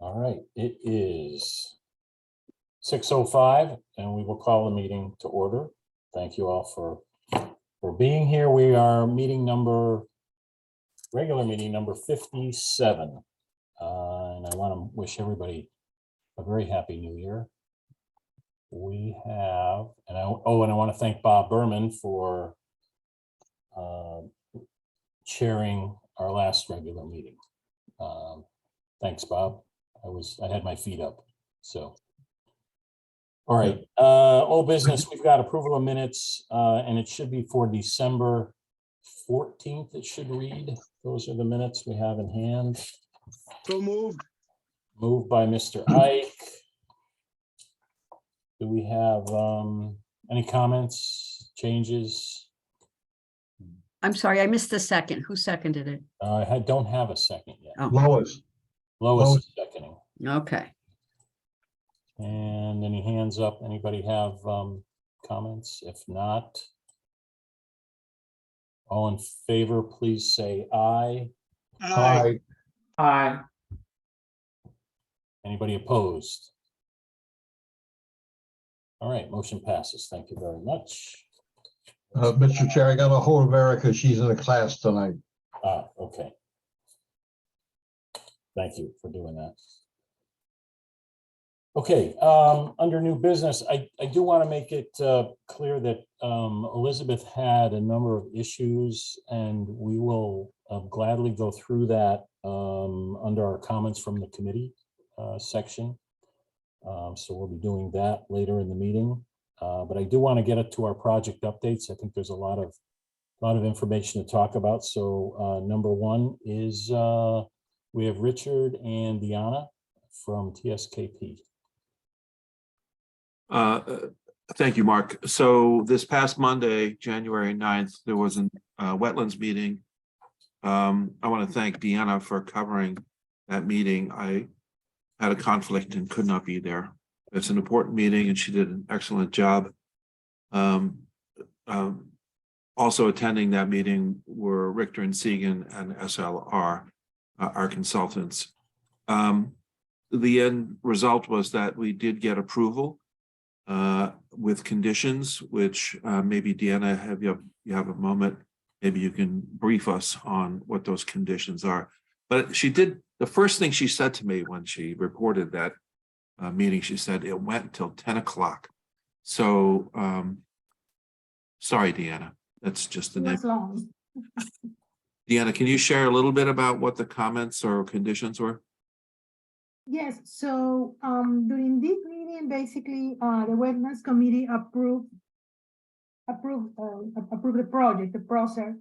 All right, it is 6:05 and we will call the meeting to order. Thank you all for being here. We are regular meeting number 57. And I want to wish everybody a very happy new year. We have, and I want to thank Bob Berman for chairing our last regular meeting. Thanks, Bob. I had my feet up, so. All right, old business, we've got approval of minutes, and it should be for December 14th, it should read. Those are the minutes we have in hand. So moved. Moved by Mr. Ike. Do we have any comments, changes? I'm sorry, I missed the second. Who seconded it? I don't have a second yet. Oh, Lois. Lois is seconding. okay. And any hands up? Anybody have comments? If not, all in favor, please say aye. Aye. Aye. Anybody opposed? All right, motion passes. Thank you very much. Mr. Chair, I got a hold of Erica. She's in a class tonight. Okay. Thank you for doing that. Okay, under new business, I do want to make it clear that Elizabeth had a number of issues, and we will gladly go through that under our comments from the committee section. So we'll be doing that later in the meeting. But I do want to get it to our project updates. I think there's a lot of information to talk about. So number one is we have Richard and Deanna from TSKP. Thank you, Mark. So this past Monday, January 9th, there was a wetlands meeting. I want to thank Deanna for covering that meeting. I had a conflict and could not be there. It's an important meeting and she did an excellent job. Also attending that meeting were Richter and Segan and SLR, our consultants. The end result was that we did get approval with conditions, which maybe Deanna, you have a moment, maybe you can brief us on what those conditions are. But she did, the first thing she said to me when she reported that meeting, she said it went till 10 o'clock. So sorry, Deanna, that's just the name. Long. Deanna, can you share a little bit about what the comments or conditions were? Yes, so during this meeting, basically, the Wetlands Committee approved the project, the process.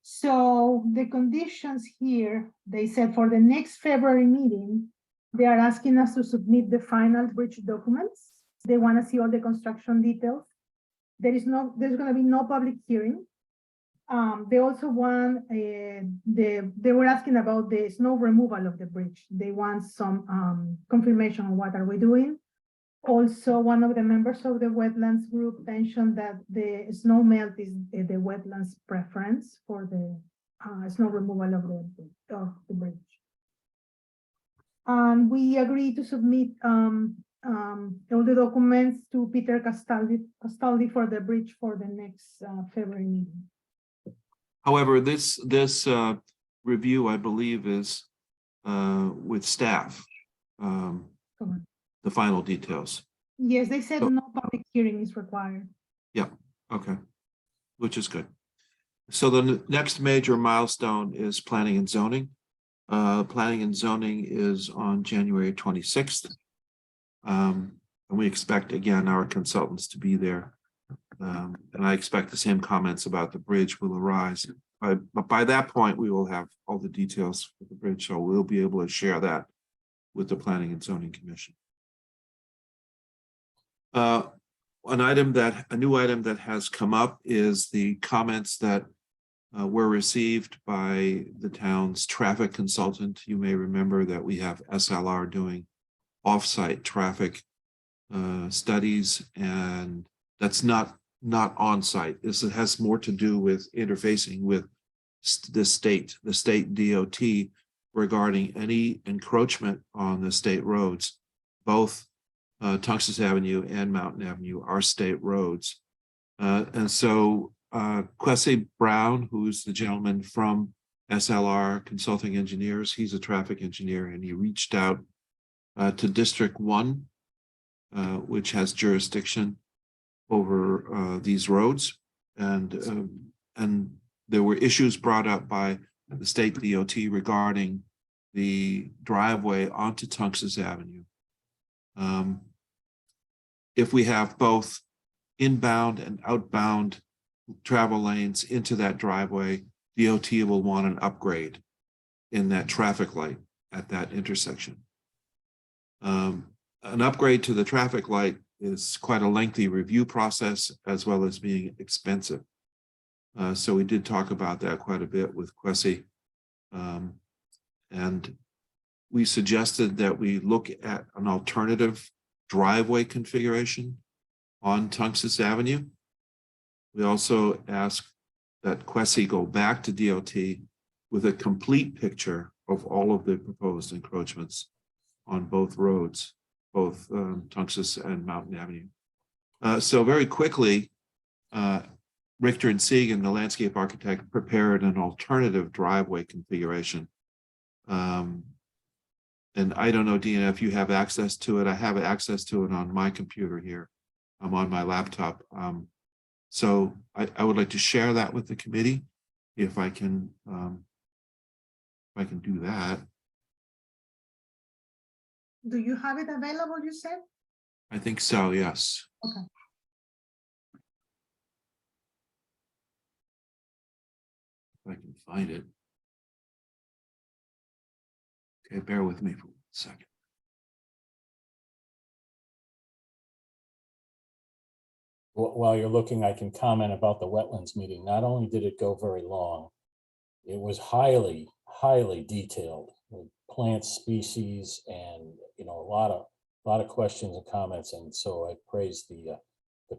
So the conditions here, they said for the next February meeting, they are asking us to submit the final bridge documents. They want to see all the construction details. There's going to be no public hearing. They also want they were asking about the snow removal of the bridge. They want some confirmation on what are we doing. Also, one of the members of the wetlands group mentioned that the snow melt is the wetlands preference for the snow removal of the bridge. And we agreed to submit all the documents to Peter Castaldi for the bridge for the next February meeting. However, this review, I believe, is with staff, the final details. Yes, they said no public hearing is required. Yeah, okay, which is good. So the next major milestone is planning and zoning. Planning and zoning is on January 26th. And we expect, again, our consultants to be there. And I expect the same comments about the bridge will arise. But by that point, we will have all the details for the bridge, so we'll be able to share that with the Planning and Zoning Commission. A new item that has come up is the comments that were received by the town's traffic consultant. You may remember that we have SLR doing off-site traffic studies, and that's not on-site. It has more to do with interfacing with the state DOT, regarding any encroachment on the state roads. Both Tungus Avenue and Mountain Avenue are state roads. And so Kwesi Brown, who's the gentleman from SLR Consulting Engineers, he's a traffic engineer, and he reached out to District 1, which has jurisdiction over these roads. And there were issues brought up by the state DOT regarding the driveway onto Tungus Avenue. If we have both inbound and outbound travel lanes into that driveway, DOT will want an upgrade in that traffic light at that intersection. An upgrade to the traffic light is quite a lengthy review process, as well as being expensive. So we did talk about that quite a bit with Kwesi. And we suggested that we look at an alternative driveway configuration on Tungus Avenue. We also asked that Kwesi go back to DOT with a complete picture of all of the proposed encroachments on both roads, both Tungus and Mountain Avenue. So very quickly, Richter and Segan, the landscape architect, prepared an alternative driveway configuration. And I don't know, Dina, if you have access to it. I have access to it on my computer here. I'm on my laptop. So I would like to share that with the committee if I can do that. Do you have it available, you said? I think so, yes. Okay. If I can find it. Okay, bear with me for 1 second. While you're looking, I can comment about the wetlands meeting. Not only did it go very long, it was highly, highly detailed with plant species and, a lot of questions and comments. And so I praise the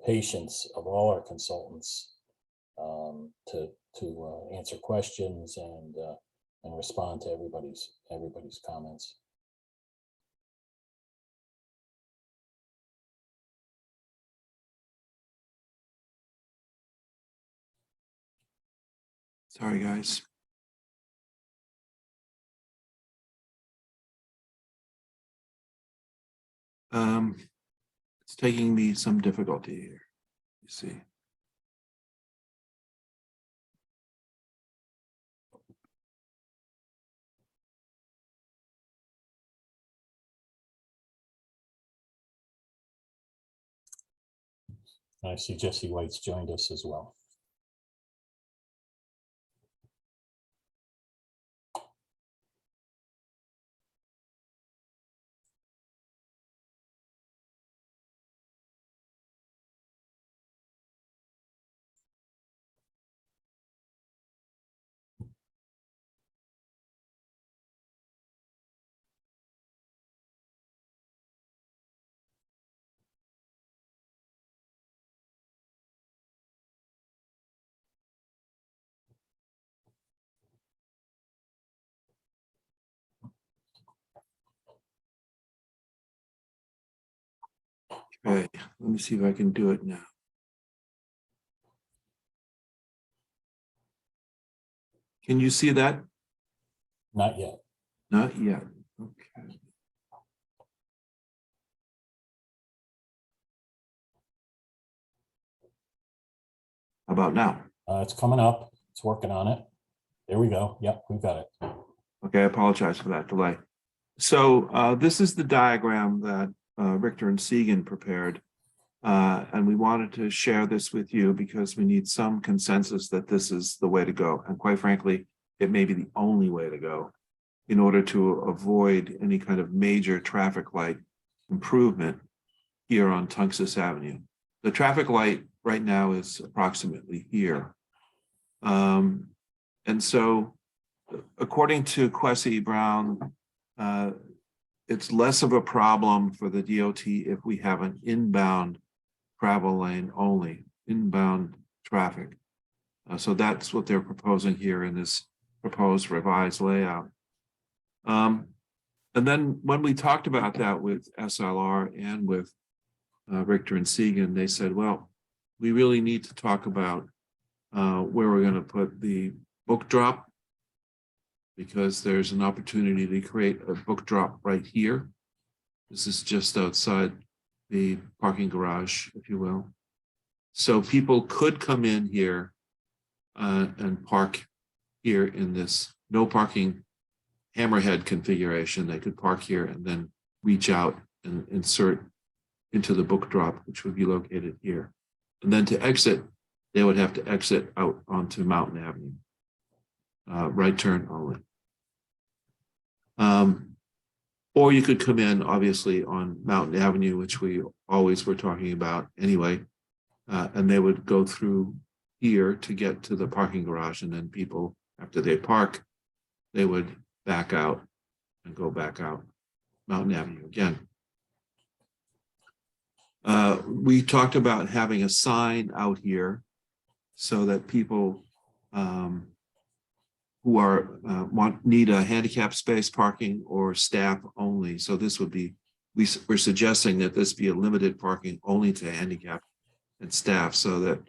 patience of all our consultants to answer questions and respond to everybody's comments. Sorry, guys. It's taking me some difficulty here. You see. I see Jesse White's joined us as well. Okay, let me see if I can do it now. Can you see that? Not yet. Not yet. Okay. How about now? It's coming up. It's working on it. There we go. Yep, we've got it. Okay, I apologize for that delay. So this is the diagram that Richter and Segan prepared. And we wanted to share this with you because we need some consensus that this is the way to go. And quite frankly, it may be the only way to go in order to avoid any kind of major traffic light improvement here on Tungus Avenue. The traffic light right now is approximately here. And so according to Kwesi Brown, it's less of a problem for the DOT if we have an inbound travel lane only, inbound traffic. So that's what they're proposing here in this proposed revised layout. And then when we talked about that with SLR and with Richter and Segan, they said, well, we really need to talk about where we're going to put the book drop, because there's an opportunity to create a book drop right here. This is just outside the parking garage, if you will. So people could come in here and park here in this no parking hammerhead configuration. They could park here and then reach out and insert into the book drop, which would be located here. And then to exit, they would have to exit out onto Mountain Avenue. Right turn only. Or you could come in, obviously, on Mountain Avenue, which we always were talking about anyway, and they would go through here to get to the parking garage, and then people, after they park, they would back out and go back out Mountain Avenue again. We talked about having a sign out here so that people who are need a handicap space parking or staff only. So this would be, we're suggesting that this be a limited parking only to handicap and staff, so that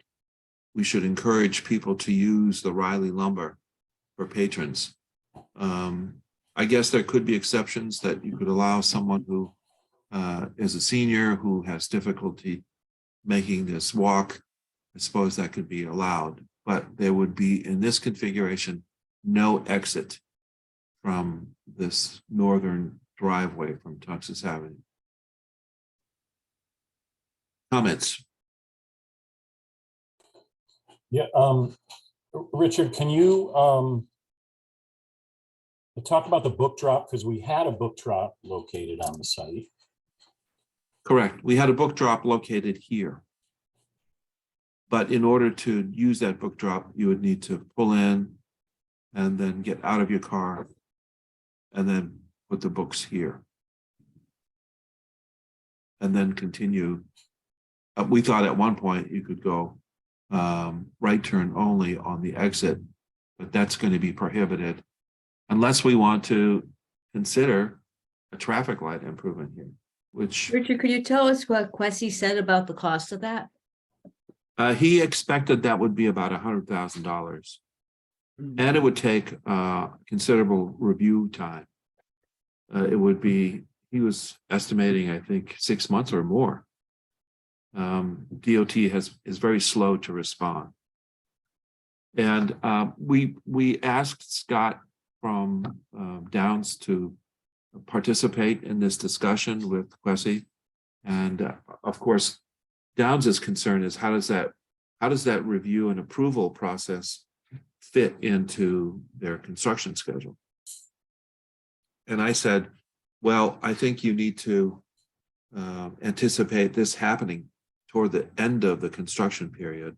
we should encourage people to use the Riley lumber for patrons. I guess there could be exceptions that you could allow someone who is a senior who has difficulty making this walk. I suppose that could be allowed, but there would be, in this configuration, no exit from this northern driveway from Tunxus Avenue. Comments? Yeah, Richard, can you talk about the book drop? Because we had a book drop located on the site. Correct. We had a book drop located here. But in order to use that book drop, you would need to pull in and then get out of your car and then put the books here. And then continue. We thought at one point you could go right turn only on the exit, but that's going to be prohibited unless we want to consider a traffic light improvement here, which Richard, could you tell us what Quessy said about the cost of that? he expected that would be about $100,000, and it would take considerable review time. It would be, he was estimating, I think, 6 months or more. DOT is very slow to respond. And we asked Scott from Downs to participate in this discussion with Quessy. And of course, Downs's concern is how does that review and approval process fit into their construction schedule? And I said, well, I think you need to anticipate this happening toward the end of the construction period,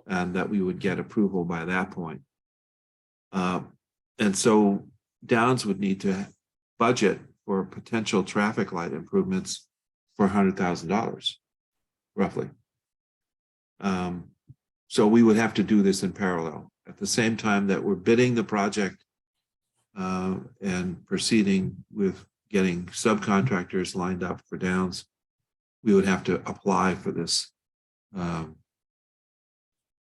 and that we would get approval by that point. And so Downs would need to budget for potential traffic light improvements for $100,000, roughly. So we would have to do this in parallel at the same time that we're bidding the project and proceeding with getting subcontractors lined up for Downs. We would have to apply for this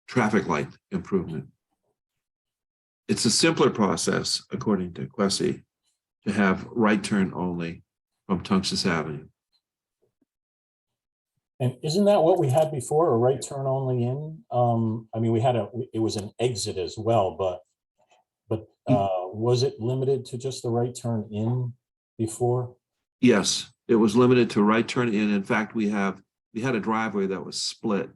traffic light improvement. It's a simpler process, according to Quessy, to have right turn only from Tunxus Avenue. And isn't that what we had before, a right turn only in? I mean, it was an exit as well, but was it limited to just the right turn in before? Yes, it was limited to right turn in. In fact, we had a driveway that was split.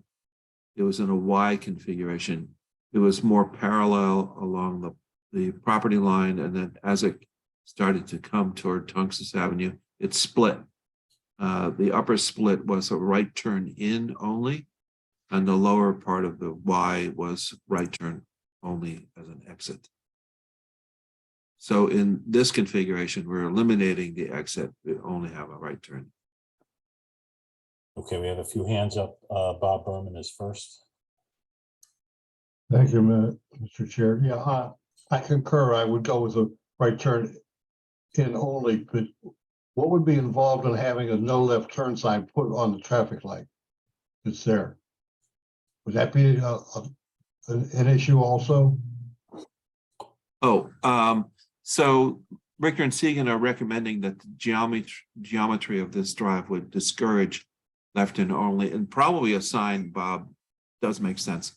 It was in a Y configuration. It was more parallel along the property line, and then as it started to come toward Tunxus Avenue, it split. The upper split was a right turn in only, and the lower part of the Y was right turn only as an exit. So in this configuration, we're eliminating the exit. We only have a right turn. Okay, we have a few hands up. Bob Berman is first. Thank you, Mr. Chair. Yeah, I concur. I would go with a right turn in only, but what would be involved in having a no left turn sign put on the traffic light that's there? Would that be an issue also? Oh, so Richter and Segan are recommending that the geometry of this drive would discourage left and only, and probably a sign, Bob, does make sense.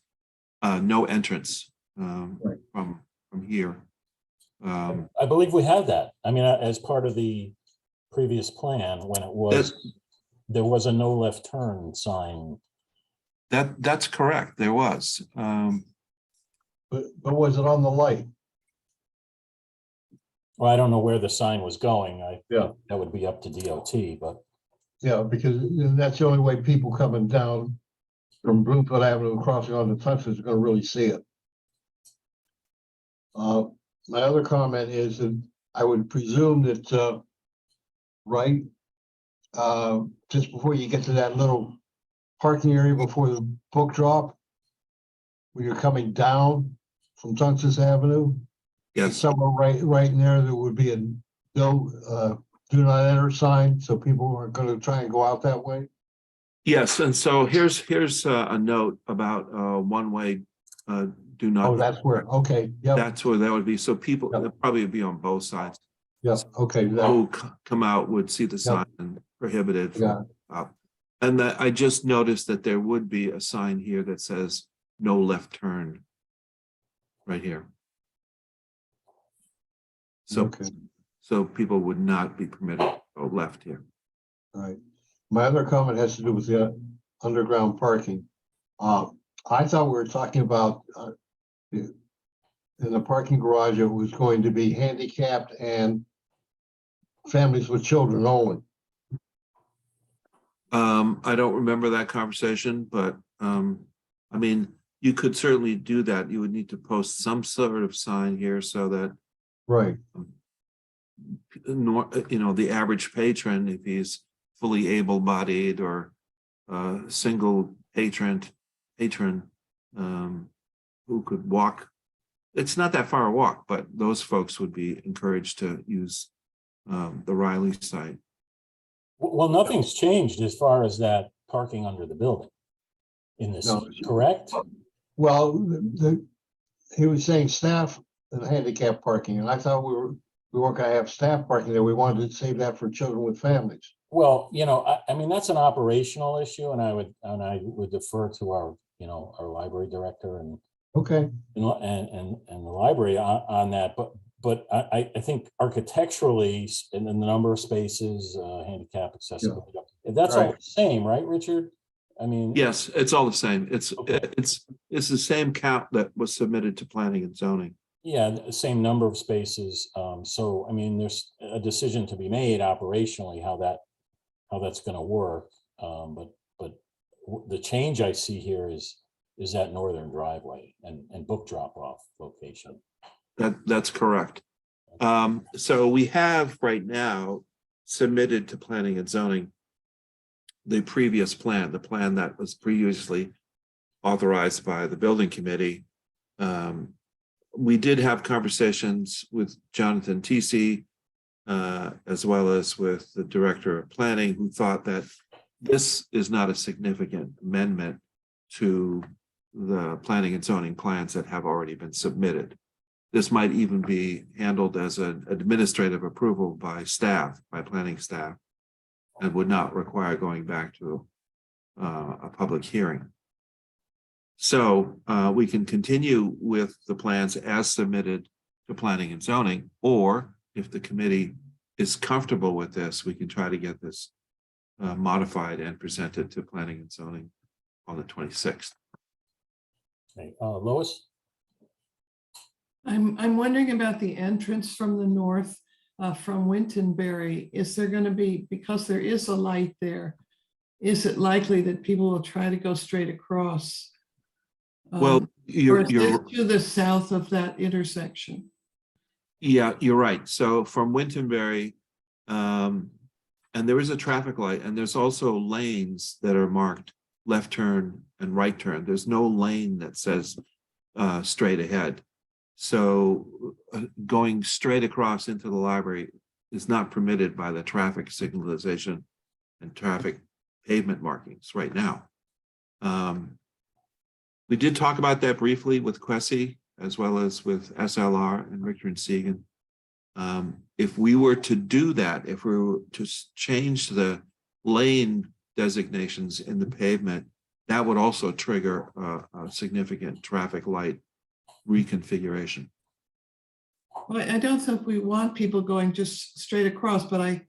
No entrance Right. from here. I believe we had that. I mean, as part of the previous plan, when it was, there was a no left turn sign. That's correct. There was. But was it on the light? Well, I don't know where the sign was going. Yeah. That would be up to DOT, but Yeah, because that's the only way people coming down from Bloomfield Avenue crossing onto Tufts are gonna really see it. My other comment is that I would presume that, right, just before you get to that little parking area before the book drop, when you're coming down from Tufts Avenue, Yes. somewhere right in there would be a no, do not enter sign, so people aren't gonna try and go out that way. Yes, and so here's a note about one-way do not. Oh, that's where, okay, yep, That's where that would be. So people, Yep. it'd probably be on both sides. yep, okay, Who come out would see the sign and prohibited. Yeah. And that I just noticed that there would be a sign here that says no left turn. Right here. So, okay, so people would not be permitted to go left here. all right. My other comment has to do with the underground parking. I thought we were talking about in the parking garage, it was going to be handicapped and families with children only. I don't remember that conversation, but I mean, you could certainly do that. You would need to post some sort of sign here so that, Right, you know, the average patron, if he's fully able-bodied or single patron who could walk. It's not that far a walk, but those folks would be encouraged to use the Riley site. well, nothing's changed as far as that parking under the building in this, No. correct? well, he was saying staff and handicap parking, and I thought we weren't gonna have staff parking there. We wanted to save that for children with families. Well, you know, I mean, that's an operational issue, and I would defer to our, you know, our library director and Okay, and the library on that, but I think architecturally and then the number of spaces, handicap accessibility, that's all Right. the same, right, Richard? I mean, Yes, it's all the same. It's Okay. it's the same count that was submitted to planning and zoning. yeah, the same number of spaces. So I mean, there's a decision to be made operationally how that's going to work. But the change I see here is that northern driveway and book drop off location. That's correct. So we have right now submitted to planning and zoning the previous plan, the plan that was previously authorized by the building committee. We did have conversations with Jonathan TC, as well as with the director of planning, who thought that this is not a significant amendment to the planning and zoning plans that have already been submitted. This might even be handled as an administrative approval by staff, by planning staff, and would not require going back to a public hearing. So we can continue with the plans as submitted to planning and zoning, or if the committee is comfortable with this, we can try to get this modified and presented to planning and zoning on the 26th. Okay, Lois? I'm wondering about the entrance from the north, from Wintonberry. Is there going to be, because there is a light there, is it likely that people will try to go straight across? Well, Or you're is this to the south of that intersection? Yeah, you're right. So from Wintonberry, and there is a traffic light, and there's also lanes that are marked left turn and right turn. There's no lane that says straight ahead. So going straight across into the library is not permitted by the traffic signalization and traffic pavement markings right now. We did talk about that briefly with Quessy as well as with SLR and Richter and Segan. If we were to do that, if we were to change the lane designations in the pavement, that would also trigger a significant traffic light reconfiguration. Well, I don't think we want people going just straight across, but I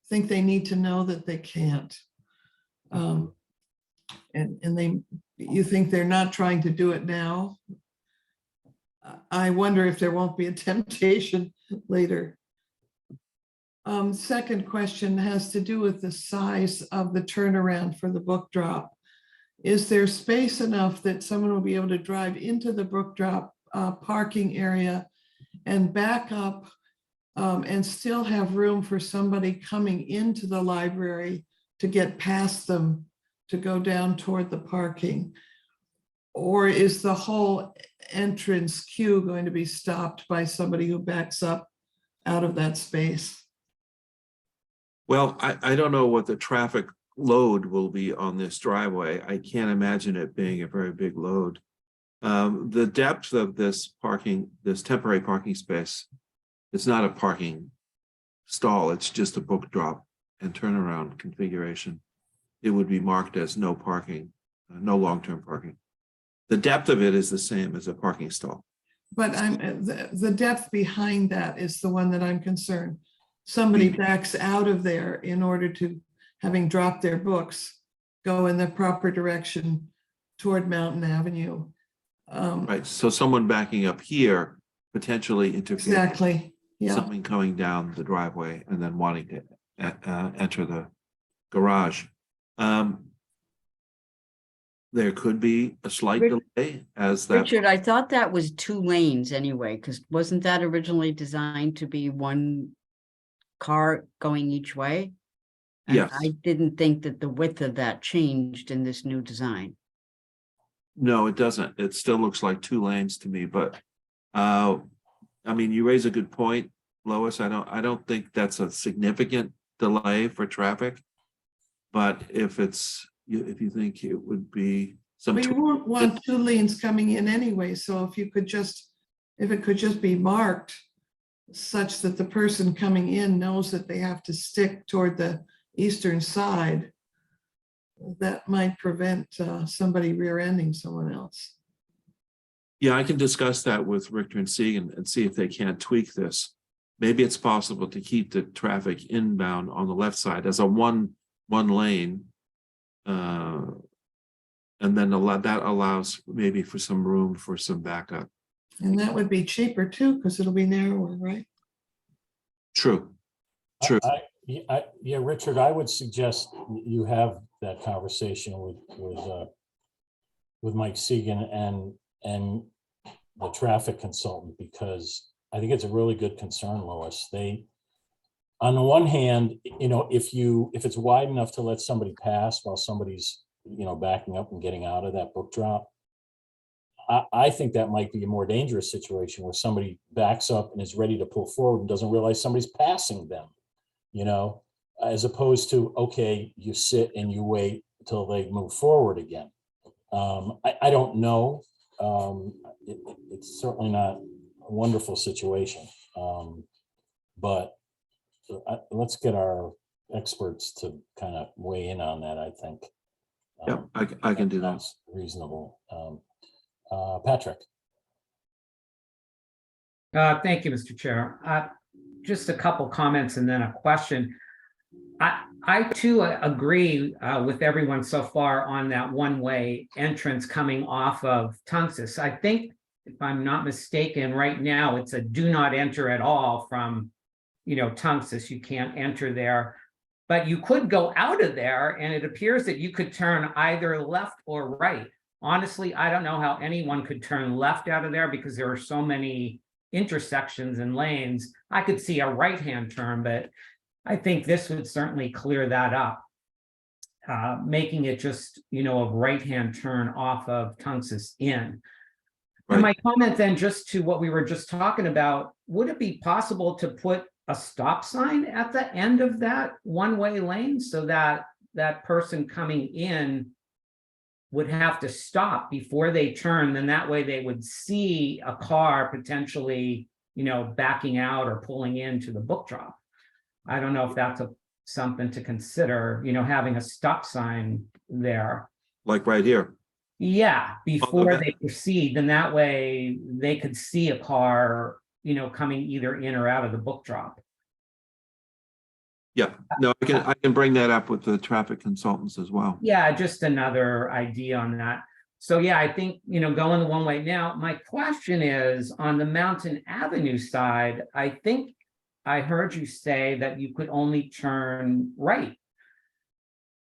think they need to know that they can't. And you think they're not trying to do it now? I wonder if there won't be a temptation later. Second question has to do with the size of the turnaround for the book drop. Is there space enough that someone will be able to drive into the book drop parking area and back up and still have room for somebody coming into the library to get past them to go down toward the parking? Or is the whole entrance queue going to be stopped by somebody who backs up out of that space? Well, I don't know what the traffic load will be on this driveway. I can't imagine it being a very big load. The depth of this temporary parking space, it's not a parking stall, it's just a book drop and turnaround configuration. It would be marked as no parking, no long-term parking. The depth of it is the same as a parking stall. But the depth behind that is the one that I'm concerned. Somebody backs out of there in order to, having dropped their books, go in the proper direction toward Mountain Avenue. Right, so someone backing up here potentially interferes. Exactly, yeah. Something coming down the driveway and then wanting to enter the garage. There could be a slight delay as that. Richard, I thought that was 2 lanes anyway, because wasn't that originally designed to be 1 car going each way? And Yes. I didn't think that the width of that changed in this new design. No, it doesn't. It still looks like 2 lanes to me, but I mean, you raise a good point, Lois. I don't think that's a significant delay for traffic. But if you think it would be some. But you won't want 2 lanes coming in anyway, so if it could just be marked such that the person coming in knows that they have to stick toward the eastern side, that might prevent somebody rear-ending someone else. Yeah, I can discuss that with Richter and Segan and see if they can't tweak this. Maybe it's possible to keep the traffic inbound on the left side as a one lane. And then that allows maybe for some room for some backup. And that would be cheaper too, because it'll be narrower, right? True. Yeah, Richard, I would suggest you have that conversation with Mike Segan and the traffic consultant, because I think it's a really good concern, Lois. On the one hand, if it's wide enough to let somebody pass while somebody's, backing up and getting out of that book drop, I think that might be a more dangerous situation where somebody backs up and is ready to pull forward and doesn't realize somebody's passing them, as opposed to, okay, you sit and you wait until they move forward again. I don't know. It's certainly not a wonderful situation, but let's get our experts to kind of weigh in on that, I think. Yeah, I can do that. That's reasonable. Patrick. Thank you, Mr. Chair. Just a couple comments and then a question. I too agree with everyone so far on that one-way entrance coming off of Tungus. I think, if I'm not mistaken, right now it's a do not enter at all from, Tungus. You can't enter there, but you could go out of there, and it appears that you could turn either left or right. Honestly, I don't know how anyone could turn left out of there because there are so many intersections and lanes. I could see a right-hand turn, but I think this would certainly clear that up, making it just, a right-hand turn off of Tungus in. Right. And my comment then, just to what we were just talking about, would it be possible to put a stop sign at the end of that one-way lane so that that person coming in would have to stop before they turn, then that way they would see a car potentially, backing out or pulling into the book drop. I don't know if that's something to consider, having a stop sign there. Like right here. Yeah, before that- they proceed, then that way they could see a car, coming either in or out of the book drop. Yeah, no, I can bring that up with the traffic consultants as well. Yeah, just another idea on that. So yeah, I think, going the one way. Now, my question is on the Mountain Avenue side, I think I heard you say that you could only turn right.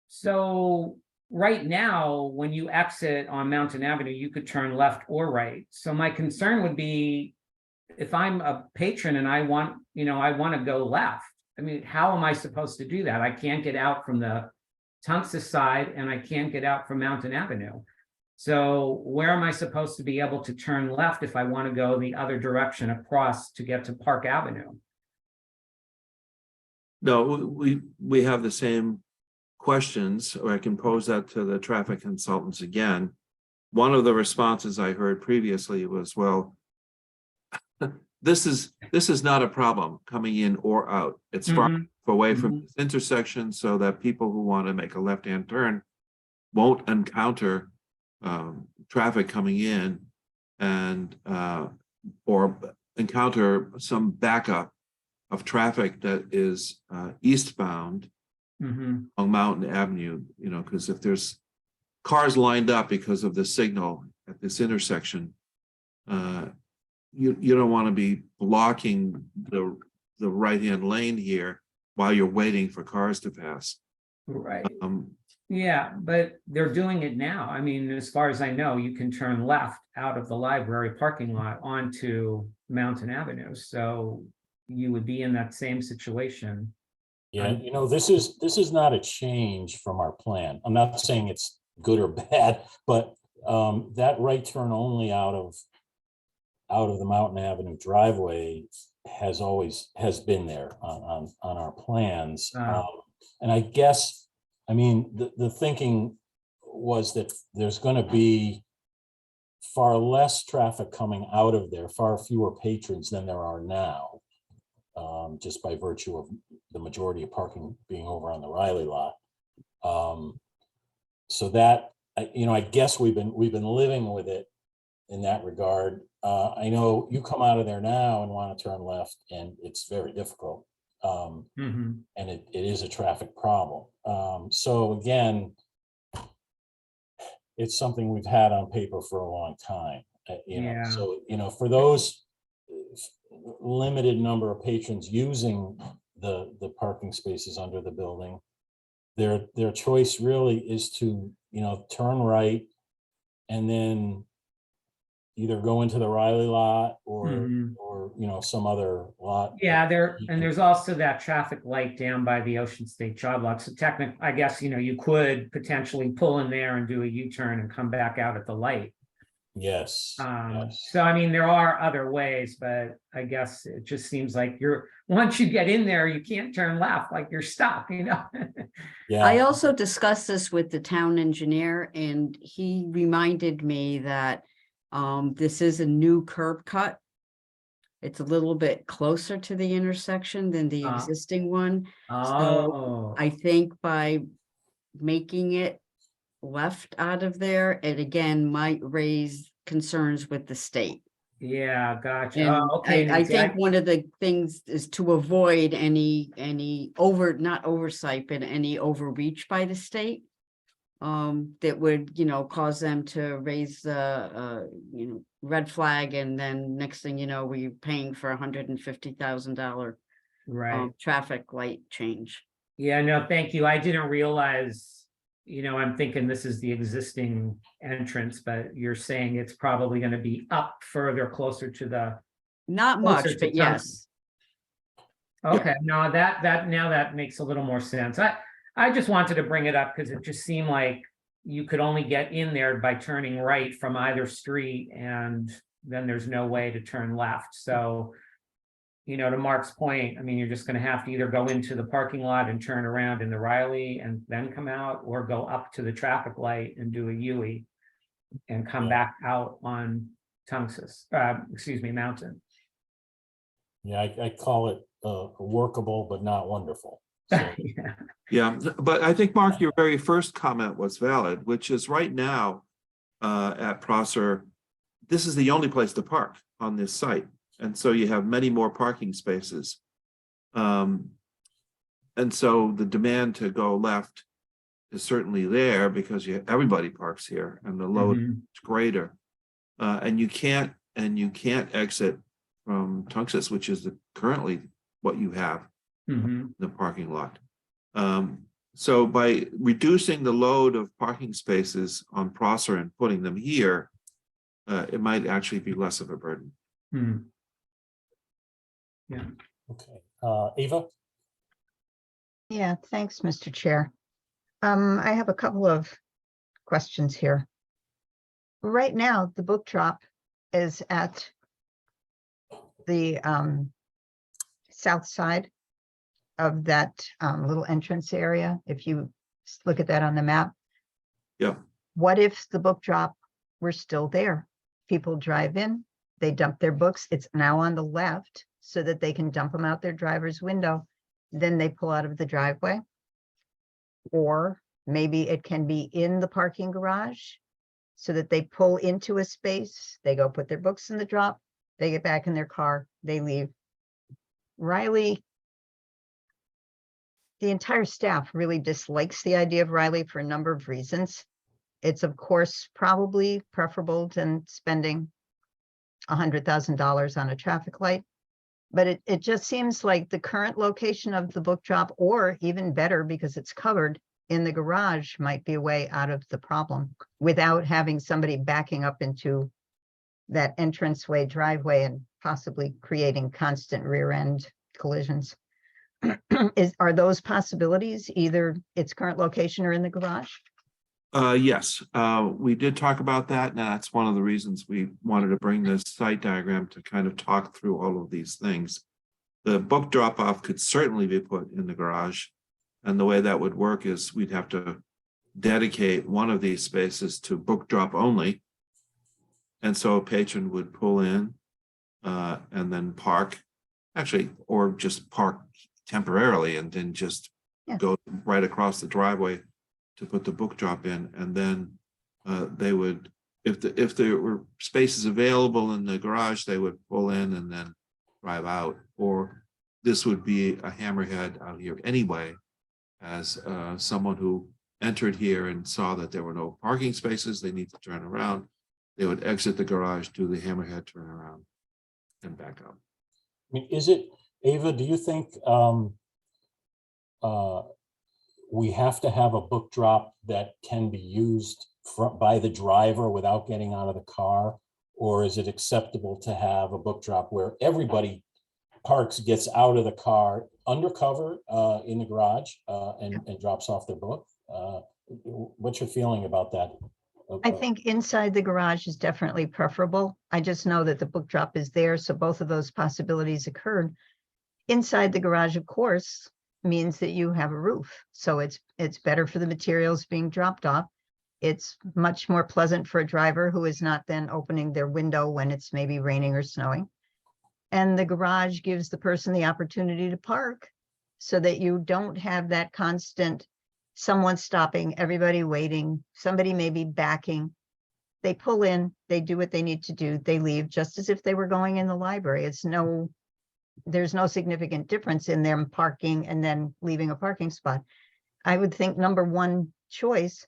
So right now, when you exit on Mountain Avenue, you could turn left or right. So my concern would be if I'm a patron and I want to go left. I mean, how am I supposed to do that? I can't get out from the Tungus side and I can't get out from Mountain Avenue. So where am I supposed to be able to turn left if I want to go the other direction across to get to Park Avenue? No, we have the same questions, or I can pose that to the traffic consultants again. One of the responses I heard previously was, well, this is not a problem coming in or out. It's far Mhm. away from this intersection so that people who want to make a left-hand turn won't encounter traffic coming in and or encounter some backup of traffic that is eastbound Mhm. on Mountain Avenue, because if there's cars lined up because of the signal at this intersection, you don't want to be blocking the right-hand lane here while you're waiting for cars to pass. Right. Yeah, but they're doing it now. I mean, as far as I know, you can turn left out of the library parking lot onto Mountain Avenue. So you would be in that same situation. Yeah, this is not a change from our plan. I'm not saying it's good or bad, but that right turn only out of the Mountain Avenue driveway has been there on our plans. And I guess, I mean, the thinking was that there's going to be far less traffic coming out of there, far fewer patrons than there are now, just by virtue of the majority of parking being over on the Riley lot. So that, I guess we've been living with it in that regard. I know you come out of there now and want to turn left, and it's very difficult. Mhm. And it is a traffic problem. So again, it's something we've had on paper for a long time. Yeah. So for those limited number of patrons using the parking spaces under the building, their choice really is to turn right and then either go into the Riley lot or Mhm. some other lot. Yeah, there's also that traffic light down by the Ocean State Job Lot. So technically, I guess, you could potentially pull in there and do a U-turn and come back out at the light. Yes. Yes. So I mean, there are other ways, but I guess it just seems like once you get in there, you can't turn left, like you're stuck, Yeah. I also discussed this with the town engineer, and he reminded me that this is a new curb cut. It's a little bit closer to the intersection than the existing one. So Oh, I think by making it left out of there, it again might raise concerns with the state. yeah, gotcha. And Oh, okay. I Nancy, think one of the things is to avoid any not oversight, but any overreach by the state. That would, cause them to raise the, red flag, and then next thing you know, we're paying for $150,000 Right. traffic light change. Yeah, no, thank you. I didn't realize, I'm thinking this is the existing entrance, but you're saying it's probably going to be up further, closer to the, Not Closer much, to but yes. okay, no, that makes a little more sense. I just wanted to bring it up because it just seemed like you could only get in there by turning right from either street, and then there's no way to turn left. So to Mark's point, I mean, you're just gonna have to either go into the parking lot and turn around in the Riley and then come out, or go up to the traffic light and do a U-turn and come Yeah. back out on Mountain. Yeah, I call it workable, but not wonderful. So, Yeah. Yeah, but I think, Mark, your very first comment was valid, which is right now at Prosser, this is the only place to park on this site. And so you have many more parking spaces. And so the demand to go left is certainly there because everybody parks here and the load Mhm. is greater. And you can't exit from Tungus, which is currently what you have Mhm. the parking lot. So by reducing the load of parking spaces on Prosser and putting them here, it might actually be less of a burden. Hmm. Yeah. okay. Eva? Yeah, thanks, Mr. Chair. I have a couple of questions here. Right now, the book drop is at the south side of that little entrance area. If you look at that on the map. Yeah. What if the book drop were still there? People drive in, they dump their books. It's now on the left so that they can dump them out their driver's window. Then they pull out of the driveway. Or maybe it can be in the parking garage so that they pull into a space, they go put their books in the drop, they get back in their car, they leave. Riley, the entire staff really dislikes the idea of Riley for a number of reasons. It's of course probably preferable than spending $100,000 on a traffic light. But it just seems like the current location of the book drop, or even better because it's covered in the garage, might be a way out of the problem without having somebody backing up into that entranceway driveway and possibly creating constant rear end collisions. Are those possibilities, either its current location or in the garage? Yes, we did talk about that, and that's one of the reasons we wanted to bring this site diagram to kind of talk through all of these things. The book drop-off could certainly be put in the garage, and the way that would work is we'd have to dedicate one of these spaces to book drop only. And so a patron would pull in and then park, actually, or just park temporarily and then just go right across the driveway to put the book drop in. And then they would, if there were spaces available in the garage, they would pull in and then drive out. Or this would be a hammerhead out here anyway, as someone who entered here and saw that there were no parking spaces, they need to turn around. They would exit the garage, do the hammerhead, turn around, and back up. I mean, is it, Ava, do you think we have to have a book drop that can be used by the driver without getting out of the car? Or is it acceptable to have a book drop where everybody parks, gets out of the car undercover in the garage and drops off their book? What's your feeling about that? I think inside the garage is definitely preferable. I just know that the book drop is there, so both of those possibilities occurred. Inside the garage, of course, means that you have a roof, so it's better for the materials being dropped off. It's much more pleasant for a driver who is not then opening their window when it's maybe raining or snowing. And the garage gives the person the opportunity to park so that you don't have that constant someone stopping, everybody waiting, somebody maybe backing. They pull in, they do what they need to do, they leave just as if they were going in the library. There's no significant difference in them parking and then leaving a parking spot. I would think number one choice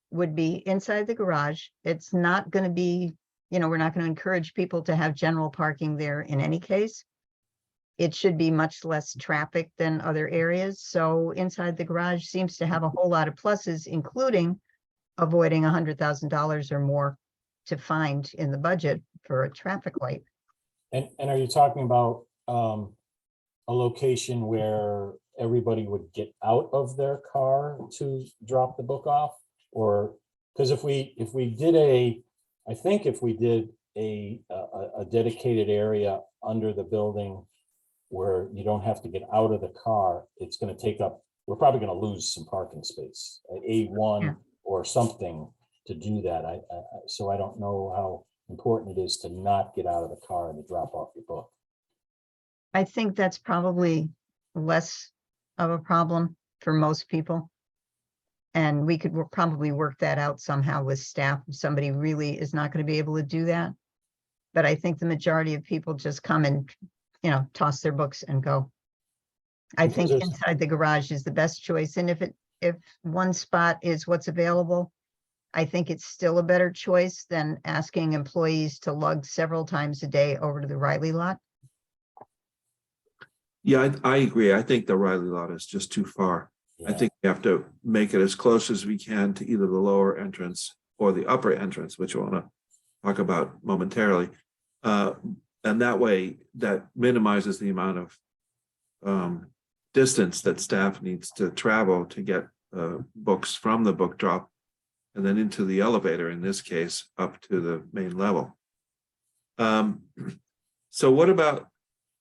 would be inside the garage. It's not going to be, we're not going to encourage people to have general parking there in any case. It should be much less traffic than other areas. So inside the garage seems to have a whole lot of pluses, including avoiding $100,000 or more to find in the budget for a traffic light. And are you talking about a location where everybody would get out of their car to drop the book off? Or, because if we did I think if we did a dedicated area under the building where you don't have to get out of the car, it's gonna take up, we're probably gonna lose some parking space, Yeah. A1 or something to do that. So I don't know how important it is to not get out of the car and to drop off your book. I think that's probably less of a problem for most people. And we could probably work that out somehow with staff if somebody really is not going to be able to do that. But I think the majority of people just come and, toss their books and go. I Because think there's- inside the garage is the best choice. And if one spot is what's available, I think it's still a better choice than asking employees to lug several times a day over to the Riley lot. Yeah, I agree. I think the Riley lot is just too far. I Yeah. think we have to make it as close as we can to either the lower entrance or the upper entrance, which I want to talk about momentarily. And that way, that minimizes the amount of distance that staff needs to travel to get books from the book drop and then into the elevator, in this case, up to the main level. So what about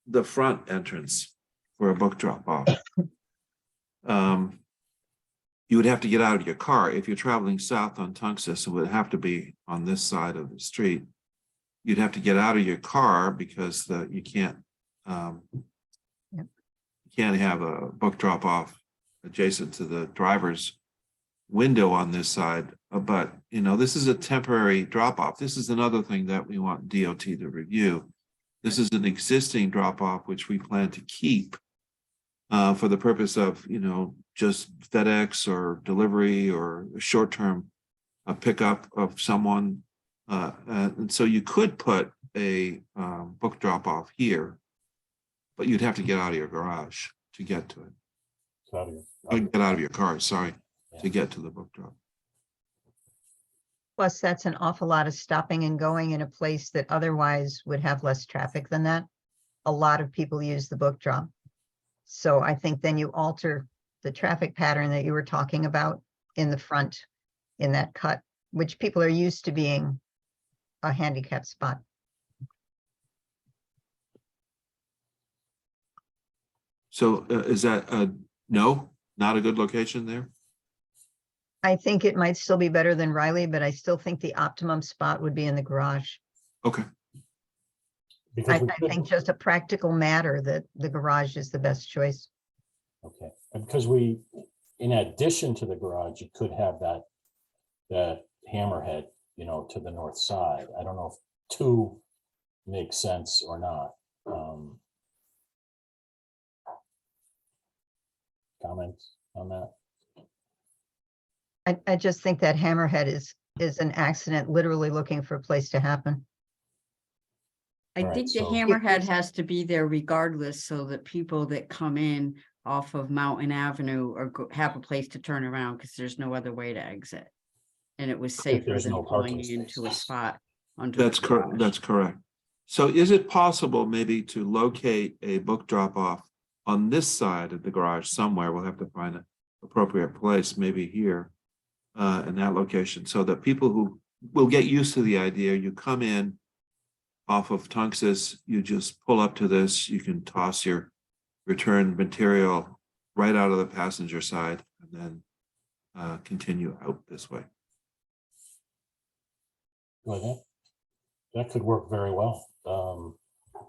the front entrance for a book drop off? You would have to get out of your car. If you're traveling south on Tungus, it would have to be on this side of the street. You'd have to get out of your car because you can't you can't have a book drop off adjacent to the driver's window on this side. But this is a temporary drop off. This is another thing that we want DOT to review. This is an existing drop off which we plan to keep for the purpose of just FedEx or delivery or a short-term pickup of someone. And so you could put a book drop off here, but you'd have to get out of your garage to get to it. Get out of your car, sorry, to get to the book drop. Plus, that's an awful lot of stopping and going in a place that otherwise would have less traffic than that. A lot of people use the book drop. So I think then you alter the traffic pattern that you were talking about in the front, in that cut, which people are used to being a handicap spot. So is that no, not a good location there? I think it might still be better than Riley, but I still think the optimum spot would be in the garage. Okay. Because I think just a practical matter that the garage is the best choice. Okay, and because in addition to the garage, you could have that hammerhead, to the north side. I don't know if 2 makes sense or not. Comments on that? I just think that hammerhead is an accident, literally looking for a place to happen. I All right, think the so- hammerhead has to be there regardless, so that people that come in off of Mountain Avenue have a place to turn around, because there's no other way to exit. And it was safer there's than no pulling parking into a space. spot under. That's the correct. garage. That's correct. So is it possible maybe to locate a book drop off on this side of the garage somewhere? We'll have to find an appropriate place, maybe here in that location, so that people who will get used to the idea, you come in off of Tungus, you just pull up to this, you can toss your return material right out of the passenger side and then continue out this way. Well, that could work very well.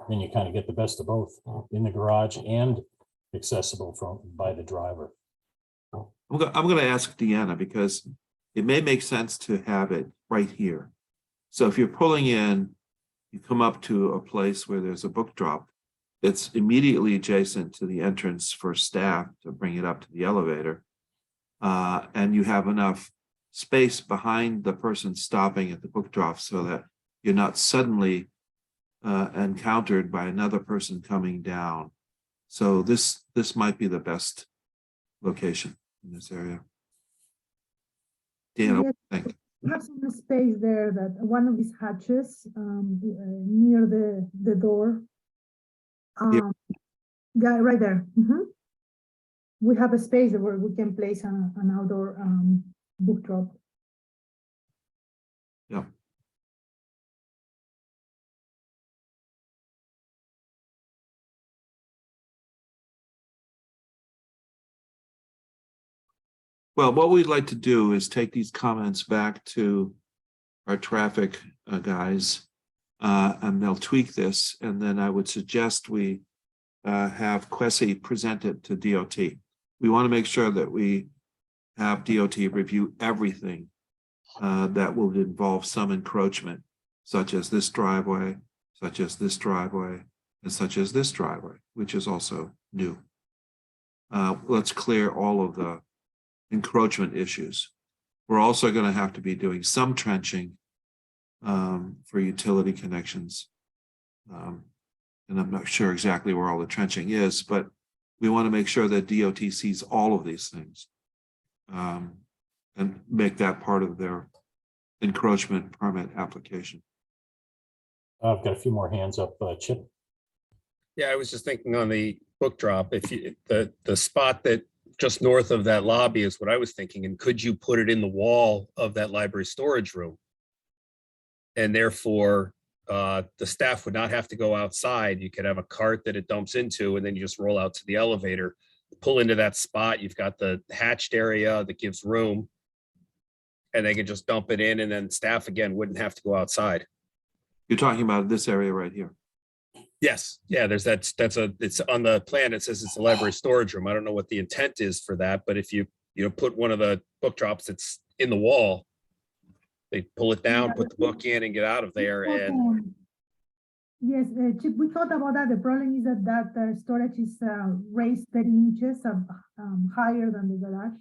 Then you kind of get the best of both in the garage and accessible by the driver. I'm going to ask Deanna, because it may make sense to have it right here. So if you're pulling in, you come up to a place where there's a book drop. It's immediately adjacent to the entrance for staff to bring it up to the elevator. And you have enough space behind the person stopping at the book drop so that you're not suddenly encountered by another person coming down. So this might be the best location in this area. Deanna, what do you think? We have some space there, that one of these hatches near the door. Here. Yeah, right there. We have a space where we can place an outdoor book drop. Yeah. Well, what we'd like to do is take these comments back to our traffic guys, and they'll tweak this, and then I would suggest we have Quessy present it to DOT. We want to make sure that we have DOT review everything that will involve some encroachment, such as this driveway, such as this driveway, and such as this driveway, which is also new. Let's clear all of the encroachment issues. We're also going to have to be doing some trenching for utility connections. And I'm not sure exactly where all the trenching is, but we want to make sure that DOT sees all of these things and make that part of their encroachment permit application. I've got a few more hands up, Chip. Yeah, I was just thinking on the book drop, if you, the spot that just north of that lobby is what I was thinking, and could you put it in the wall of that library storage room? And therefore, the staff would not have to go outside. You could have a cart that it dumps into, and then you just roll out to the elevator, pull into that spot. You've got the hatched area that gives room, and they can just dump it in, and then staff again wouldn't have to go outside. You're talking about this area right here. Yes, yeah, there's it's on the plan. It says it's a library storage room. I don't know what the intent is for that, but if you put one of the book drops that's in the wall, they pull it down, put the book in, and get out of there. And Yes, Chip, we thought about that. The problem is that storage is raised 30 inches higher than the garage.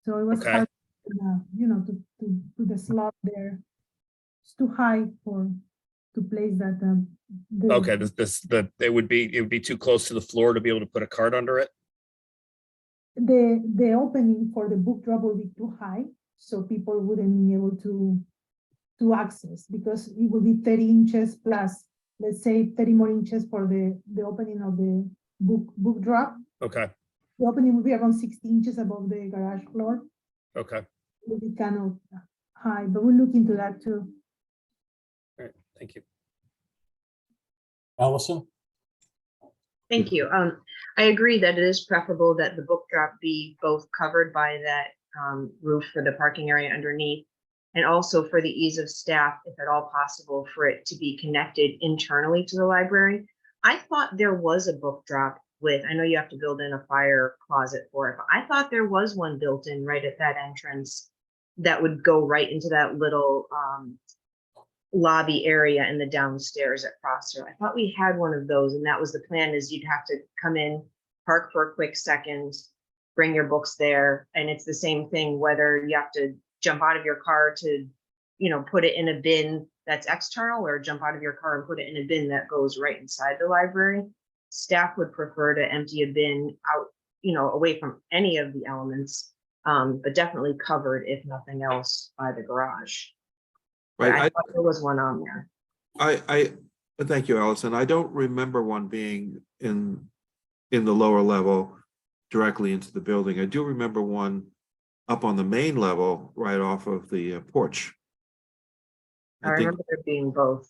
So it was Okay. hard, to put the slot there. It's too high to place that. okay, it would be too close to the floor to be able to put a cart under it. The opening for the book drop will be too high, so people wouldn't be able to access, because it will be 30 inches plus, let's say 30 more inches for the opening of the book drop. Okay, The opening will be around 60 inches above the garage floor. okay, It will be kind of high, but we'll look into that too. all right, thank you. Allison? Thank you. I agree that it is preferable that the book drop be both covered by that roof for the parking area underneath, and also for the ease of staff, if at all possible, for it to be connected internally to the library. I thought there was a book drop with, I know you have to build in a fire closet for it, but I thought there was one built in right at that entrance that would go right into that little lobby area in the downstairs at Prosser. I thought we had one of those, and that was the plan, is you'd have to come in, park for a quick second, bring your books there, and it's the same thing whether you have to jump out of your car to, put it in a bin that's external, or jump out of your car and put it in a bin that goes right inside the library. Staff would prefer to empty a bin out, away from any of the elements, but definitely covered, if nothing else, by the garage. Right. I thought there was one on there. I thank you, Allison. I don't remember one being in the lower level directly into the building. I do remember one up on the main level, right off of the porch. I remember there being both.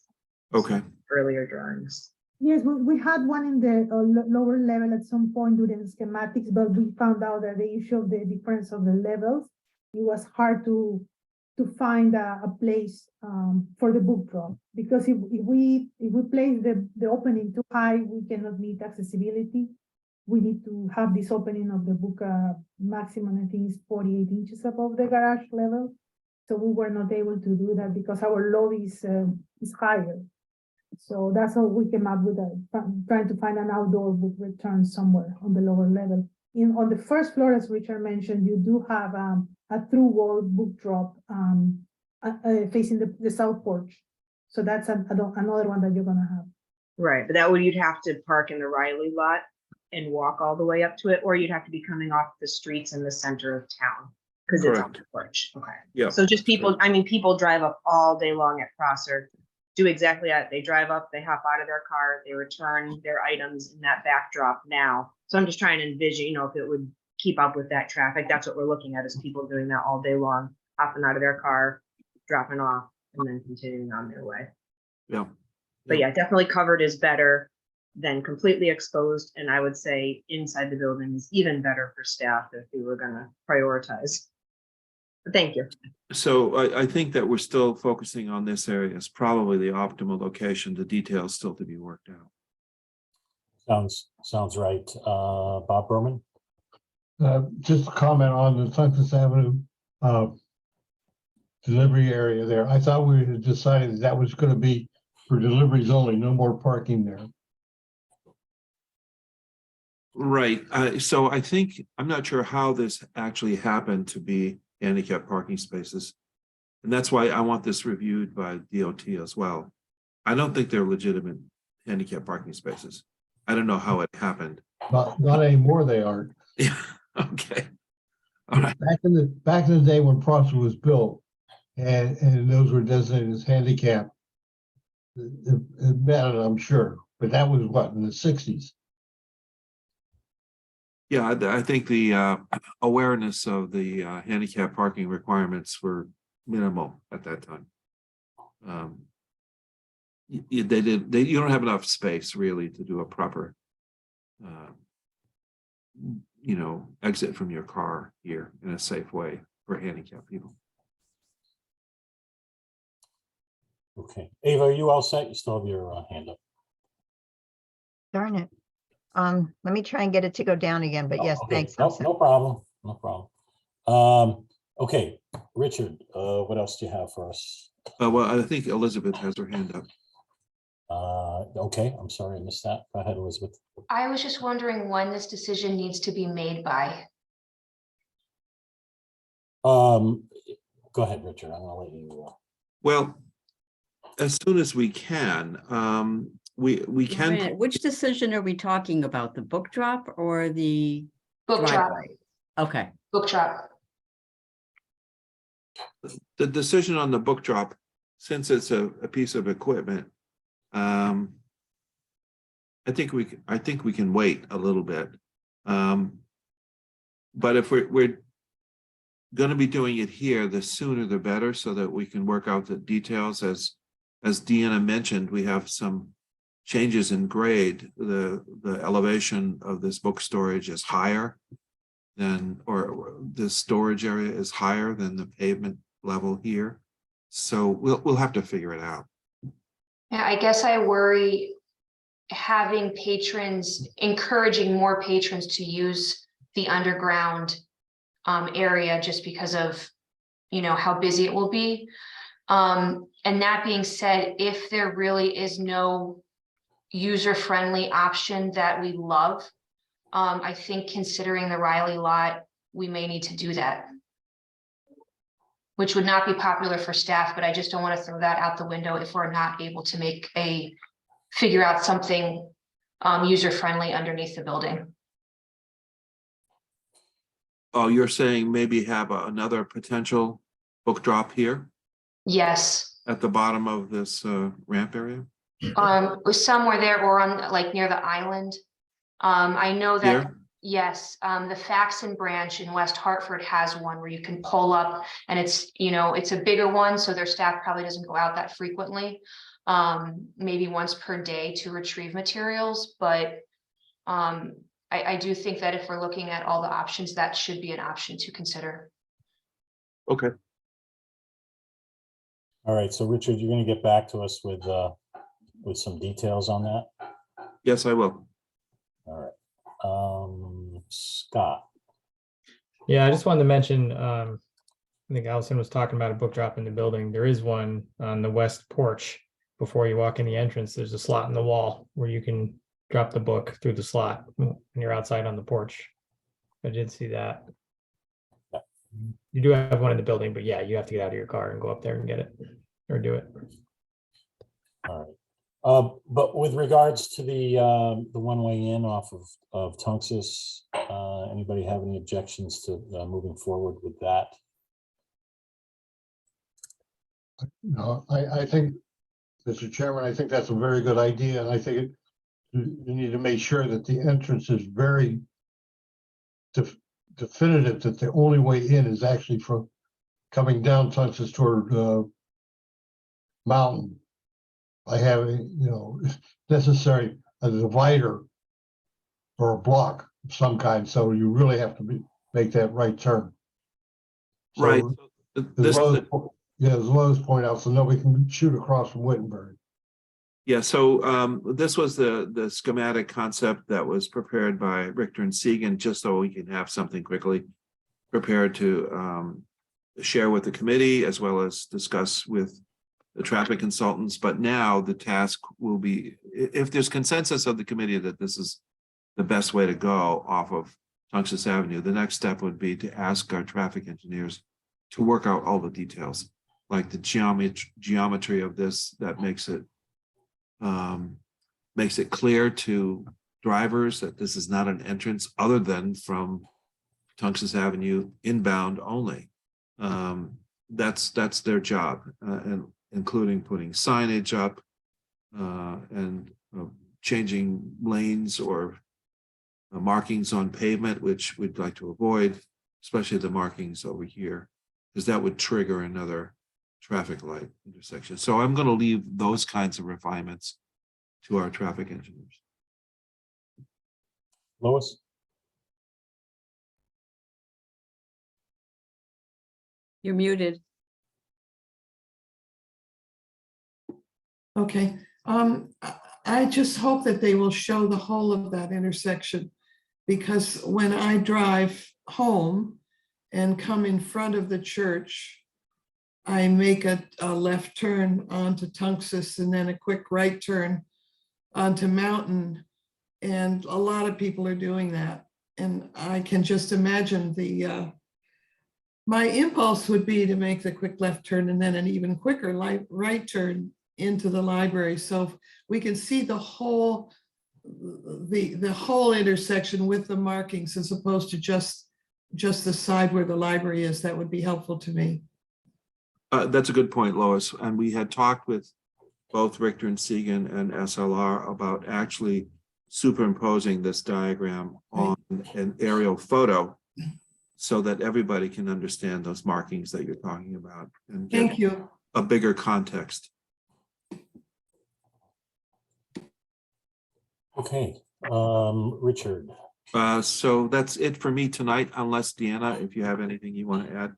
Okay. Earlier drawings. Yes, we had one in the lower level at some point during the schematics, but we found out that the issue of the difference of the levels, it was hard to find a place for the book drop, because if we place the opening too high, we cannot meet accessibility. We need to have this opening of the book maximum, I think, is 48 inches above the garage level. So we were not able to do that because our lobby is higher. So that's how we came up with trying to find an outdoor book return somewhere on the lower level. On the first floor, as Richard mentioned, you do have a through wall book drop facing the south porch. So that's another one that you're gonna have. Right, but you'd have to park in the Riley lot and walk all the way up to it, or you'd have to be coming off the streets in the center of town, because it's on the porch. Okay. Yeah. So just people, people drive up all day long at Prosser, do exactly that. They drive up, they hop out of their car, they return their items in that backdrop now. So I'm just trying to envision, if it would keep up with that traffic. That's what we're looking at, is people doing that all day long, hopping out of their car, dropping off, and then continuing on their way. Yeah. But yeah, definitely covered is better. than completely exposed. And I would say inside the building is even better for staff if we were gonna prioritize. But thank you. So I think that we're still focusing on this area as probably the optimal location, the details still to be worked out. Sounds right. Bob Berman? Just a comment on the Tungus Avenue delivery area there. I thought we had decided that was going to be for deliveries only, no more parking there. Right. So I think, I'm not sure how this actually happened to be handicap parking spaces. And that's why I want this reviewed by DOT as well. I don't think they're legitimate handicap parking spaces. I don't know how it happened. Not anymore, they aren't. Yeah, okay. All right. Back in the day when Prosser was built, and those were designated as handicap, it mattered, I'm sure, but that was what, in the 60s? Yeah, I think the awareness of the handicap parking requirements were minimal at that time. You don't have enough space really to do a proper, exit from your car here in a safe way for handicapped people. Okay. Ava, are you all set? You still have your hand up. Darn it. Let me try and get it to go down again, but yes, Okay. thanks. I'm set. No problem. No problem. Okay, Richard, what else do you have for us? Well, I think Elizabeth has her hand up. Okay, I'm sorry, I missed that. Go ahead, Elizabeth. I was just wondering when this decision needs to be made by. Go ahead, Richard. I'm gonna let you. Well, as soon as we can, we Wait a can. minute, which decision are we talking about? The book drop or the Book drop, driveway? Okay, book drop. The decision on the book drop, since it's a piece of equipment, I think we can wait a little bit. But if we're going to be doing it here, the sooner the better, so that we can work out the details. As Deanna mentioned, we have some changes in grade. The elevation of this book storage is higher than, or the storage area is higher than the pavement level here. So we'll have to figure it out. Yeah, I guess I worry encouraging more patrons to use the underground area just because of, how busy it will be. And that being said, if there really is no user-friendly option that we love, I think considering the Riley lot, we may need to do that, which would not be popular for staff, but I just don't want to throw that out the window if we're not able to figure out something user-friendly underneath the building. Oh, you're saying maybe have another potential book drop here Yes, at the bottom of this ramp area? somewhere there or on near the island. I know that. Here? Yes, the Faxon branch in West Hartford has one where you can pull up and it's a bigger one, so their staff probably doesn't go out that frequently. Maybe once per day to retrieve materials, but I do think that if we're looking at all the options, that should be an option to consider. Okay. All right, so Richard, you're gonna get back to us with some details on that? Yes, I will. All right. Scott. Yeah, I just wanted to mention, I think Allison was talking about a book drop in the building. There is one on the west porch. Before you walk in the entrance, there's a slot in the wall where you can drop the book through the slot when you're outside on the porch. I did see that. You do have one in the building, but yeah, you have to get out of your car and go up there and get it or do it. All right. But with regards to the one-way in off of Tungus, anybody have any objections to moving forward with that? No, I think, Mr. Chairman, I think that's a very good idea, and I think you need to make sure that the entrance is very definitive, that the only way in is actually from coming down Tungus toward Mountain. I have, necessary, a divider or a block of some kind, so you really have to make that right turn. So, Right. As This, as Lowe's point out, so nobody can shoot across from Wittenberg. yeah, so this was the schematic concept that was prepared by Richter and Seegan, just so we can have something quickly prepared to share with the committee as well as discuss with the traffic consultants. But now the task will be, if there's consensus of the committee that this is the best way to go off of Tungus Avenue, the next step would be to ask our traffic engineers to work out all the details, like the geometry of this that makes it clear to drivers that this is not an entrance other than from Tungus Avenue inbound only. That's their job, and including putting signage up and changing lanes or markings on pavement, which we'd like to avoid, especially the markings over here, because that would trigger another traffic light intersection. So I'm going to leave those kinds of refinements to our traffic engineers. Lois? You're muted. Okay, I just hope that they will show the whole of that intersection, because when I drive home and come in front of the church, I make a left turn onto Tungus and then a quick right turn onto Mountain. And a lot of people are doing that. And I can just imagine my impulse would be to make the quick left turn and then an even quicker right turn into the library. So we can see the whole intersection with the markings as opposed to just the side where the library is. That would be helpful to me. That's a good point, Lois. And we had talked with both Richter and Seegan and SLR about actually superimposing this diagram on an aerial photo so that everybody can understand those markings that you're talking about and get Thank you. a bigger context. Okay, Richard. So that's it for me tonight, unless Deanna, if you have anything you want to add.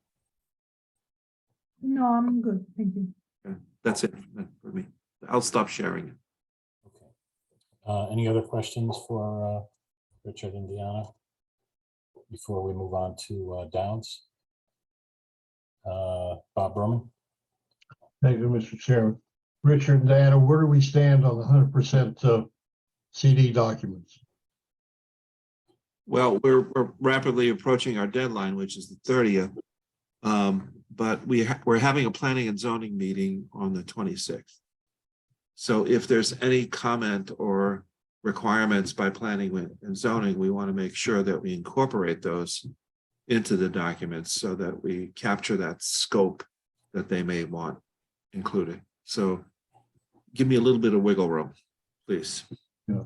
No, I'm good. Thank you. Okay, that's it for me. I'll stop sharing. Okay. Any other questions for Richard and Deanna before we move on to Downs? Bob Berman? Thank you, Mr. Chairman. Richard and Diana, where do we stand on the 100% CD documents? Well, we're rapidly approaching our deadline, which is the 30th. But we're having a planning and zoning meeting on the 26th. So if there's any comment or requirements by planning and zoning, we want to make sure that we incorporate those into the documents so that we capture that scope that they may want included. So give me a little bit of wiggle room, please. Yeah.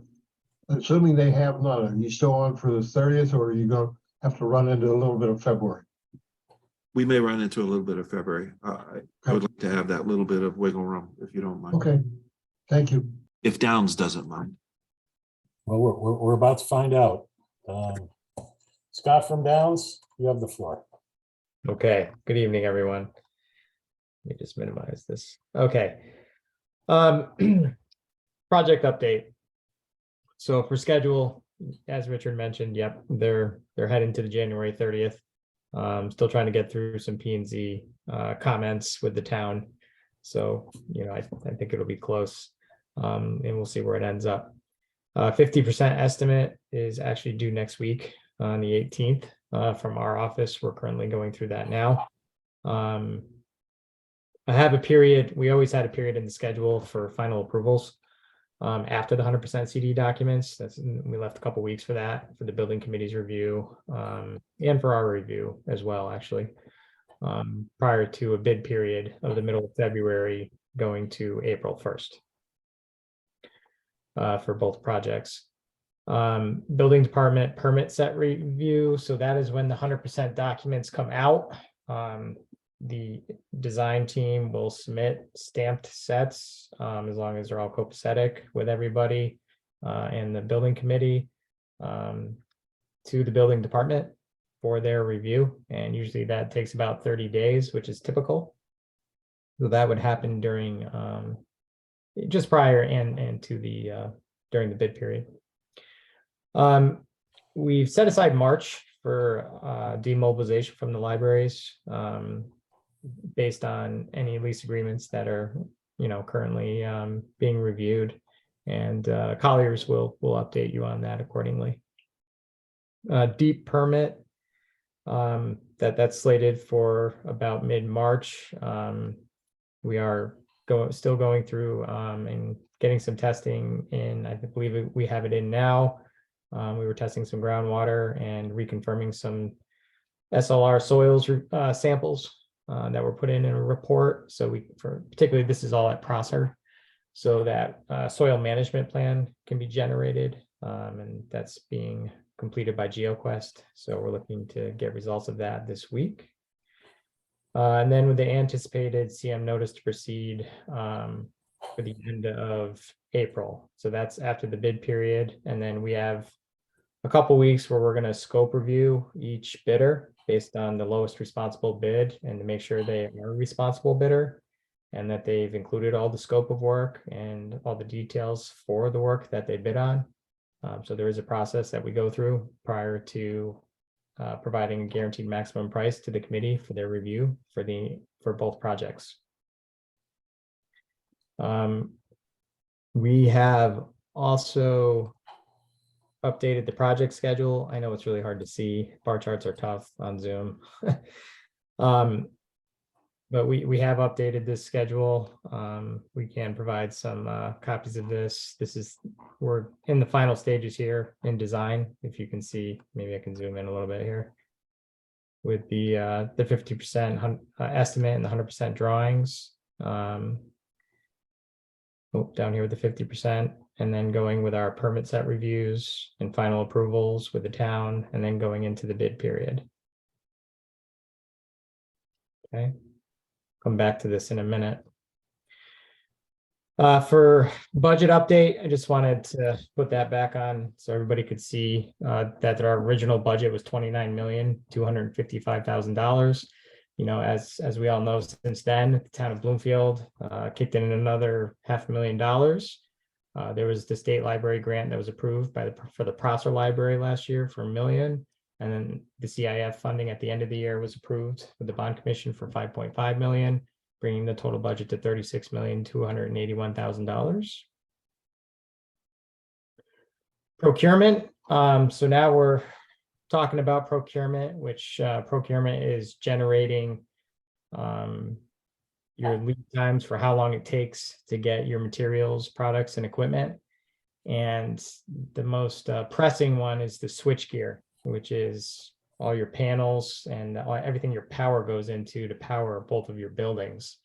Assuming they have none, are you still on for the 30th, or are you going to have to run into a little bit of February? We may run into a little bit of February. I would like to have that little bit of wiggle room, if you don't mind. Okay, thank you. If Downs doesn't mind. Well, we're about to find out. Scott from Downs, you have the floor. Okay, good evening, everyone. Let me just minimize this. Okay. Project update. So for schedule, as Richard mentioned, yep, they're heading to the January 30th. Still trying to get through some P&Z comments with the town. So, I think it'll be close, and we'll see where it ends up. 50% estimate is actually due next week on the 18th from our office. We're currently going through that now. I have a period. We always had a period in the schedule for final approvals after the 100% CD documents. We left a couple weeks for that, for the building committee's review and for our review as well, actually, prior to a bid period of the middle of February going to April 1st for both projects. Building department permit set review. So that is when the 100% documents come out. The design team will submit stamped sets as long as they're all copacetic with everybody. and the building committee to the building department for their review. And usually that takes about 30 days, which is typical. So that would happen during just prior and to the during the bid period. We've set aside March for demobilization from the libraries based on any lease agreements that are, currently being reviewed, and Colliers will update you on that accordingly. Deep permit that's slated for about mid-March. We are still going through and getting some testing in. I believe we have it in now. We were testing some groundwater and reconfirming some SLR soils samples that were put in a report. So particularly this is all at Prosser, so that soil management plan can be generated, and that's being completed by GeoQuest. So we're looking to get results of that this week. And then with the anticipated CM notice to proceed for the end of April. So that's after the bid period. And then we have a couple weeks where we're going to scope review each bidder based on the lowest responsible bid, and to make sure they are a responsible bidder and that they've included all the scope of work and all the details for the work that they bid on. So there is a process that we go through prior to providing a guaranteed maximum price to the committee for their review for both projects. We have also updated the project schedule. I know it's really hard to see. Bar charts are tough on Zoom. But we have updated this schedule. We can provide some copies of this. We're in the final stages here in design. If you can see, maybe I can zoom in a little bit here with the 50% estimate and the 100% drawings. Down here with the 50%, and then going with our permit set reviews and final approvals with the town, and then going into the bid period. Okay. Come back to this in a minute. For budget update, I just wanted to put that back on so everybody could see that our original budget was $29,255,000. As we all know, since then, the town of Bloomfield kicked in another $500,000. There was the state library grant that was approved for the Prosser Library last year for $1 million. And then the CIF funding at the end of the year was approved with the bond commission for $5.5 million, bringing the total budget to $36,281,000. Procurement. So now we're talking about procurement, which procurement is generating your lead times for how long it takes to get your materials, products, and equipment. And the most pressing one is the switchgear, which is all your panels and everything your power goes into to power both of your buildings.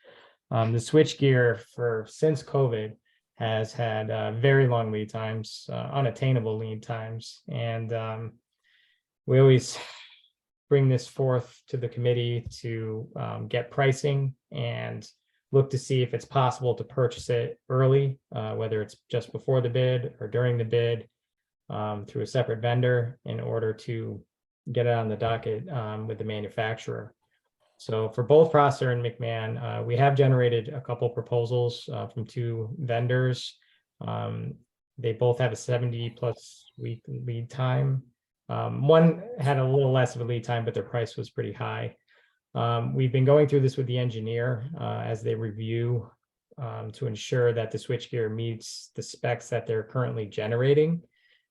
The switchgear since COVID has had very long lead times, unattainable lead times. And we always bring this forth to the committee to get pricing and look to see if it's possible to purchase it early, whether it's just before the bid or during the bid, through a separate vendor in order to get it on the docket with the manufacturer. So for both Prosser and McMahon, we have generated a couple proposals from two vendors. They both have a 70+ week lead time. One had a little less of a lead time, but their price was pretty high. We've been going through this with the engineer as they review to ensure that the switchgear meets the specs that they're currently generating.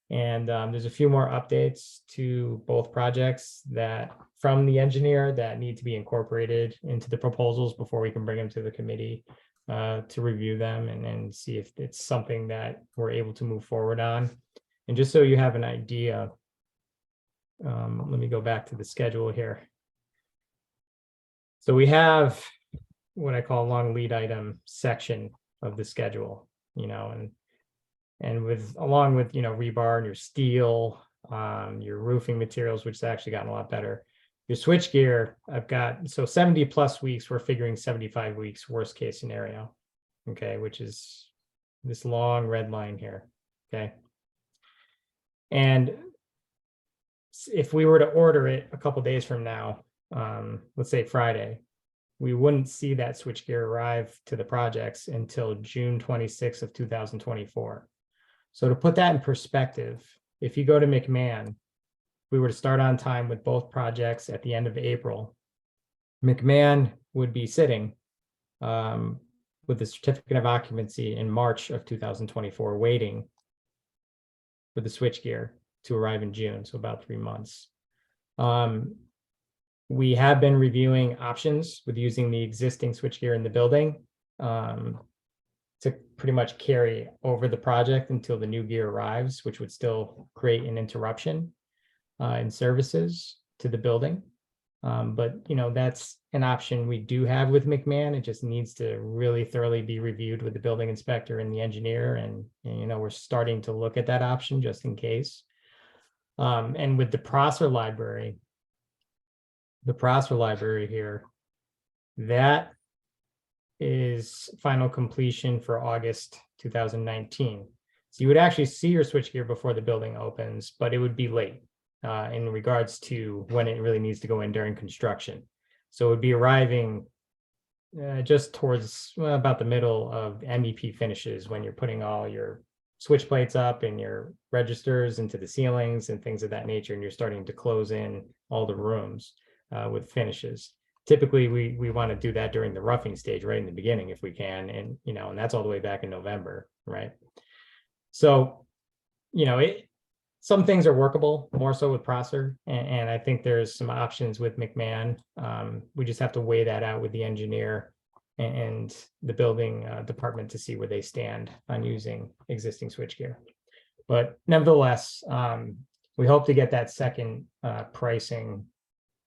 And there's a few more updates to both projects from the engineer that need to be incorporated into the proposals before we can bring them to the committee to review them and see if it's something that we're able to move forward on. And just so you have an idea, let me go back to the schedule here. So we have what I call a long lead item section of the schedule, and along with rebar and your steel, your roofing materials, which has actually gotten a lot better. Your switchgear, I've got 70+ weeks. We're figuring 75 weeks worst case scenario, okay, which is this long red line here, okay. And if we were to order it a couple days from now, let's say Friday, we wouldn't see that switchgear arrive to the projects until June 26th of 2024. So to put that in perspective, if you go to McMahon, we were to start on time with both projects at the end of April, McMahon would be sitting with the certificate of occupancy in March of 2024, waiting for the switchgear to arrive in June, so about 3 months. We have been reviewing options with using the existing switchgear in the building to pretty much carry over the project until the new gear arrives, which would still create an interruption in services to the building. But that's an option we do have with McMahon. It just needs to really thoroughly be reviewed with the building inspector and the engineer. And we're starting to look at that option just in case. And with the Prosser library here, that is final completion for August 2019. So you would actually see your switchgear before the building opens, but it would be late in regards to when it really needs to go in during construction. So it would be arriving just towards about the middle of MEP finishes, when you're putting all your switch plates up and your registers into the ceilings and things of that nature, and you're starting to close in all the rooms with finishes. Typically, we want to do that during the roughing stage right in the beginning if we can, and and that's all the way back in November, right? So, some things are workable, more so with Prosser, and I think there's some options with McMahon. We just have to weigh that out with the engineer and the building department to see where they stand on using existing switchgear. But nevertheless, we hope to get that second pricing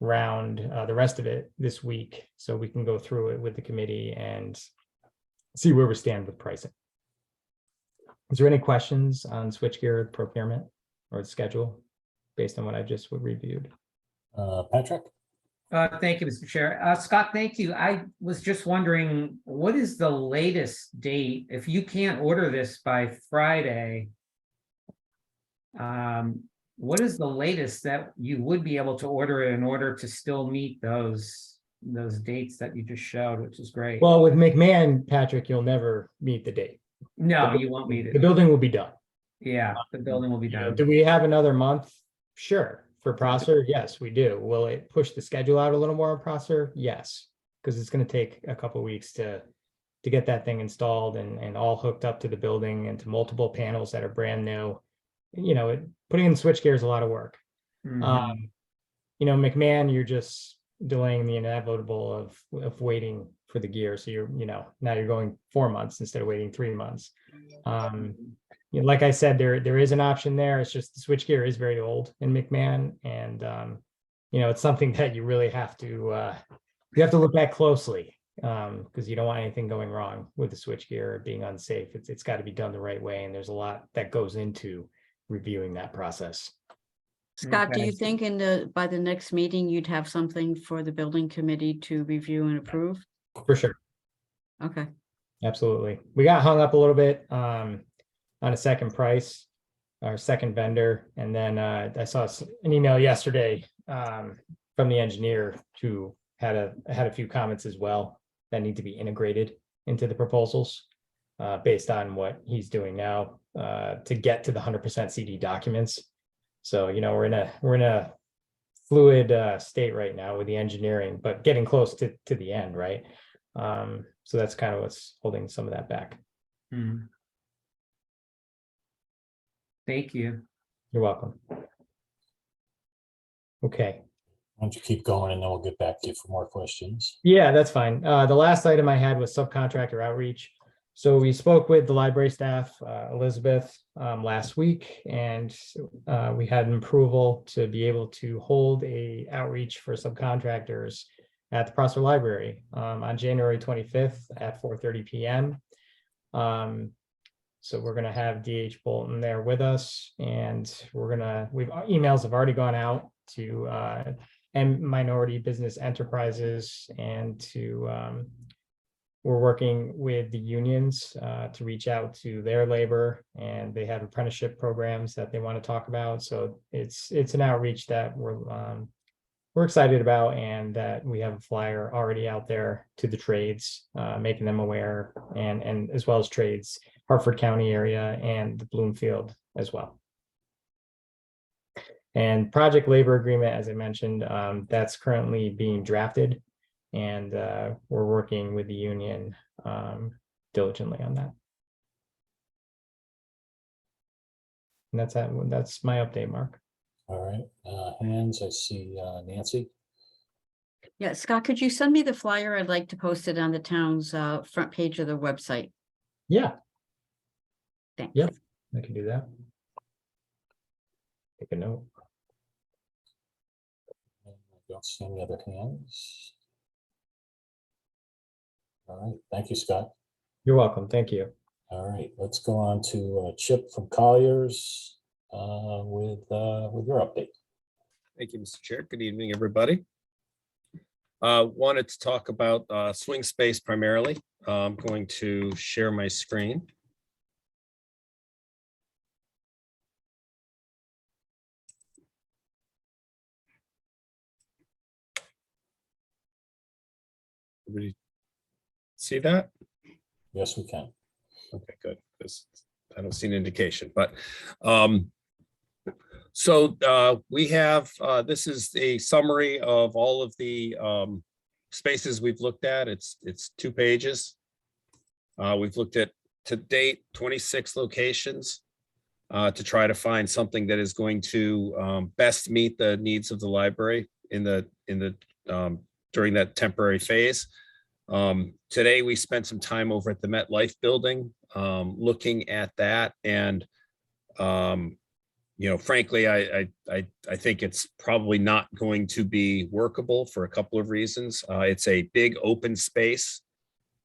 round, the rest of it this week, so we can go through it with the committee and see where we stand with pricing. Is there any questions on switchgear procurement or the schedule based on what I just reviewed? Patrick? Thank you, Mr. Chair. Scott, thank you. I was just wondering, what is the latest date? If you can't order this by Friday, what is the latest that you would be able to order it in order to still meet those dates that you just showed, which is great? Well, with McMahon, Patrick, you'll never meet the date. No, you won't meet it. The building will be done. Yeah, the building will be done. Do we have another month? Sure. For Prosser, yes, we do. Will it push the schedule out a little more on Prosser? Yes, because it's going to take a couple of weeks to get that thing installed and all hooked up to the building and to multiple panels that are brand new. Putting in switchgear is a lot of work. Mhm. McMahon, you're just delaying the inevitable of waiting for the gear. So now you're going 4 months instead of waiting 3 months. Like I said, there is an option there. It's just the switchgear is very old in McMahon, and it's something that you really have to look at closely, because you don't want anything going wrong with the switchgear or being unsafe. It's got to be done the right way, and there's a lot that goes into reviewing that process. Scott, do Okay. you think by the next meeting, you'd have something for the building committee to review and approve? For sure. Okay. Absolutely. We got hung up a little bit on a second price, our second vendor. And then I saw an email yesterday from the engineer who had a few comments as well that need to be integrated into the proposals based on what he's doing now to get to the 100% CD documents. So, we're in a fluid state right now with the engineering, but getting close to the end, right? So that's kind of what's holding some of that back. Mhm. Thank you. You're welcome. Okay. Why don't you keep going and then we'll get back to you for more questions. Yeah, that's fine. The last item I had was subcontractor outreach. So we spoke with the library staff, Elizabeth, last week, and we had an approval to be able to hold a outreach for subcontractors at the Prosser Library on January 25th at 4:30 p.m. So we're going to have DH Bolton there with us, and emails have already gone out to and minority business enterprises and to we're working with the unions to reach out to their labor, and they have apprenticeship programs that they want to talk about. So it's an outreach that we're excited about, and that we have a flyer already out there to the trades, making them aware, and as well as trades, Hartford County area and the Bloomfield as well. And project labor agreement, as I mentioned, that's currently being drafted, and we're working with the union diligently on that. And that's my update, Mark. All right, hands, I see Nancy. Yeah, Scott, could you send me the flyer? I'd like to post it on the town's front page of the website. Yeah, Thanks. Yep. I can do that. Take a note. I don't see any other hands. All right, thank you, Scott. You're welcome. Thank you. All right, let's go on to Chip from Colliers with your update. Thank you, Mr. Chair. Good evening, everybody. Wanted to talk about swing space primarily. I'm going to share my screen. Everybody see that? Yes, we can. Okay, good, because I don't see an indication, but so we have, this is a summary of all of the spaces we've looked at. It's 2 pages. We've looked at, to date, 26 locations to try to find something that is going to best meet the needs of the library in the during that temporary phase. Today, we spent some time over at the MetLife building looking at that, and you know, frankly, I think it's probably not going to be workable for a couple of reasons. It's a big open space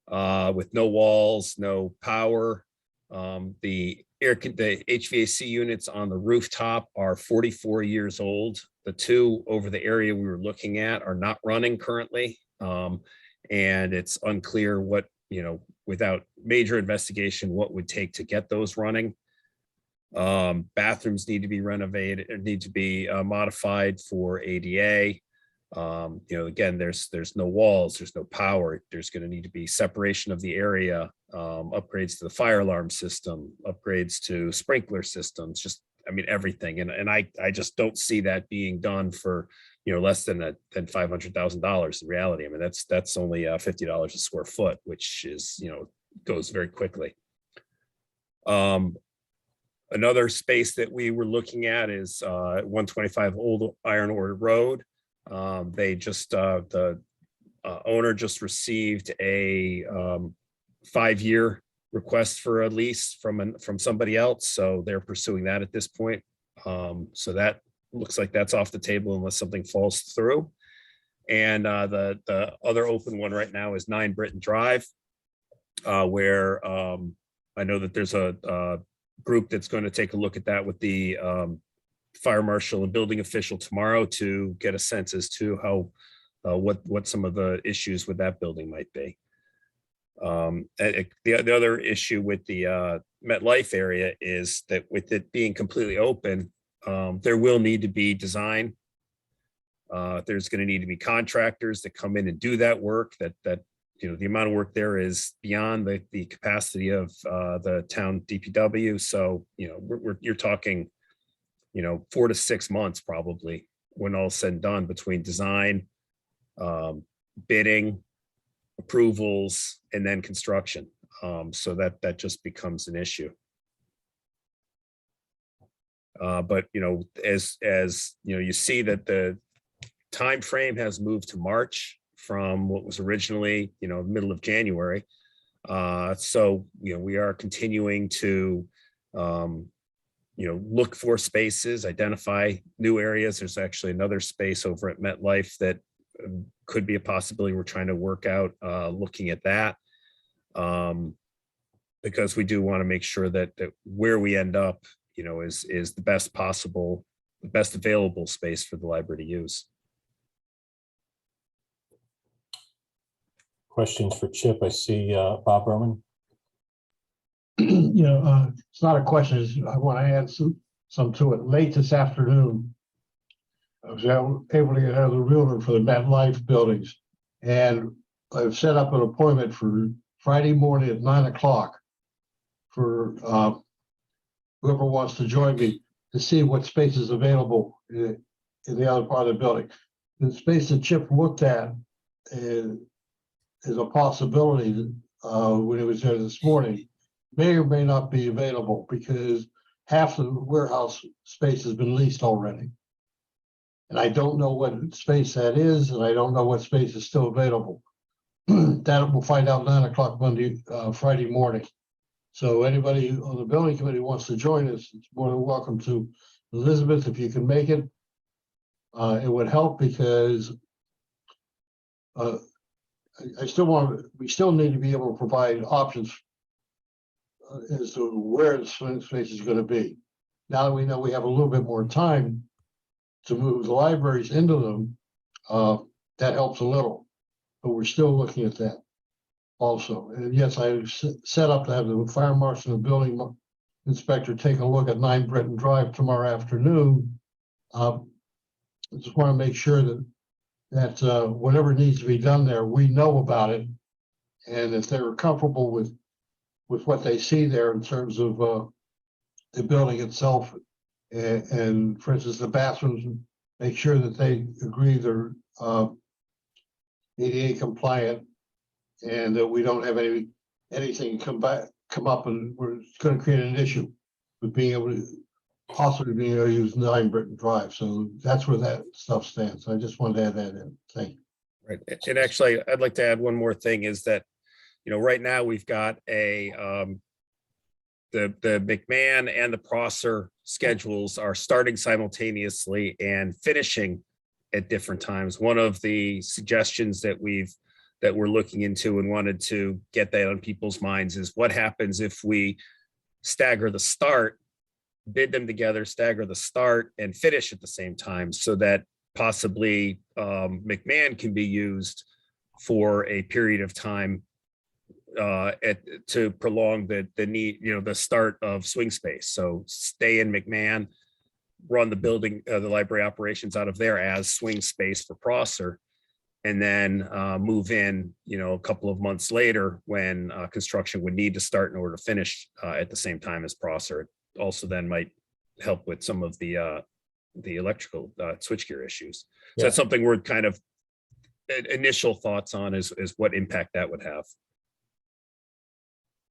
with no walls, no power. The HVAC units on the rooftop are 44 years old. The 2 over the area we were looking at are not running currently. And it's unclear what, you know, without major investigation, what would take to get those running. Bathrooms need to be renovated, or need to be modified for ADA. You know, again, there's no walls, there's no power. There's going to need to be separation of the area, upgrades to the fire alarm system, upgrades to sprinkler systems, just, I mean, everything. And I just don't see that being done for, you know, less than $500,000 in reality. I mean, that's only $50 a square foot, which is, you know, goes very quickly. Another space that we were looking at is 125 Old Iron Ore Road. They just, the owner just received a 5-year request for a lease from somebody else. So they're pursuing that at this point. So that looks like that's off the table unless something falls through. And the other open one right now is 9 Britton Drive, where I know that there's a group that's going to take a look at that with the fire marshal and building official tomorrow to get a sense as to how what some of the issues with that building might be. The other issue with the MetLife area is that with it being completely open, there will need to be design. There's going to need to be contractors that come in and do that work. That you know, the amount of work there is beyond the capacity of the town DPW. So you know, you're talking, you know, 4 to 6 months probably when all's said and done between design, bidding, approvals, and then construction. So that just becomes an issue. But you know, as you know, you see that the time frame has moved to March from what was originally, you know, middle of January. So you know, we are continuing to you know, look for spaces, identify new areas. There's actually another space over at MetLife that could be a possibility. We're trying to work out looking at that, because we do want to make sure that where we end up, you know, is the best possible, the best available space for the library to use. questions for Chip. I see Bob Berman. It's not a question. I want to add some to it. Late this afternoon, I was able to get out of the realtor for the MetLife buildings. And I've set up an appointment for Friday morning at 9 o'clock for whoever wants to join me to see what space is available in the other part of the building. The space that Chip looked at is a possibility when he was there this morning, may or may not be available because half the warehouse space has been leased already. And I don't know what space that is, and I don't know what space is still available. That we'll find out 9 o'clock Friday morning. So anybody on the building committee wants to join us, it's more than welcome to. Elizabeth, if you can make it, it would help because we still need to be able to provide options as to where the swing space is going to be. Now that we know we have a little bit more time to move the libraries into them, that helps a little, but we're still looking at that also. And yes, I set up to have the fire marshal and the building inspector take a look at 9 Britton Drive tomorrow afternoon. I just want to make sure that whatever needs to be done there, we know about it. And if they're comfortable with what they see there in terms of the building itself, and for instance, the bathrooms, make sure that they agree they're ADA compliant, and that we don't have anything come up and we're going to create an issue with being able to possibly being able to use 9 Britton Drive. So that's where that stuff stands. I just wanted to add that in. Thank you. Right. And actually, I'd like to add one more thing is that, right now we've got the McMahon and the Prosser schedules are starting simultaneously and finishing at different times. One of the suggestions that we're looking into and wanted to get that on people's minds is what happens if we stagger the start, bid them together, stagger the start and finish at the same time, so that possibly McMahon can be used for a period of time to prolong the need, the start of swing space. So stay in McMahon, run the building, the library operations out of there as swing space for Prosser, and then move in, a couple of months later when construction would need to start in order to finish at the same time as Prosser. It also then might help with some of the electrical switchgear issues. So that's something we're kind of initial thoughts on is what impact that would have.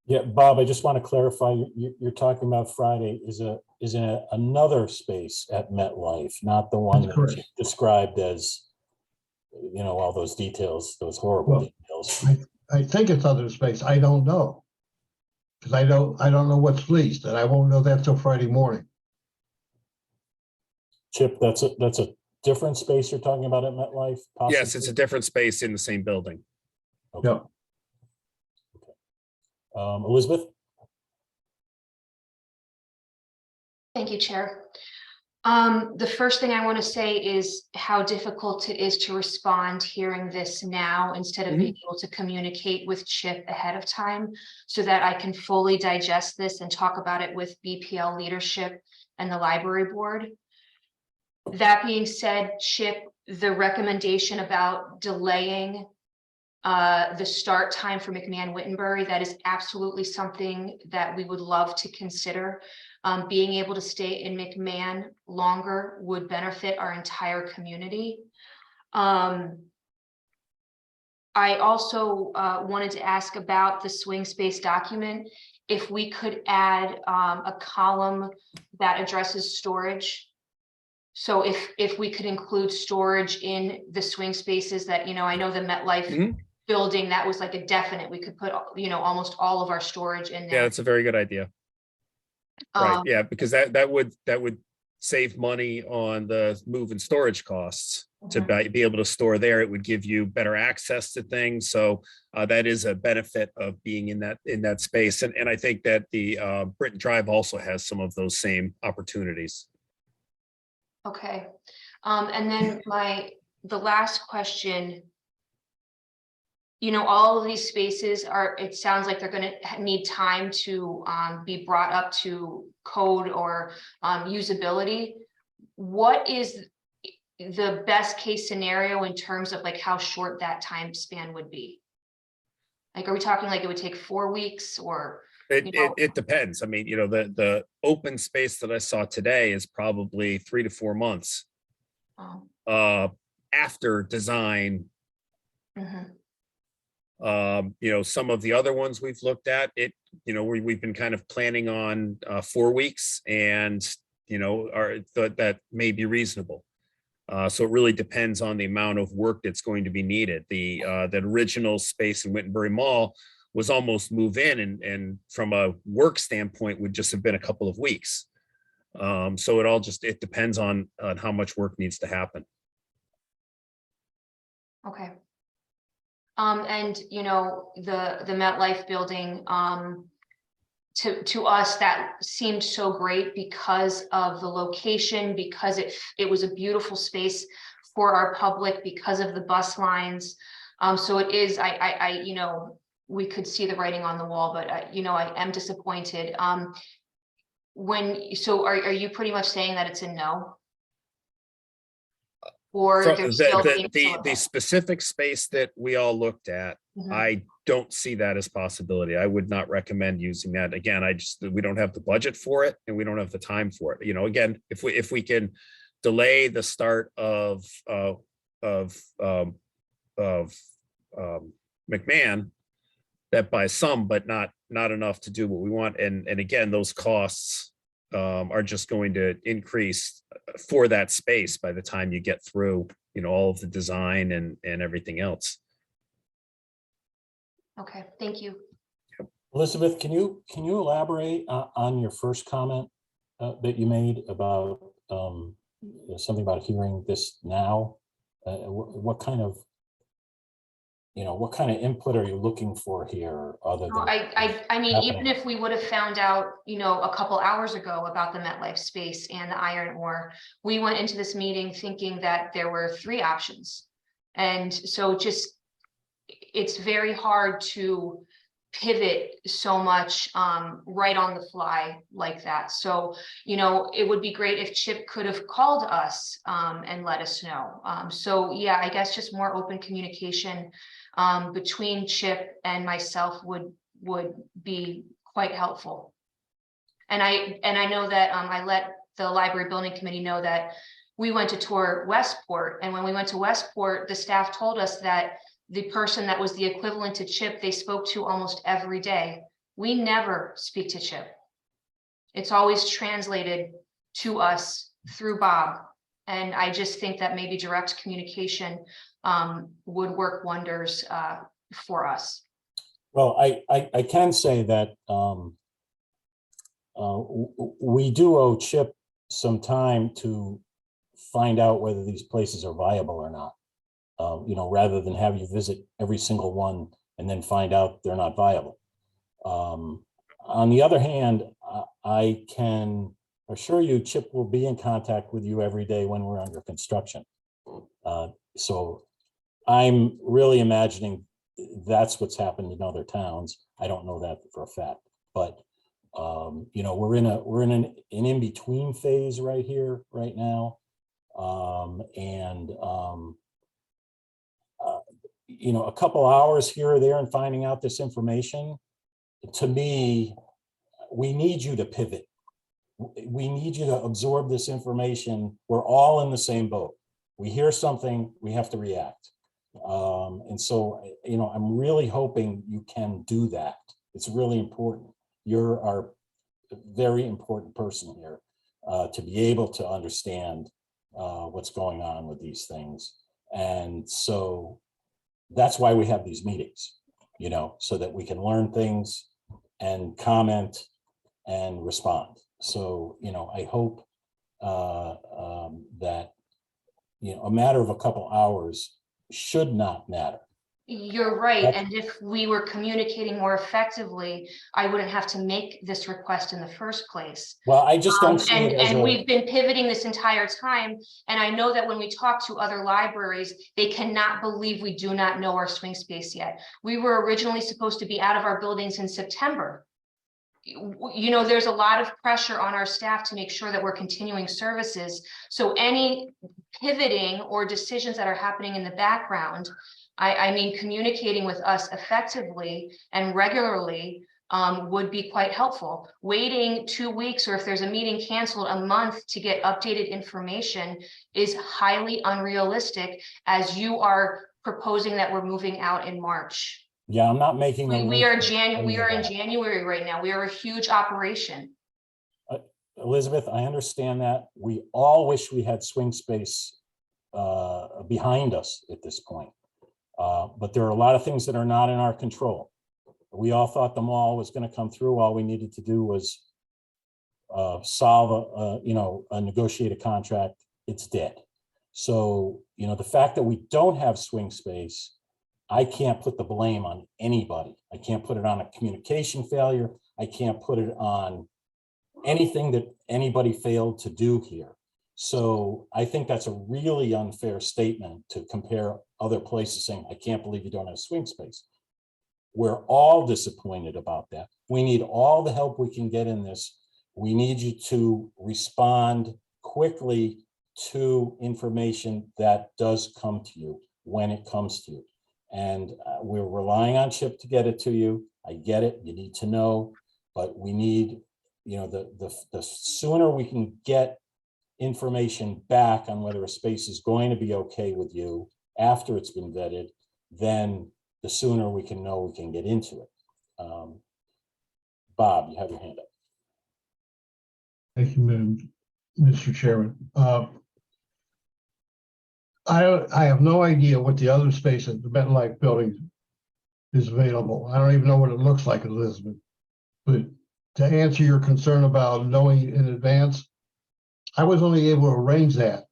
Yeah, Bob, I just want to clarify, you're talking about Friday is in another space at MetLife, not the one that you described as, all those details, those horrible details. I think it's other space. I don't know. Because I don't know what's leased, and I won't know that till Friday morning. Chip, that's a different space you're talking about at MetLife? Possibly? Yes, it's a different space in the same building. Okay. Yeah. Elizabeth? Thank you, Chair. The first thing I want to say is how difficult it is to respond hearing this now instead of being able to communicate with Chip ahead of time so that I can fully digest this and talk about it with BPL leadership and the library board. That being said, Chip, the recommendation about delaying the start time for McMahon Wittenberry, that is absolutely something that we would love to consider. Being able to stay in McMahon longer would benefit our entire community. I also wanted to ask about the swing space document, if we could add a column that addresses storage. So if we could include storage in the swing spaces that, I know the MetLife building, that was like a definite, we could put, almost all of our storage in there. Yeah, that's a very good idea. Right, yeah, because that would save money on the move and storage costs to be able to store there. It would give you better access to things. So that is a benefit of being in that space. And I think that the Britton Drive also has some of those same opportunities. Okay, and then the last question you know, all of these spaces are, it sounds like they're gonna need time to be brought up to code or usability. What is the best case scenario in terms of like how short that time span would be? Like, are we talking like it would take 4 weeks or? It depends. I mean, you know, the open space that I saw today is probably 3 to 4 months after design. Mhm. You know, some of the other ones we've looked at, you know, we've been kind of planning on 4 weeks, and, you know, that may be reasonable. So it really depends on the amount of work that's going to be needed. That original space in Wittenbury Mall was almost move in, and from a work standpoint would just have been a couple of weeks. So it depends on how much work needs to happen. Okay. And you know, the MetLife building, to us, that seemed so great because of the location, because it was a beautiful space for our public, because of the bus lines. So it is, you know, we could see the writing on the wall, but you know, I am disappointed. So are you pretty much saying that it's a no? Or there's still The specific space that we all looked at, Mhm. I don't see that as possibility. I would not recommend using that. Again, we don't have the budget for it, and we don't have the time for it. You know, again, if we can delay the start of McMahon, that by some, but not enough to do what we want. And again, those costs are just going to increase for that space by the time you get through, you know, all of the design and everything else. Okay, thank you. Elizabeth, can you elaborate on your first comment that you made about something about hearing this now? What kind of, you know, what kind of input are you looking for here other than? I mean, happening? even if we would have found out, you know, a couple hours ago about the MetLife space and the iron ore, we went into this meeting thinking that there were 3 options. And so just, it's very hard to pivot so much right on the fly like that. So, you know, it would be great if Chip could have called us and let us know. So yeah, I guess just more open communication between Chip and myself would be quite helpful. And I know that I let the library building committee know that we went to tour Westport, and when we went to Westport, the staff told us that the person that was the equivalent to Chip, they spoke to almost every day. We never speak to Chip. It's always translated to us through Bob. And I just think that maybe direct communication would work wonders for us. Well, I can say that we do owe Chip some time to find out whether these places are viable or not. You know, rather than have you visit every single one and then find out they're not viable. On the other hand, I can assure you Chip will be in contact with you every day when we're under construction. So I'm really imagining that's what's happened in other towns. I don't know that for a fact, but you know, we're in an in-between phase right here, right now. You know, a couple hours here or there and finding out this information, to me, we need you to pivot. We need you to absorb this information. We're all in the same boat. We hear something, we have to react. And so, you know, I'm really hoping you can do that. It's really important. You're our very important person here to be able to understand what's going on with these things. And so that's why we have these meetings, you know, so that we can learn things and comment and respond. So, you know, I hope that, you know, a matter of a couple hours should not matter. You're right, That's- and if we were communicating more effectively, I wouldn't have to make this request in the first place. Well, I just don't see And, it as and a, we've been pivoting this entire time, and I know that when we talk to other libraries, they cannot believe we do not know our swing space yet. We were originally supposed to be out of our buildings in September. You know, there's a lot of pressure on our staff to make sure that we're continuing services. So any pivoting or decisions that are happening in the background, I mean, communicating with us effectively and regularly would be quite helpful. Waiting 2 weeks, or if there's a meeting canceled, a month to get updated information is highly unrealistic, as you are proposing that we're moving out in March. yeah, I'm not making. We a we link are to any we of are in that. January right now. We are a huge operation. Elizabeth, I understand that. We all wish we had swing space behind us at this point. But there are a lot of things that are not in our control. We all thought the mall was going to come through. All we needed to do was negotiate a contract. It's dead. So, the fact that we don't have swing space, I can't put the blame on anybody. I can't put it on a communication failure. I can't put it on anything that anybody failed to do here. So I think that's a really unfair statement to compare other places saying, I can't believe you don't have swing space. We're all disappointed about that. We need all the help we can get in this. We need you to respond quickly to information that does come to you when it comes to you. And we're relying on Chip to get it to you. I get it. You need to know, but we need, the sooner we can get information back on whether a space is going to be okay with you after it's been vetted, then the sooner we can know we can get into it. Bob, you have your hand up. Thank you, Mr. Chairman. I have no idea what the other space at the MetLife building is available. I don't even know what it looks like, Elizabeth. But to answer your concern about knowing in advance, I was only able to arrange that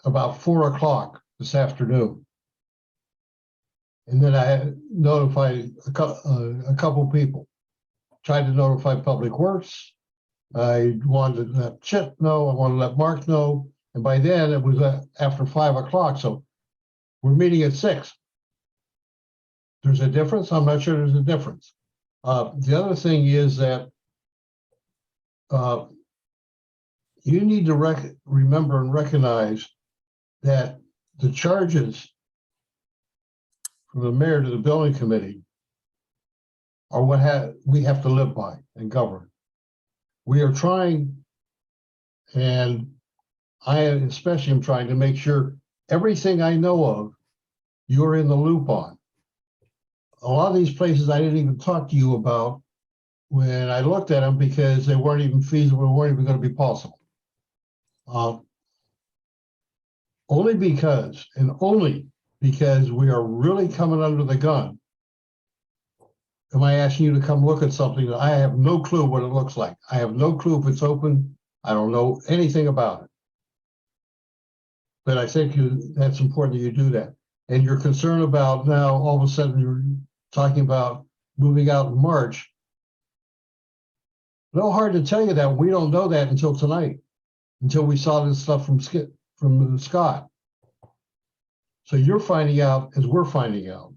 about 4 o'clock this afternoon. And then I notified a couple people. Tried to notify Public Works. I wanted to let Chip know. I wanted to let Mark know. And by then it was after 5 o'clock. So we're meeting at 6. There's a difference? I'm not sure there's a difference. The other thing is that you need to remember and recognize that the charges from the mayor to the building committee are what we have to live by and govern. We are trying, and I especially am trying to make sure everything I know of, you're in the loop on. A lot of these places I didn't even talk to you about when I looked at them because they weren't even feasible, weren't even going to be possible. Only because we are really coming under the gun. Am I asking you to come look at something that I have no clue what it looks like? I have no clue if it's open. I don't know anything about it. But I think that's important that you do that. And you're concerned about now, all of a sudden, you're talking about moving out in March. No hard to tell you that. We don't know that until tonight, until we saw this stuff from Scott. So you're finding out as we're finding out.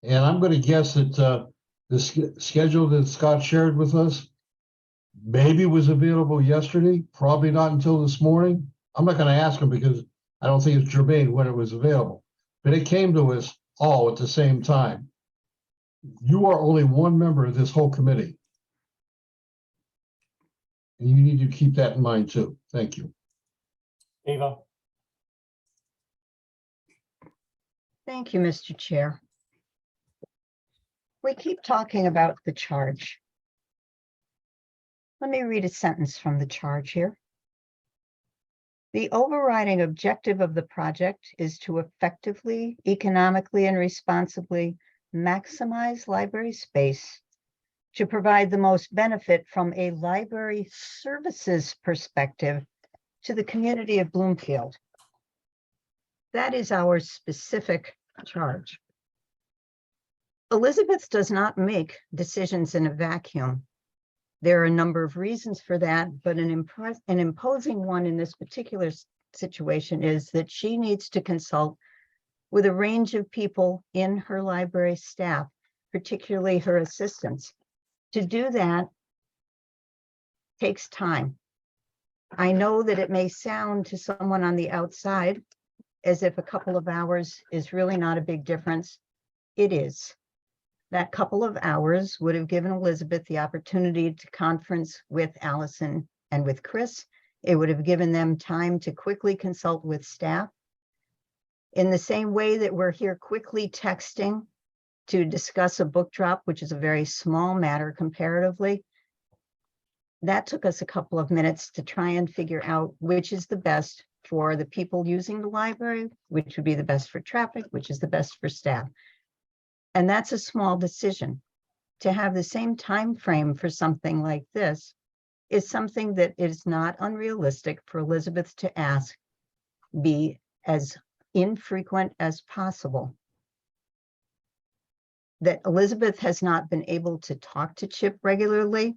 And I'm going to guess that the schedule that Scott shared with us maybe was available yesterday, probably not until this morning. I'm not going to ask him because I don't think it's germane when it was available. But it came to us all at the same time. You are only one member of this whole committee. And you need to keep that in mind too. Thank you. Ava? Thank you, Mr. Chair. We keep talking about the charge. Let me read a sentence from the charge here. The overriding objective of the project is to effectively, economically, and responsibly maximize library space to provide the most benefit from a library services perspective to the community of Bloomfield. That is our specific charge. Elizabeth does not make decisions in a vacuum. There are a number of reasons for that, but an imposing one in this particular situation is that she needs to consult with a range of people in her library staff, particularly her assistants. To do that takes time. I know that it may sound to someone on the outside as if a couple of hours is really not a big difference. It is. That couple of hours would have given Elizabeth the opportunity to conference with Allison and with Chris. It would have given them time to quickly consult with staff. In the same way that we're here quickly texting to discuss a book drop, which is a very small matter comparatively, that took us a couple of minutes to try and figure out which is the best for the people using the library, which would be the best for traffic, which is the best for staff. And that's a small decision. To have the same time frame for something like this is something that is not unrealistic for Elizabeth to ask, be as infrequent as possible. That Elizabeth has not been able to talk to Chip regularly.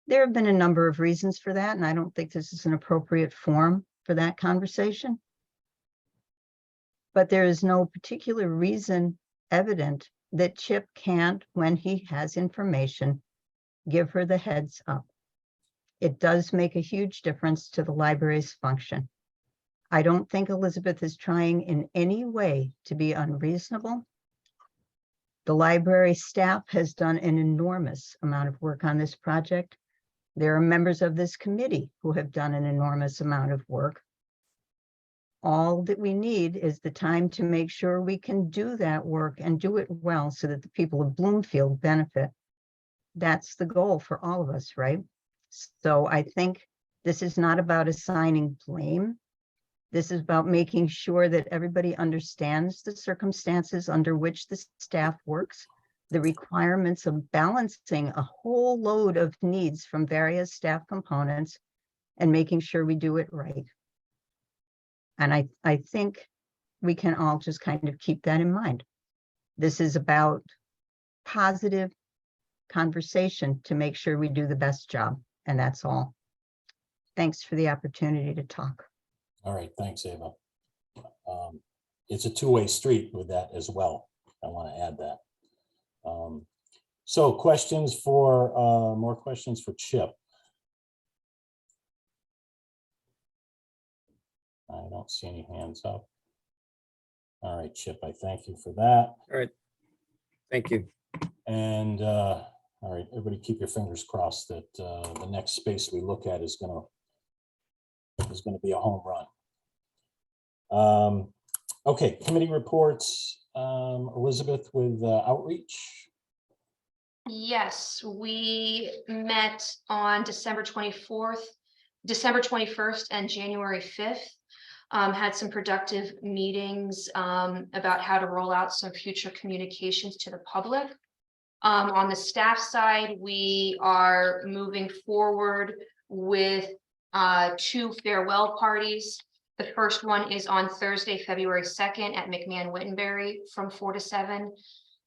There have been a number of reasons for that, and I don't think this is an appropriate forum for that conversation. But there is no particular reason evident that Chip can't, when he has information, give her the heads up. It does make a huge difference to the library's function. I don't think Elizabeth is trying in any way to be unreasonable. The library staff has done an enormous amount of work on this project. There are members of this committee who have done an enormous amount of work. All that we need is the time to make sure we can do that work and do it well so that the people of Bloomfield benefit. That's the goal for all of us, right? So I think this is not about assigning blame. This is about making sure that everybody understands the circumstances under which the staff works, the requirements of balancing a whole load of needs from various staff components, and making sure we do it right. And I think we can all just kind of keep that in mind. This is about positive conversation to make sure we do the best job, and that's all. Thanks for the opportunity to talk. All right, thanks, Ava. It's a two-way street with that as well. I want to add that. So questions for, more questions for Chip. I don't see any hands up. All right, Chip, I thank you for that. All right. Thank you. And all right, everybody keep your fingers crossed that the next space we look at is gonna be a home run. Okay, committee reports. Elizabeth with outreach. Yes, we met on December 24th, December 21st, and January 5th. Had some productive meetings about how to roll out some future communications to the public. On the staff side, we are moving forward with 2 farewell parties. The first one is on Thursday, February 2nd at McMahon-Wittenberry from 4 to 7.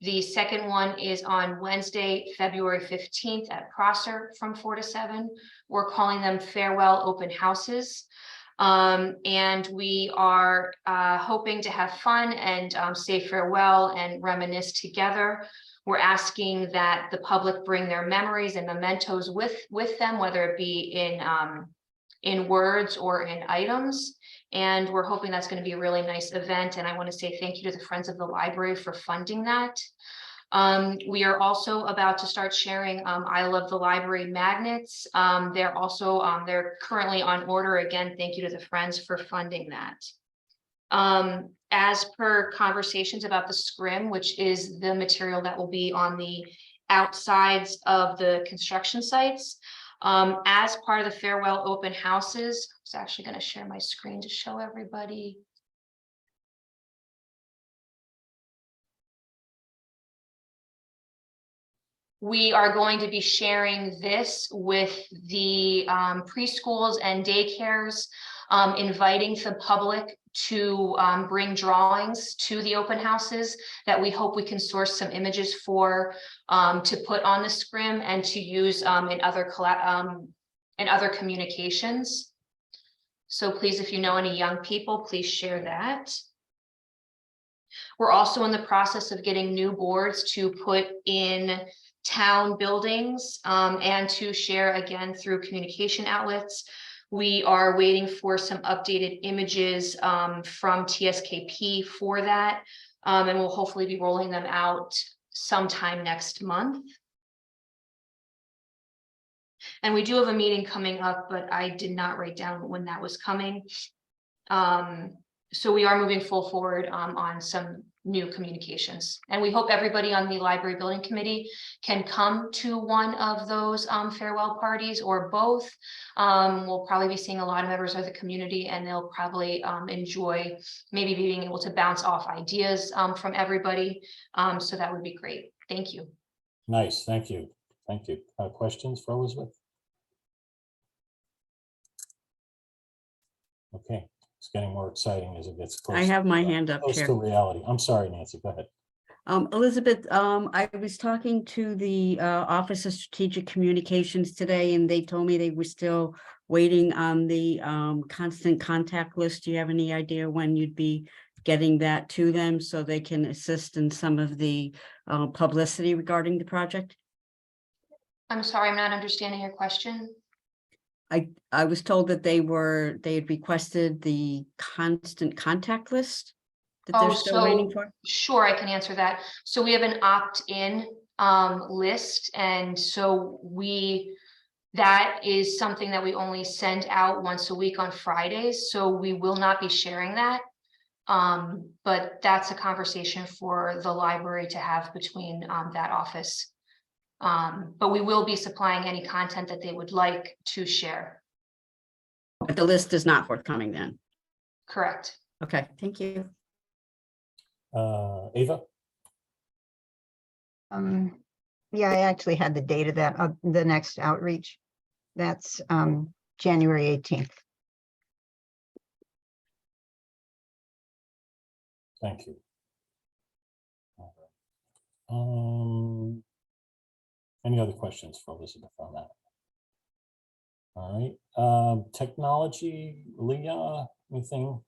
The second one is on Wednesday, February 15th at Prosser from 4 to 7. We're calling them farewell open houses. And we are hoping to have fun and say farewell and reminisce together. We're asking that the public bring their memories and mementos with them, whether it be in words or in items. And we're hoping that's going to be a really nice event. And I want to say thank you to the Friends of the Library for funding that. We are also about to start sharing I Love the Library magnets. They're also they're currently on order. Again, thank you to the Friends for funding that. As per conversations about the scrim, which is the material that will be on the outsides of the construction sites, as part of the farewell open houses, I was actually going to share my screen to show everybody. We are going to be sharing this with the preschools and daycares, inviting the public to bring drawings to the open houses that we hope we can source some images for to put on the scrim and to use in other communications. So please, if you know any young people, please share that. We're also in the process of getting new boards to put in town buildings and to share again through communication outlets. We are waiting for some updated images from TSKP for that, and we'll hopefully be rolling them out sometime next month. And we do have a meeting coming up, but I did not write down when that was coming. So we are moving full forward on some new communications. And we hope everybody on the library building committee can come to one of those farewell parties or both. We'll probably be seeing a lot of members of the community, and they'll probably enjoy maybe being able to bounce off ideas from everybody. So that would be great. Thank you. Nice, thank you. Thank you. Questions for Elizabeth? Okay, it's getting more exciting as it gets closer. I have my hand up, Close Chair. to reality. I'm sorry, Nancy, go ahead. Elizabeth, I was talking to the Office of Strategic Communications today, and they told me they were still waiting on the constant contact list. Do you have any idea when you'd be getting that to them so they can assist in some of the publicity regarding the project? I'm sorry, I'm not understanding your question. I was told that they had requested the constant contact list that they're still waiting for. Sure, I can answer that. So we have an opt-in list, and so that is something that we only send out once a week on Fridays. So we will not be sharing that. But that's a conversation for the library to have between that office. But we will be supplying any content that they would like to share. But the list is not forthcoming then. Correct. Okay, thank you. Ava? Yeah, I actually had the date of that, the next outreach. That's January 18th. Thank you. All right. Any other questions for Elizabeth on that? All right, technology, Leah, anything?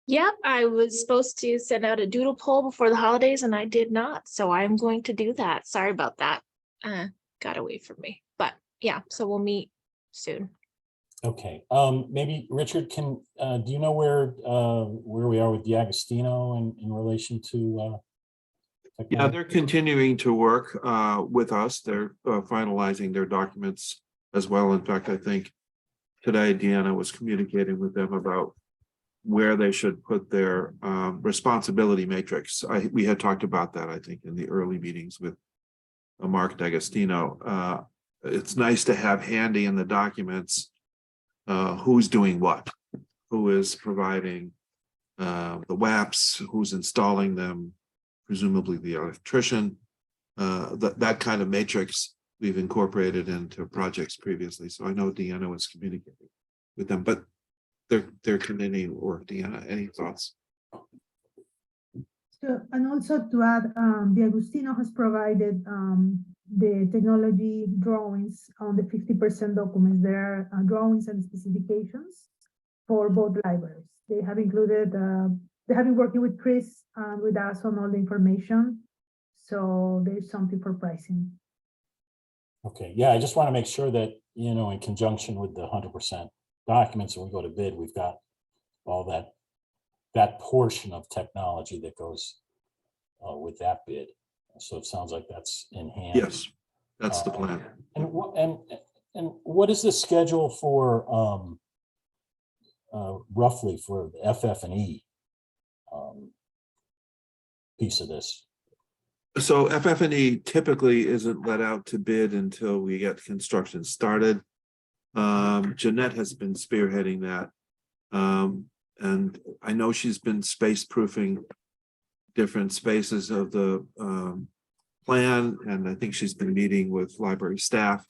Yep, I was supposed to send out a doodle poll before the holidays and I did not, so I'm going to do that. Sorry about that. Got away from me, but yeah, so we'll meet soon. Okay, maybe Richard can, do you know where we are with D'Agostino in relation to Yeah, technology? they're continuing to work with us. They're finalizing their documents as well. In fact, I think today Deanna was communicating with them about where they should put their responsibility matrix. We had talked about that, I think, in the early meetings with Mark D'Agostino. It's nice to have handy in the documents who's doing what, who is providing the WAPs, who's installing them, presumably the electrician. That kind of matrix we've incorporated into projects previously. So I know Deanna was communicating with them, but they're continuing work. Deanna, any thoughts? So, and also to add, D'Agostino has provided the technology drawings on the 50% documents. There are drawings and specifications for both libraries. They have included, they have been working with Chris and with us on all the information. So there's something for pricing. Okay, yeah, I just want to make sure that, you know, in conjunction with the 100% documents, when we go to bid, we've got all that portion of technology that goes with that bid. So it sounds like that's in hand. Yes, that's the plan. And what is the schedule for roughly for the FF&E piece of this? So FF&E typically isn't let out to bid until we get construction started. Jeanette has been spearheading that. And I know she's been space proofing different spaces of the plan. And I think she's been meeting with library staff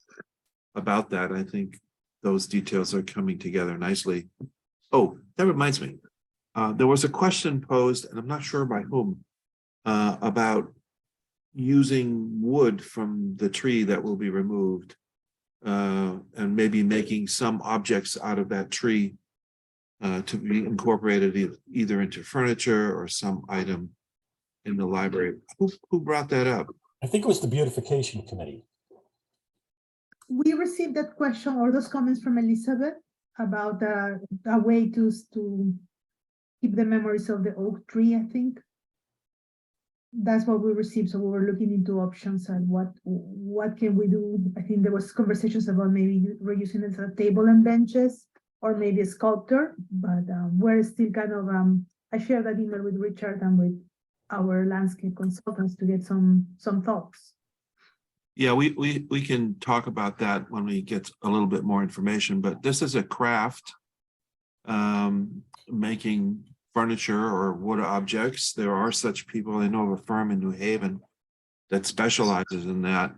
about that. I think those details are coming together nicely. Oh, that reminds me. There was a question posed, and I'm not sure by whom, about using wood from the tree that will be removed, and maybe making some objects out of that tree to be incorporated either into furniture or some item in the library. Who brought that up? I think it was the beautification committee. We received that question or those comments from Elizabeth about a way to keep the memories of the oak tree, I think. That's what we received. So we were looking into options and what can we do. I think there was conversations about maybe reusing it as a table and benches or maybe a sculptor, but we're still kind of, I shared that email with Richard and with our landscape consultants to get some thoughts. Yeah, we can talk about that when we get a little bit more information, but this is a craft, making furniture or wood objects. There are such people. I know of a firm in New Haven that specializes in that,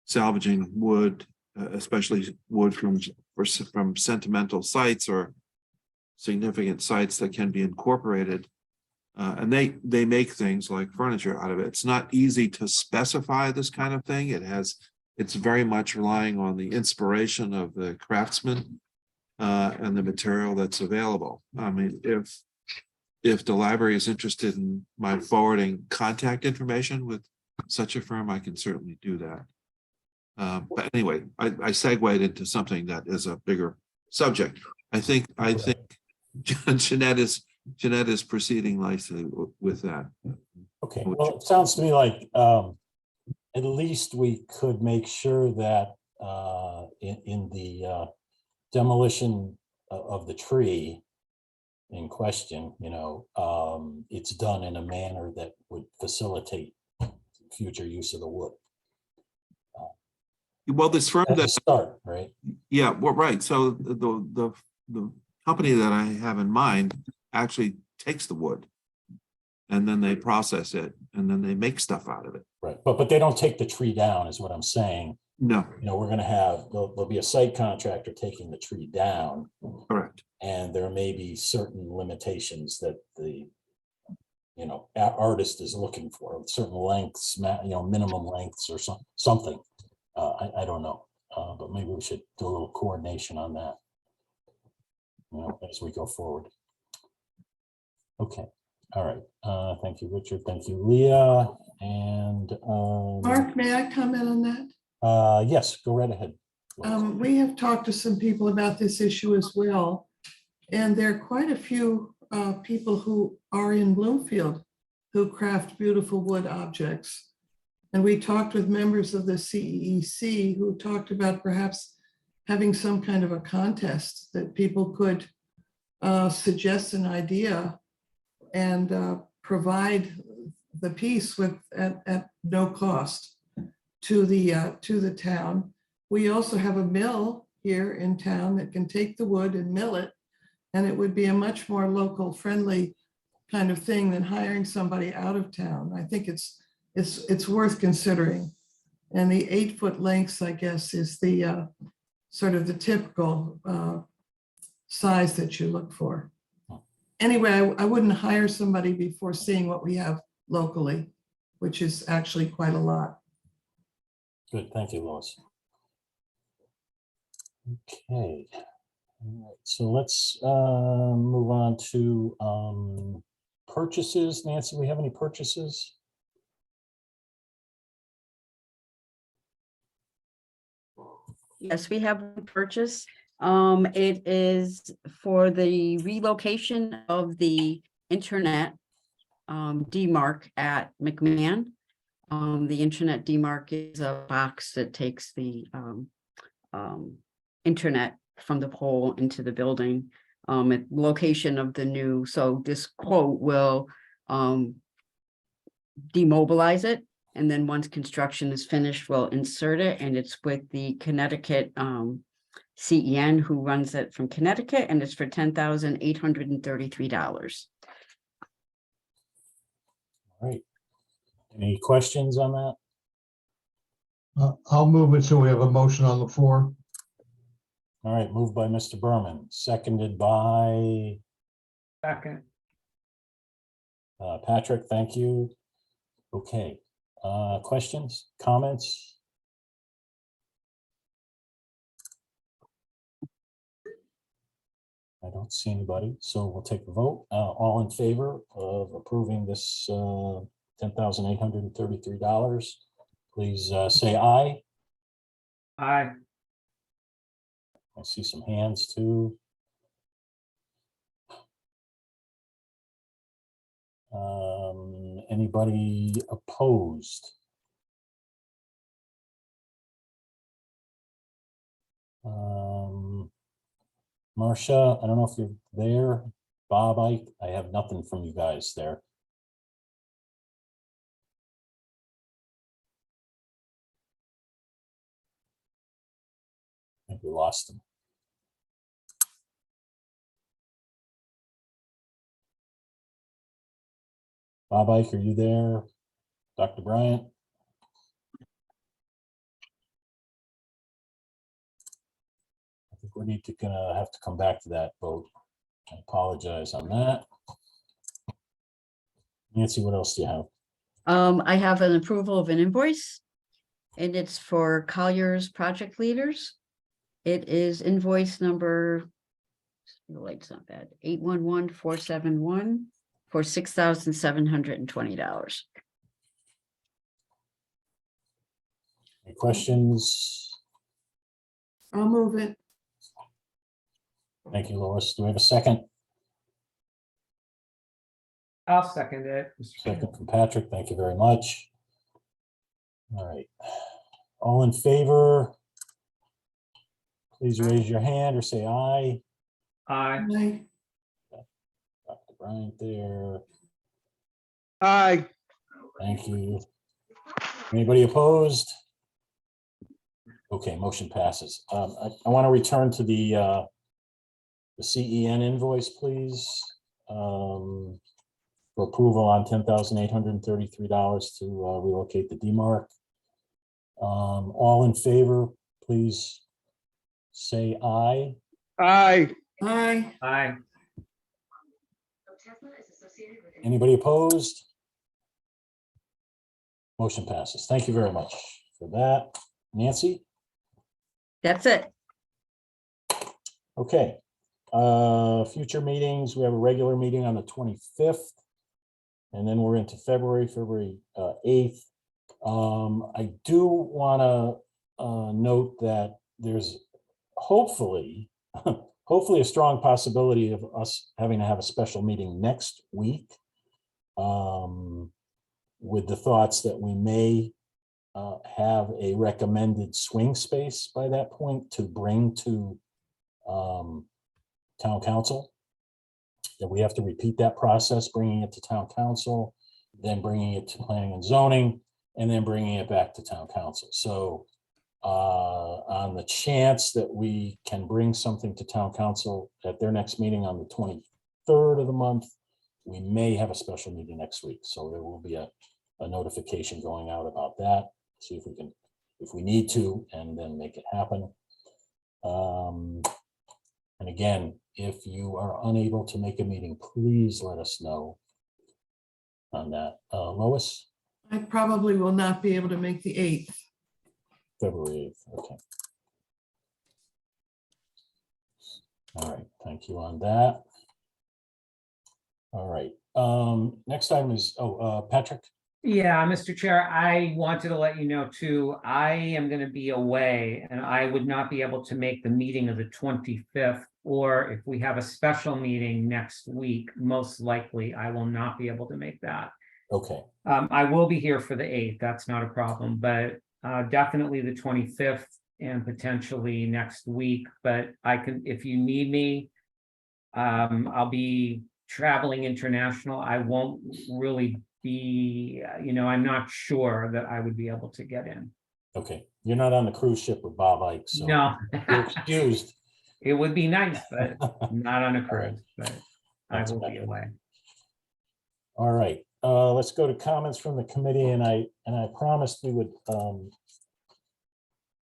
salvaging wood, especially wood from sentimental sites or significant sites that can be incorporated. And they make things like furniture out of it. It's not easy to specify this kind of thing. It's very much relying on the inspiration of the craftsman and the material that's available. I mean, if the library is interested in my forwarding contact information with such a firm, I can certainly do that. But anyway, I segued into something that is a bigger subject. I think Jeanette is proceeding nicely with that. Okay, well, it sounds to me like at least we could make sure that in the demolition of the tree in question, it's done in a manner that would facilitate future use of the wood. Well, this firm As a that start, right? Yeah, well, right. So the company that I have in mind actually takes the wood and then they process it and then they make stuff out of it. Right, but they don't take the tree down, is what I'm saying. No, We're going to have there'll be a site contractor taking the tree down, correct. and there may be certain limitations that the artist is looking for, certain lengths, minimum lengths or something. I don't know, but maybe we should do a little coordination on that, as we go forward. Okay, all right. Thank you, Richard. Thank you, Leah. And Mark, may I comment on that? yes, go right ahead. We have talked to some people about this issue as well. And there are quite a few people who are in Bloomfield who craft beautiful wood objects. And we talked with members of the CEEC who talked about perhaps having some kind of a contest that people could suggest an idea and provide the piece at no cost to the town. We also have a mill here in town that can take the wood and mill it, and it would be a much more local friendly kind of thing than hiring somebody out of town. I think it's worth considering. And the 8-foot lengths, I guess, is the sort of the typical size that you look for. Anyway, I wouldn't hire somebody before seeing what we have locally, which is actually quite a lot. Good, thank you, Lois. Okay, all right, so let's move on to purchases. Nancy, we have any purchases? Yes, we have one purchase. It is for the relocation of the internet demarc at McMahon. The internet demarc is a box that takes the internet from the pole into the building. At location of the new, so this quote will demobilize it. And then once construction is finished, we'll insert it, and it's with the Connecticut CEN who runs it from Connecticut, and it's for $10,833. All right. Any questions on that? I'll move it so we have a motion on the floor. All right, moved by Mr. Berman, seconded by Second. Patrick, thank you. Okay, questions, comments? I don't see anybody, so we'll take the vote. All in favor of approving this $10,833, please say aye. Aye. I see some hands too. Anybody opposed? Marcia, I don't know if you're there. Bob, I have nothing from you guys there. I think we lost him. Bob Ike, are you there? Dr. Bryant? I think we need to gonna have to come back to that vote. I apologize on that. Nancy, what else do you have? I have an approval of an invoice. And it's for Collier's Project Leaders. It is invoice number, the light's not bad, 811471 for $6,720. Any questions? I'll move it. Thank you, Lois. Do we have a second? I'll second it. Mr. Chair. Second from Patrick. Thank you very much. All right. All in favor? Please raise your hand or say aye. Aye. Aye. Dr. Bryant there. Aye. Thank you. Anybody opposed? Okay, motion passes. I want to return to the CEN invoice, please. For approval on $10,833 to relocate the DMARC. All in favor, please say aye. Aye. Aye. Aye. Anybody opposed? Motion passes. Thank you very much for that. Nancy? That's it. Okay. Future meetings, we have a regular meeting on the 25th. And then we're into February 8th. I do want to note that there's hopefully a strong possibility of us having to have a special meeting next week, with the thoughts that we may have a recommended swing space by that point to bring to town council. That we have to repeat that process, bringing it to town council, then bringing it to planning and zoning, and then bringing it back to town council. So on the chance that we can bring something to town council at their next meeting on the 23rd of the month, we may have a special meeting next week. So there will be a notification going out about that. See if we can, if we need to, and then make it happen. And again, if you are unable to make a meeting, please let us know on that. Lois? I probably will not be able to make the 8th. February 8th, okay. All right, thank you on that. All right, next item is, Patrick? Yeah, Mr. Chair, I wanted to let you know too, I am going to be away and I would not be able to make the meeting of the 25th, or if we have a special meeting next week, most likely I will not be able to make that. Okay, I will be here for the 8th, that's not a problem, but definitely the 25th and potentially next week, but I can, if you need me, I'll be traveling international. I won't really be, I'm not sure that I would be able to get in. okay. You're not on the cruise ship with Bob Ike, so No. you're excused. It would be nice, but not on a All right. cruise, but I That's will be better. away. All right, let's go to comments from the committee, and I promised we would, I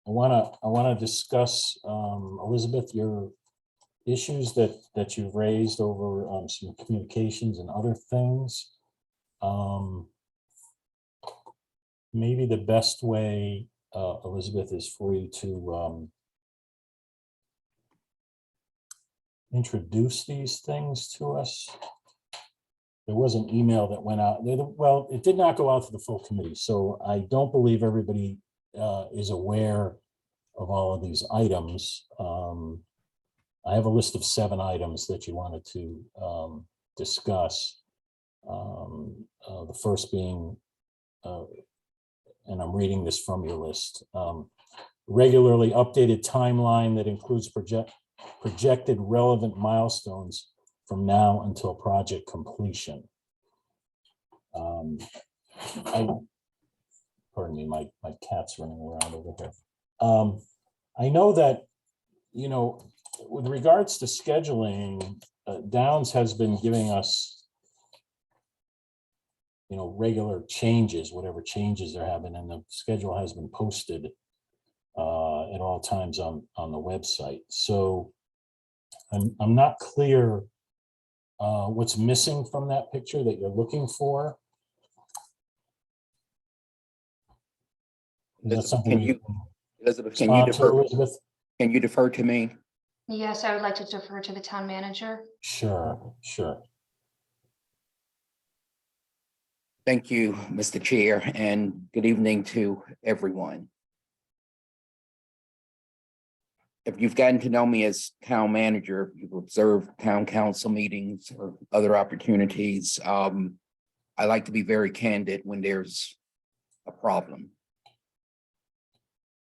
wanna discuss, Elizabeth, your issues that you've raised over some communications and other things. Maybe the best way, Elizabeth, is for you to introduce these things to us. There was an email that went out. Well, it did not go out to the full committee, so I don't believe everybody is aware of all of these items. I have a list of 7 items that you wanted to discuss. The first being, and I'm reading this from your list, regularly updated timeline that includes projected relevant milestones from now until project completion. Pardon me, my cat's running around over here. I know that, you know, with regards to scheduling, Downs has been giving us, you know, regular changes, whatever changes there have been, and the schedule has been posted at all times on the website. So I'm not clear what's missing from that picture that you're looking for. Is that something Can you, Elizabeth, can you defer? Elizabeth? Can you defer to me? Yes, I would like to defer to the town manager. Sure. Thank you, Mr. Chair, and good evening to everyone. If you've gotten to know me as town manager, you've observed town council meetings or other opportunities. I like to be very candid when there's a problem.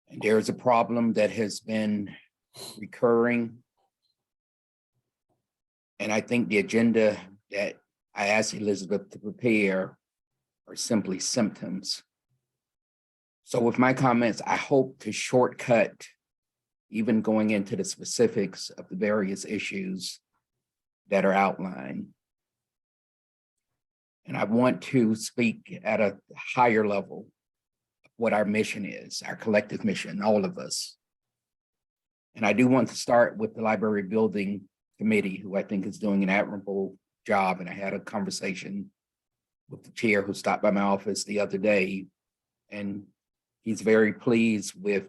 And there's a problem that has been recurring. And I think the agenda that I asked Elizabeth to prepare are simply symptoms. So with my comments, I hope to shortcut even going into the specifics of the various issues that are outlined. And I want to speak at a higher level of what our mission is, our collective mission, all of us. And I do want to start with the Library Building Committee, who I think is doing an admirable job. And I had a conversation with the chair who stopped by my office the other day, and he's very pleased with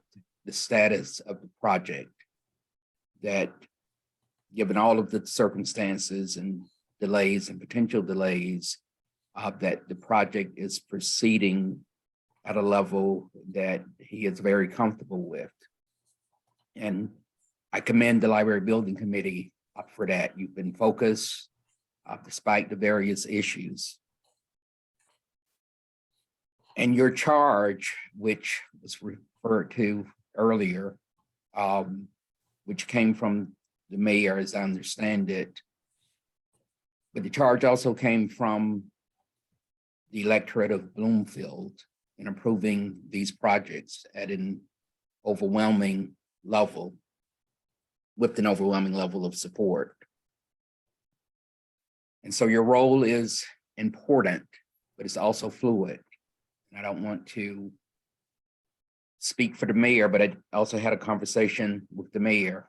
the status of the project, that given all of the circumstances and delays and potential delays, that the project is proceeding at a level that he is very comfortable with. And I commend the Library Building Committee for that. You've been focused despite the various issues. And your charge, which was referred to earlier, which came from the mayor, as I understand it, but the charge also came from the electorate of Bloomfield in approving these projects at an overwhelming level, with an overwhelming level of support. And so your role is important, but it's also fluid. And I don't want to speak for the mayor, but I also had a conversation with the mayor,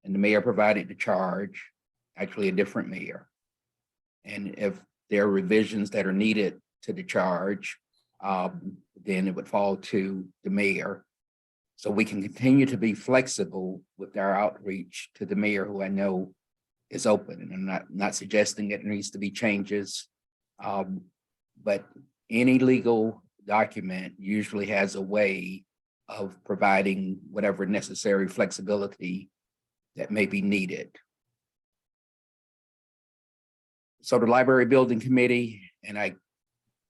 and the mayor provided the charge, actually a different mayor. And if there are revisions that are needed to the charge, then it would fall to the mayor. So we can continue to be flexible with our outreach to the mayor, who I know is open. And I'm not suggesting that there needs to be changes, but any legal document usually has a way of providing whatever necessary flexibility that may be needed. So the Library Building Committee, and I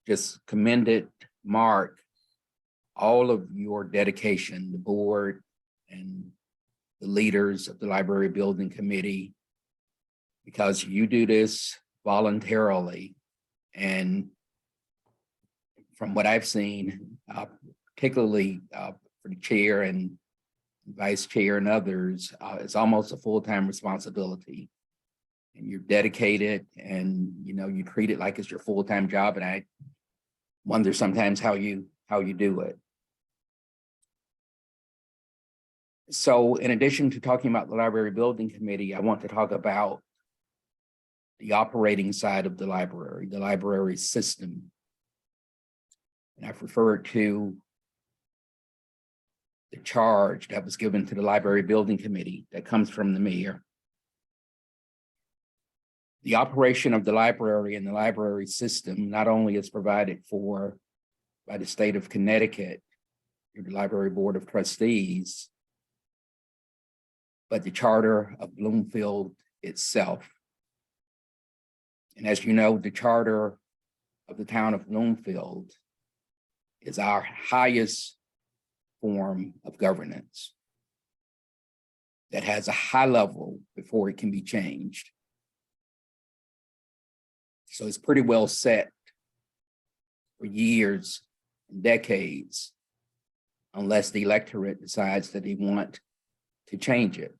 just commended Mark, all of your dedication, the board and the leaders of the Library Building Committee, because you do this voluntarily. And from what I've seen, particularly for the chair and vice chair and others, it's almost a full-time responsibility. And you're dedicated, and you treat it like it's your full-time job. And I wonder sometimes how you do it. So in addition to talking about the library building committee, I want to talk about the operating side of the library system. And I've referred to the charge that was given to the library building committee that comes from the mayor. The operation of the library and the library system not only is provided for by the state of Connecticut, through the Library Board of Trustees, but the charter of Bloomfield itself. And as you know, the charter of the town of Bloomfield is our highest form of governance that has a high level before it can be changed. So it's pretty well set for years and decades, unless the electorate decides that they want to change it.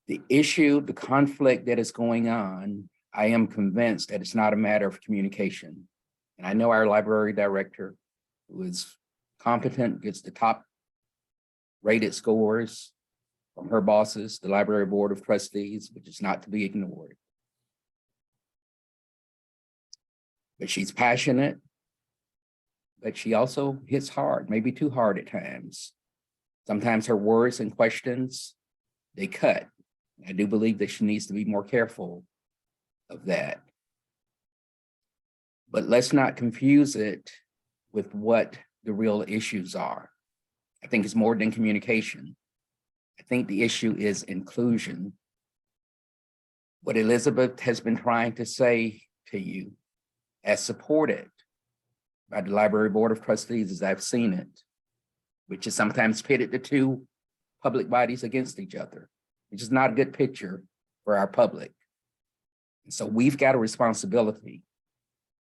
The issue, the conflict that is going on, I am convinced that it's not a matter of communication. And I know our library director, who is competent, gets the top rated scores from her bosses, the Library Board of Trustees, which is not to be ignored. But she's passionate, but she also hits hard, maybe too hard at times. Sometimes her words and questions, they cut. I do believe that she needs to be more careful of that. But let's not confuse it with what the real issues are. I think it's more than communication. I think the issue is inclusion. What Elizabeth has been trying to say to you, as supported by the Library Board of Trustees as I've seen it, which is sometimes pitted the two public bodies against each other, which is not a good picture for our public. And so we've got a responsibility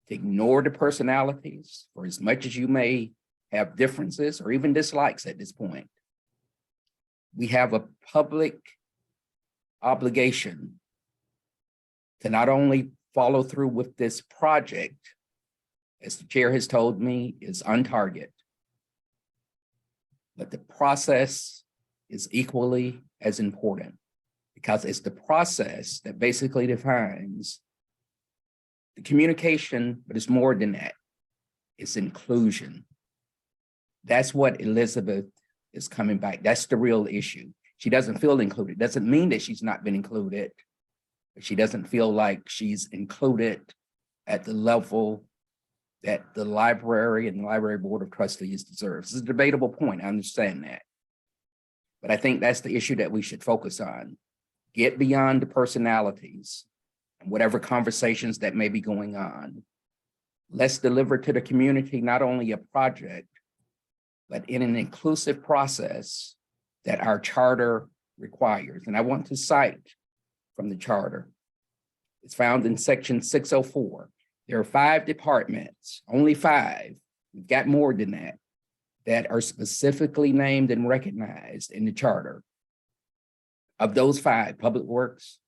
to ignore the personalities, for as much as you may have differences or even dislikes at this point. We have a public obligation to not only follow through with this project, as the chair has told me, is on target, but the process is equally as important, because it's the process that basically defines the communication, but it's more than that. It's inclusion. That's what Elizabeth is coming back. That's the real issue. She doesn't feel included. Doesn't mean that she's not been included, but she doesn't feel like she's included at the level that the library and the Library Board of Trustees deserves. It's a debatable point, I understand that. But I think that's the issue that we should focus on. Get beyond the personalities and whatever conversations that may be going on. Let's deliver to the community not only a project, but in an inclusive process that our charter requires. And I want to cite from the charter. It's found in section 604. There are 5 departments, only 5, we've got more than that are specifically named and recognized in the charter. Of those 5, Public Works,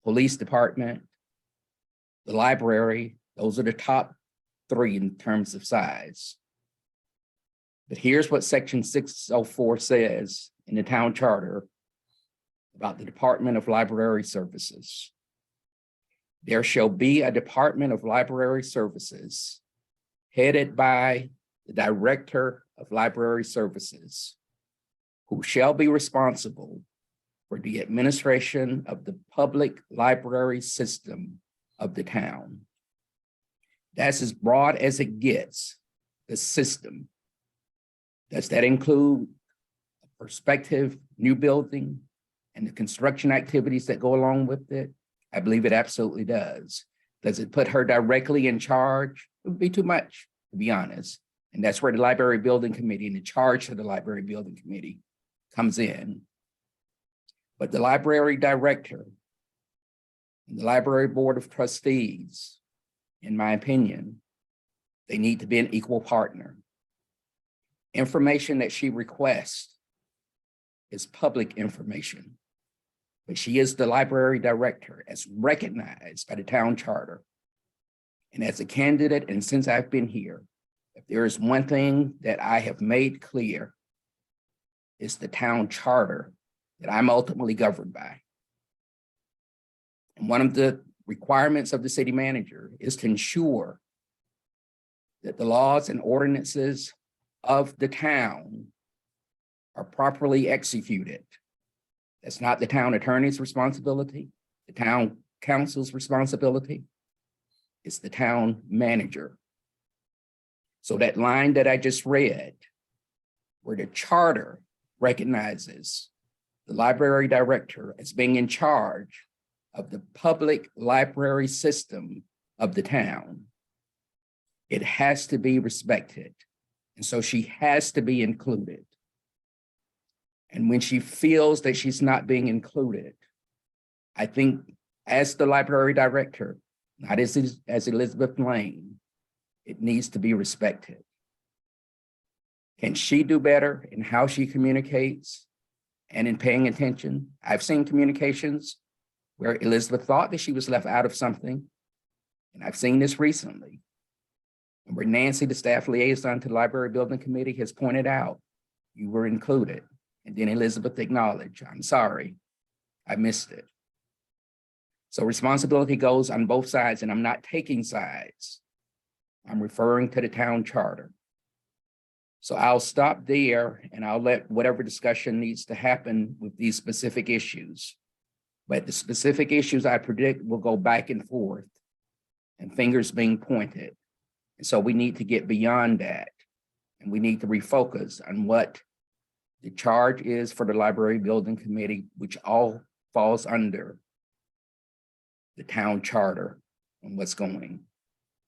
Police Department, the library, those are the top 3 in terms of size. But here's what section 604 says in the town charter about the Department of Library Services. There shall be a Department of Library Services headed by the Director of Library Services, who shall be responsible for the administration of the public library system of the town. That's as broad as it gets, the system. Does that include a prospective new building and the construction activities that go along with it? I believe it absolutely does. Does it put her directly in charge? It would be too much, to be honest. And that's where the Library Building Committee and the charge of the Library Building Committee comes in. But the library director and the Library Board of Trustees, in my opinion, they need to be an equal partner. Information that she requests is public information, but she is the library director as recognized by the town charter. And as a candidate, and since I've been here, If there is one thing that I have made clear, it's the town charter that I'm ultimately governed by. And one of the requirements of the city manager is to ensure that the laws and ordinances of the town are properly executed. That's not the town attorney's responsibility, the town council's responsibility. It's the town manager. So that line that I just read, where the charter recognizes the library director as being in charge of the public library system of the town, it has to be respected. And so she has to be included. And when she feels that she's not being included, I think as the library director, not as Elizabeth Lane, it needs to be respected. Can she do better in how she communicates and in paying attention? I've seen communications where Elizabeth thought that she was left out of something. And I've seen this recently, and where Nancy, the staff liaison to the library building committee, has pointed out, you were included. And then Elizabeth acknowledged, I'm sorry, I missed it. So responsibility goes on both sides, and I'm not taking sides. I'm referring to the town charter. So I'll stop there and I'll let whatever discussion needs to happen with these specific issues. But the specific issues I predict will go back and forth and fingers being pointed. And so we need to get beyond that. And we need to refocus on what the charge is for the library building committee, which all falls under the town charter and what's going.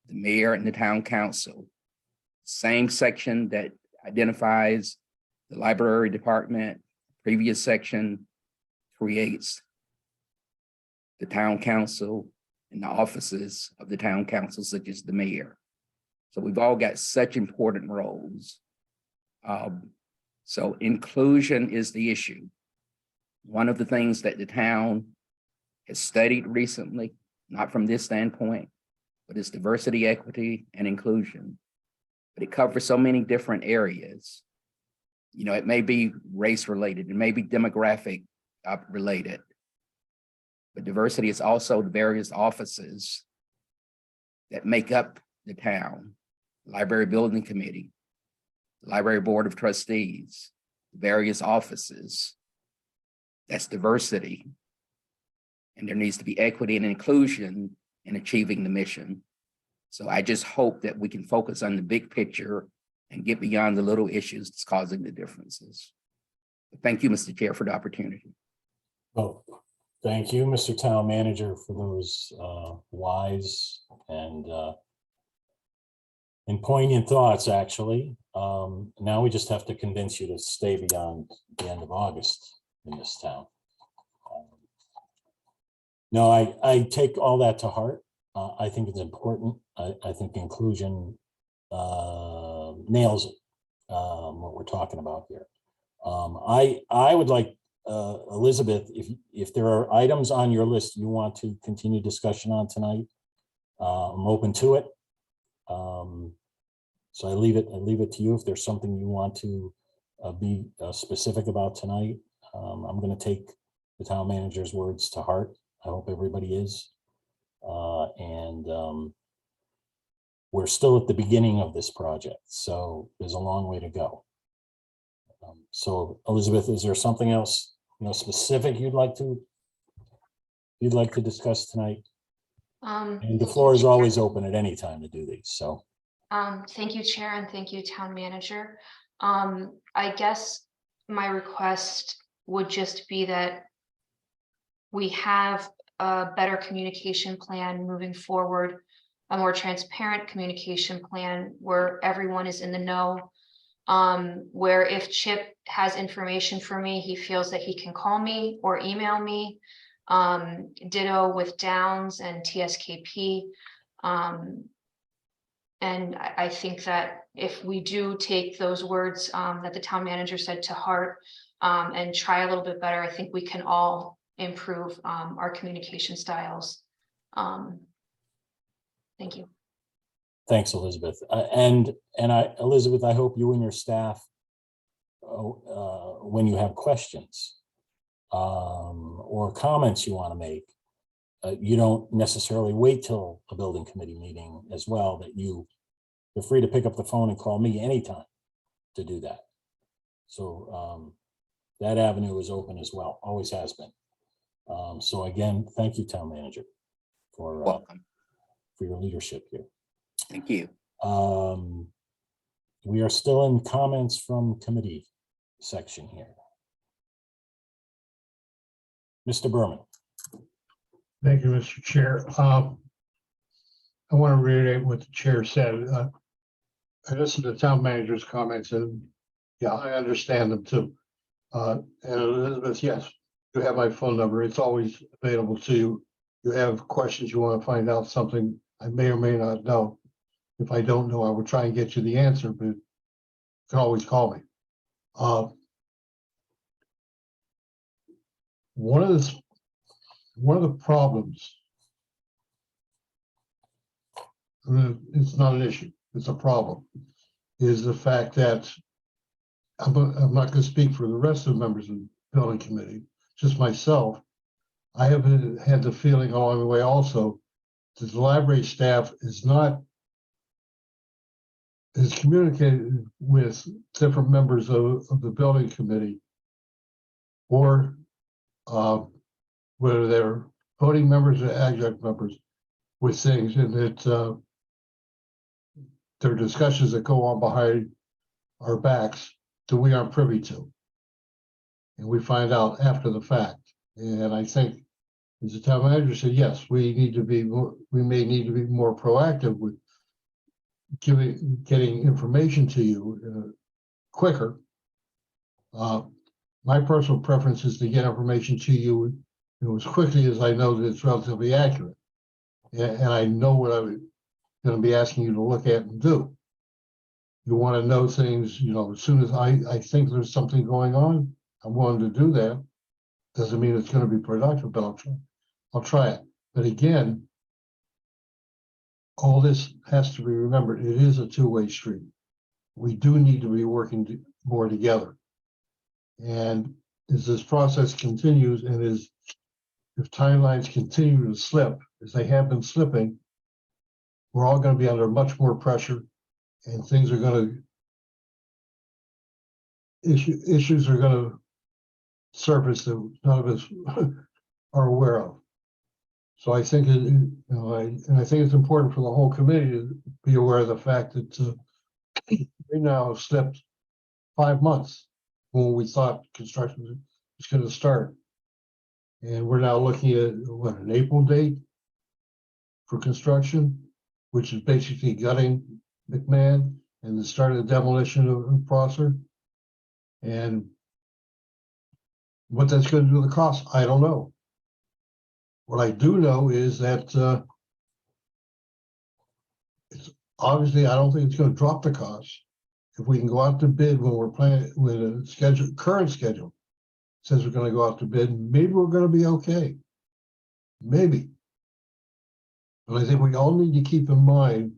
The mayor and the town council, same section that identifies the library department, previous section creates the town council and the offices of the town council, such as the mayor. So we've all got such important roles. So inclusion is the issue. One of the things that the town has studied recently, not from this standpoint, but it's diversity, equity, and inclusion. But it covers so many different areas. You know, it may be race related, it may be demographic related. But diversity is also the various offices that make up the town, library building committee, library board of trustees, various offices. That's diversity. And there needs to be equity and inclusion in achieving the mission. So I just hope that we can focus on the big picture and get beyond the little issues that's causing the differences. Thank you, Mr. Chair, for the opportunity. Well, thank you, Mr. Town Manager, for those wise and poignant thoughts, actually. Now we just have to convince you to stay beyond the end of August in this town. No, I take all that to heart. I think it's important. I think inclusion nails it, what we're talking about here. I would like, Elizabeth, if there are items on your list you want to continue discussion on tonight, I'm open to it. So I leave it to you. If there's something you want to be specific about tonight, I'm going to take the town manager's words to heart. I hope everybody is. We're still at the beginning of this project, so there's a long way to go. So Elizabeth, is there something else, specific you'd like to discuss tonight? And the floor is always open at any time to do these. So. Thank you, Chair, and thank you, Town Manager. I guess my request would just be that we have a better communication plan moving forward, a more transparent communication plan where everyone is in the know, where if Chip has information for me, he feels that he can call me or email me. Ditto with Downs and TSKP. And I think that if we do take those words that the town manager said to heart and try a little bit better, I think we can all improve our communication styles. Thank you. Thanks, Elizabeth. Elizabeth, I hope you and your staff, when you have questions or comments you want to make, you don't necessarily wait till a building committee meeting as well, that you're free to pick up the phone and call me anytime to do that. So that avenue is open as well, always has been. So again, thank you, Town Manager, for Welcome. for your leadership here. Thank you. We are still in comments from committee section here. Mr. Berman. Thank you, Mr. Chair. I want to reiterate what the chair said. I listened to the town manager's comments, and yeah, I understand them too. And Elizabeth, yes, you have my phone number. It's always available to you. You have questions, you want to find out something I may or may not know. If I don't know, I will try and get you the answer, but you can always call me. One of the problems, it's not an issue, it's a problem, is the fact that I'm not going to speak for the rest of the members of the building committee, just myself. I have had the feeling along the way also that the library staff is communicated with different members of the building committee, or whether they're voting members or adjunct members, with things, and that there are discussions that go on behind our backs that we aren't privy to. And we find out after the fact. And I think, as the town manager said, yes, we may need to be more proactive with getting information to you quicker. My personal preference is to get information to you as quickly as I know that it's relatively accurate. And I know what I'm going to be asking you to look at and do. You want to know things, as soon as I think there's something going on, I'm willing to do that. Doesn't mean it's going to be productive, but I'll try it. But again, all this has to be remembered. It is a two-way street. We do need to be working more together. And as this process continues, and if timelines continue to slip, as they have been slipping, we're all going to be under much more pressure, and things are going to issues are going to surface that none of us are aware of. So I think I think it's important for the whole committee to be aware of the fact that we now have slipped 5 months when we thought construction was going to start, and we're now looking at an April date for construction, which is basically gutting McMahon and the start of the demolition of Prosser. And what that's going to do to the cost, I don't know. What I do know is that it's obviously, I don't think it's going to drop the cost. If we can go out to bid when we're planning with a current schedule says we're going to go out to bid, maybe we're going to be okay. Maybe. But I think we all need to keep in mind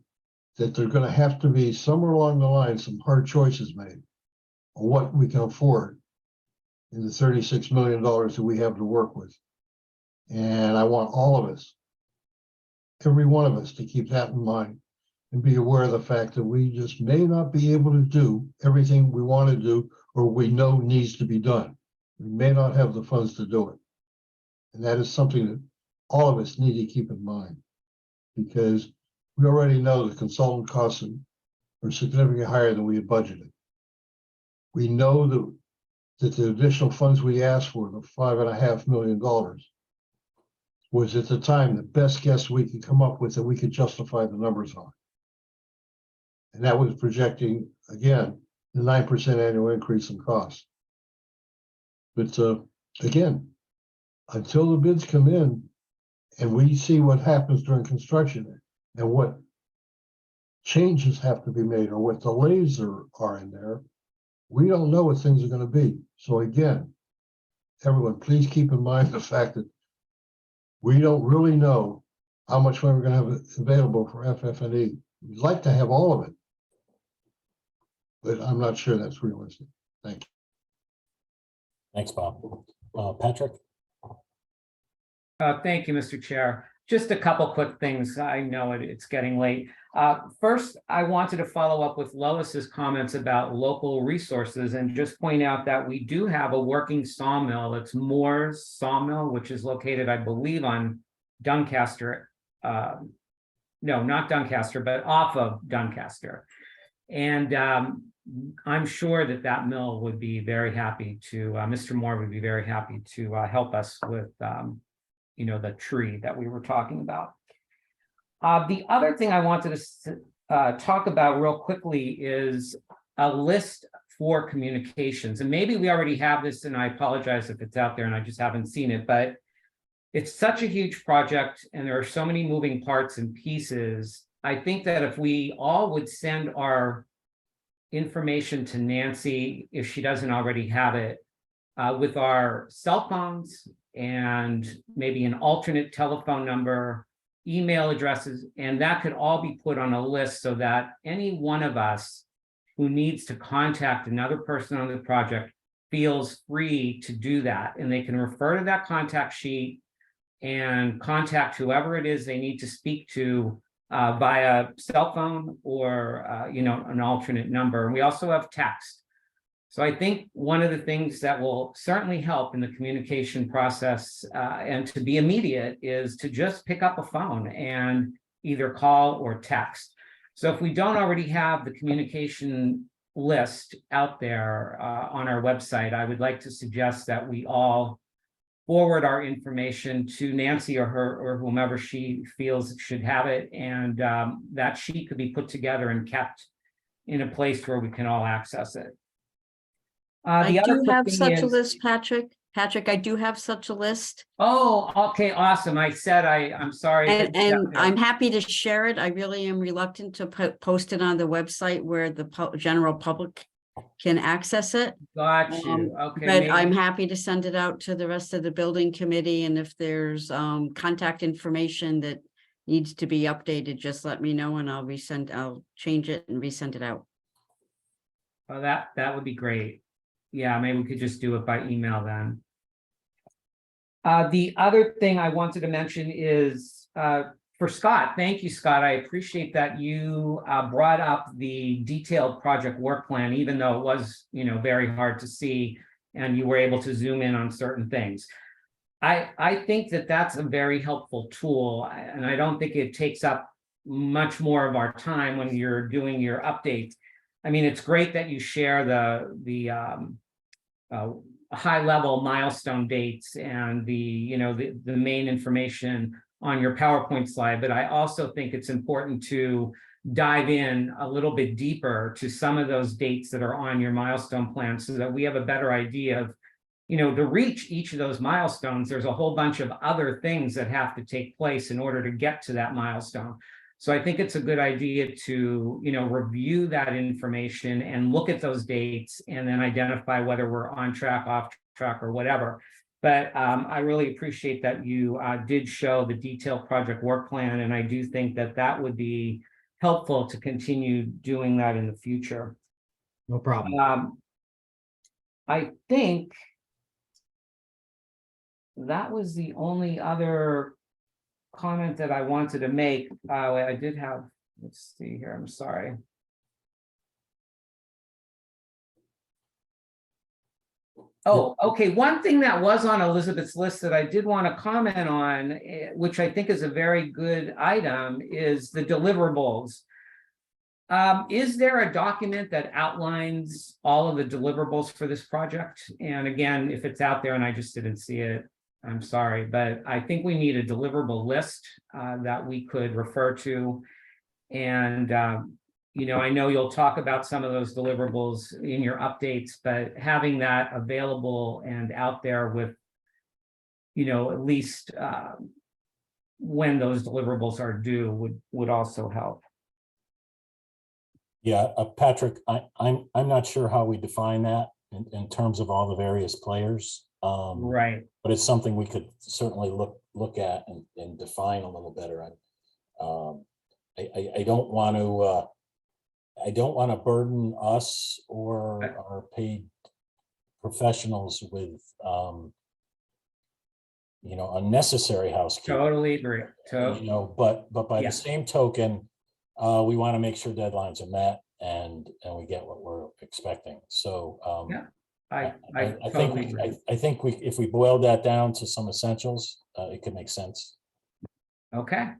that there's going to have to be somewhere along the line some hard choices made on what we can afford in the $36 million that we have to work with. And I want all of us, every one of us, to keep that in mind and be aware of the fact that we just may not be able to do everything we want to do or we know needs to be done. We may not have the funds to do it. And that is something that all of us need to keep in mind, because we already know the consultant costs are significantly higher than we had budgeted. We know that the additional funds we asked for, the $5.5 million, was at the time the best guess we could come up with that we could justify the numbers on. And that was projecting, again, the 9% annual increase in cost. But again, until the bids come in and we see what happens during construction and what changes have to be made or what delays are in there, we don't know what things are going to be. So again, everyone, please keep in mind the fact that we don't really know how much money we're going to have available for FF&E We'd like to have all of it. But I'm not sure that's realistic. Thank you. Thanks, Bob. Patrick? Thank you, Mr. Chair. Just a couple quick things. I know it's getting late. First, I wanted to follow up with Lois's comments about local resources and just point out that we do have a working sawmill. It's Moore's Sawmill, which is located, I believe, on Doncaster. No, not Doncaster, but off of Doncaster. And I'm sure that that mill would be very happy to, Mr. Moore would be very happy to help us with, you know, the tree that we were talking about. The other thing I wanted to talk about real quickly is a list for communications. And maybe we already have this, and I apologize if it's out there and I just haven't seen it, but it's such a huge project and there are so many moving parts and pieces. I think that if we all would send our information to Nancy, if she doesn't already have it, with our cell phones and maybe an alternate telephone number, email addresses, and that could all be put on a list so that any one of us who needs to contact another person on the project feels free to do that. And they can refer to that contact sheet and contact whoever it is they need to speak to via cell phone or you know, an alternate number. And we also have text. So I think one of the things that will certainly help in the communication process and to be immediate is to just pick up a phone and either call or text. So if we don't already have the communication list out there on our website, I would like to suggest that we all forward our information to Nancy or her or whomever she feels should have it, and that sheet could be put together and kept in a place where we can all access it. I The other do quick have thing such a is- list, Patrick. Patrick, I do have such a list. Oh, okay, awesome. I'm sorry. I And, didn't get and there. I'm happy to share it. I really am reluctant to post it on the website where the general public can access it. Got you. Okay. But maybe- I'm happy to send it out to the rest of the building committee, and if there's contact information that needs to be updated, just let me know and I'll change it and resend it out. Oh, that would be great. Yeah, maybe we could just do it by email then. The other thing I wanted to mention is for Scott. Thank you, Scott. I appreciate that you brought up the detailed project work plan, even though it was, you know, very hard to see and you were able to zoom in on certain things. I think that that's a very helpful tool, and I don't think it takes up much more of our time when you're doing your updates. I mean, it's great that you share the high level milestone dates and the main information on your PowerPoint slide, but I also think it's important to dive in a little bit deeper to some of those dates that are on your milestone plan so that we have a better idea of, you know, to reach each of those milestones, there's a whole bunch of other things that have to take place in order to get to that milestone. So I think it's a good idea to, you know, review that information and look at those dates and then identify whether we're on track, off track, or whatever. But I really appreciate that you did show the detailed project work plan, and I do think that that would be helpful to continue doing that in the future. No problem. I think that was the only other comment that I wanted to make. I did have, let's see here, I'm sorry. Oh, okay. One thing that was on Elizabeth's list that I did want to comment on, which I think is a very good item, is the deliverables. Is there a document that outlines all of the deliverables for this project? And again, if it's out there and I just didn't see it, I'm sorry, but I think we need a deliverable list that we could refer to. And, you know, I know you'll talk about some of those deliverables in your updates, but having that available and out there with, you know, at least when those deliverables are due would also help. Yeah, Patrick, I'm not sure how we define that in terms of all the various players. Right. But it's something we could certainly look at and define a little better. I don't want to, I don't want to burden us or our paid professionals with, unnecessary housekeeping. Totally agree. But by Yeah. the same token, we want to make sure deadlines are met and we get what we're expecting. So, Yeah. I I totally agree. think if we boil that down to some essentials, it could make sense. Okay.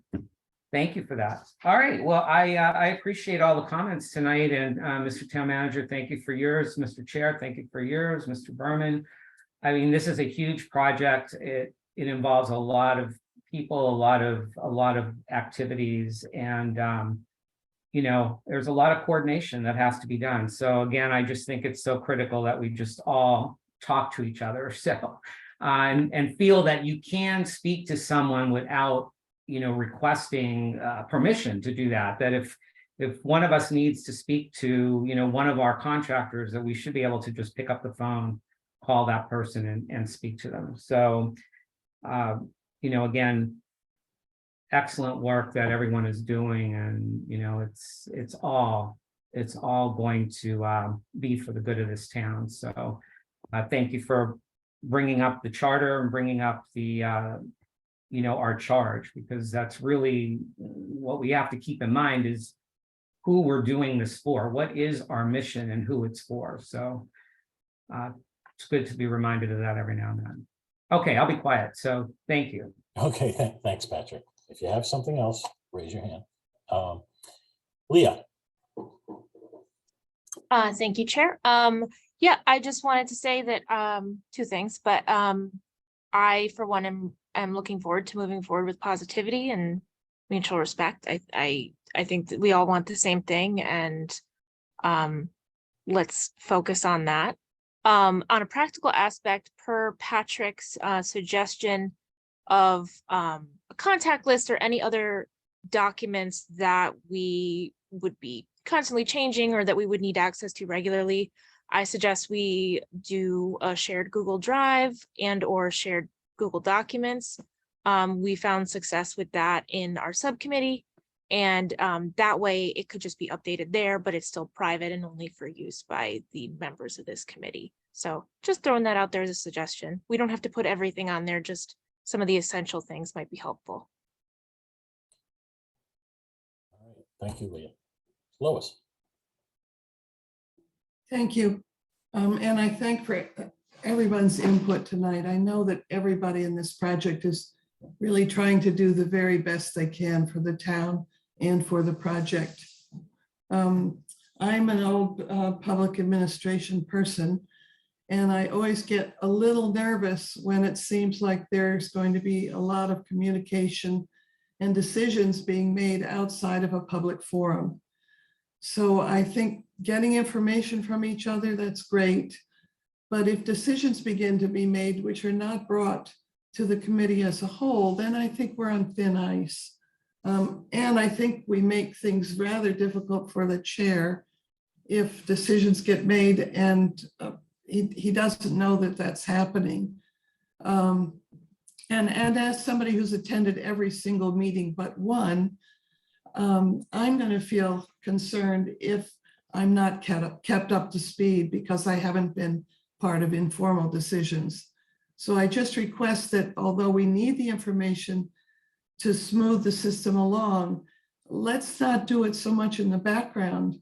Thank you for that. All right. Well, I appreciate all the comments tonight. And Mr. Town Manager, thank you for yours. Mr. Chair, thank you for yours. Mr. Berman. I mean, this is a huge project. It involves a lot of people, a lot of activities, and there's a lot of coordination that has to be done. So again, I just think it's so critical that we just all talk to each other. So and feel that you can speak to someone without requesting permission to do that. That if one of us needs to speak to one of our contractors, that we should be able to just pick up the phone, call that person and speak to them. So again, excellent work that everyone is doing, and it's all going to be for the good of this town. So thank you for bringing up the charter and bringing up the our charge, because that's really what we have to keep in mind is who we're doing this for, what is our mission and who it's for. So it's good to be reminded of that every now and then. Okay, I'll be quiet. So thank you. Okay, thanks, Patrick. If you have something else, raise your hand. Leah. Thank you, Chair. Yeah, I just wanted to say that two things, but I, for one, am looking forward to moving forward with positivity and mutual respect. I think that we all want the same thing, and let's focus on that. On a practical aspect, per Patrick's suggestion of a contact list or any other documents that we would be constantly changing or that we would need access to regularly, I suggest we do a shared Google Drive and or shared Google Documents. We found success with that in our subcommittee, and that way it could just be updated there, but it's still private and only for use by the members of this committee. So just throwing that out there as a suggestion. We don't have to put everything on there, just some of the essential things might be helpful. All right, thank you, Leah. Lois. Thank you. And I thank for everyone's input tonight. I know that everybody in this project is really trying to do the very best they can for the town and for the project. I'm an old public administration person, and I always get a little nervous when it seems like there's going to be a lot of communication and decisions being made outside of a public forum. So I think getting information from each other, that's great. But if decisions begin to be made which are not brought to the committee as a whole, then I think we're on thin ice. And I think we make things rather difficult for the chair if decisions get made and he doesn't know that that's happening. And as somebody who's attended every single meeting but one, I'm going to feel concerned if I'm not kept up to speed because I haven't been part of informal decisions. So I just request that although we need the information to smooth the system along, let's not do it so much in the background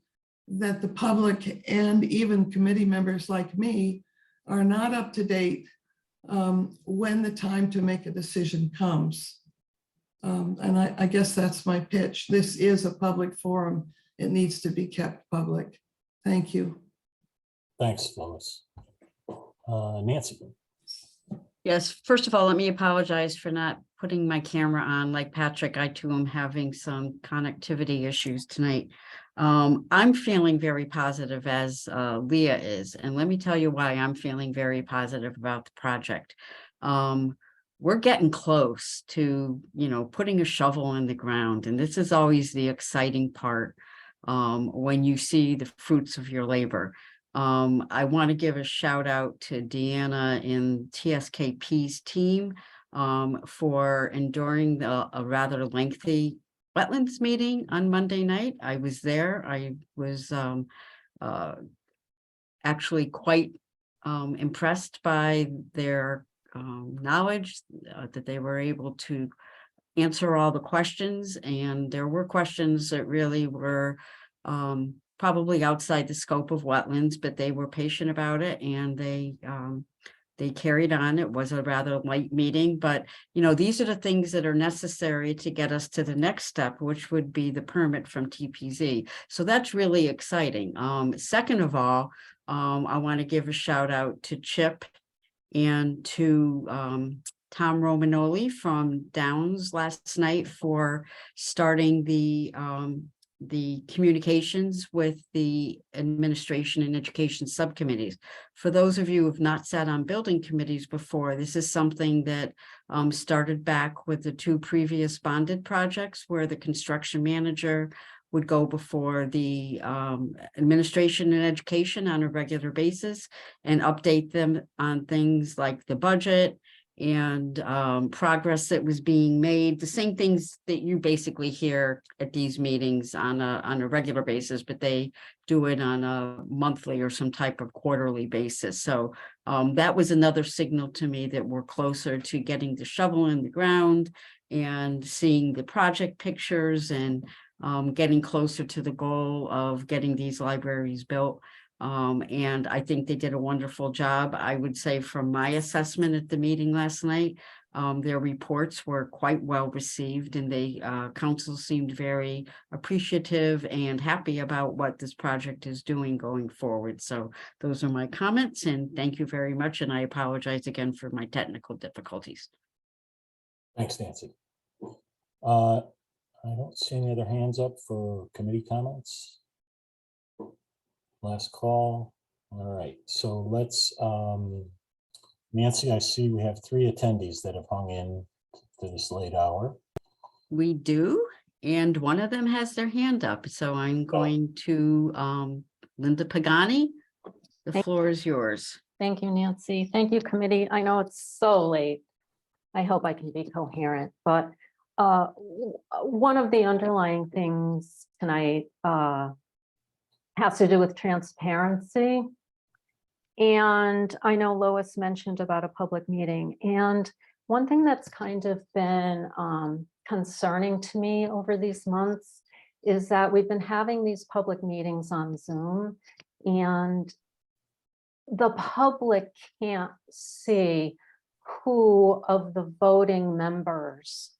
that the public and even committee members like me are not up to date when the time to make a decision comes. And I guess that's my pitch. This is a public forum. It needs to be kept public. Thank you. Thanks, Lois. Nancy. Yes, first of all, let me apologize for not putting my camera on. Like Patrick, I too am having some connectivity issues tonight. I'm feeling very positive as Leah is, and let me tell you why I'm feeling very positive about the project. We're getting close to, putting a shovel in the ground, and this is always the exciting part when you see the fruits of your labor. I want to give a shout out to Deanna and TSKP's team for enduring a rather lengthy wetlands meeting on Monday night. I was there. I was actually quite impressed by their knowledge, that they were able to answer all the questions, and there were questions that really were probably outside the scope of wetlands, but they were patient about it, and they carried on. It was a rather light meeting, but these are the things that are necessary to get us to the next step, which would be the permit from TPZ. So that's really exciting. Second of all, I want to give a shout out to Chip and to Tom Romanoli from Downs last night for starting the communications with the administration and education subcommittees. For those of you who have not sat on building committees before, this is something that started back with the two previous bonded projects, where the construction manager would go before the administration and education on a regular basis and update them on things like the budget and progress that was being made, the same things that you basically hear at these meetings on a regular basis, but they do it on a monthly or some type of quarterly basis. So that was another signal to me that we're closer to getting the shovel in the ground and seeing the project pictures and getting closer to the goal of getting these libraries built. And I think they did a wonderful job. I would say from my assessment at the meeting last night, their reports were quite well received, and the council seemed very appreciative and happy about what this project is doing going forward. So those are my comments, and thank you very much. And I apologize again for my technical difficulties. Thanks, Nancy. I don't see any other hands up for committee comments. Last call. All right, so let's, Nancy, I see we have 3 attendees that have hung in to this late hour. We do, and one of them has their hand up. So I'm going to Linda Pagani. The floor is yours. Thank you, Nancy. Thank you, committee. I know it's so late. I hope I can be coherent, but one of the underlying things tonight has to do with transparency. And I know Lois mentioned about a public meeting. And one thing that's kind of been concerning to me over these months is that we've been having these public meetings on Zoom, and the public can't see who of the voting members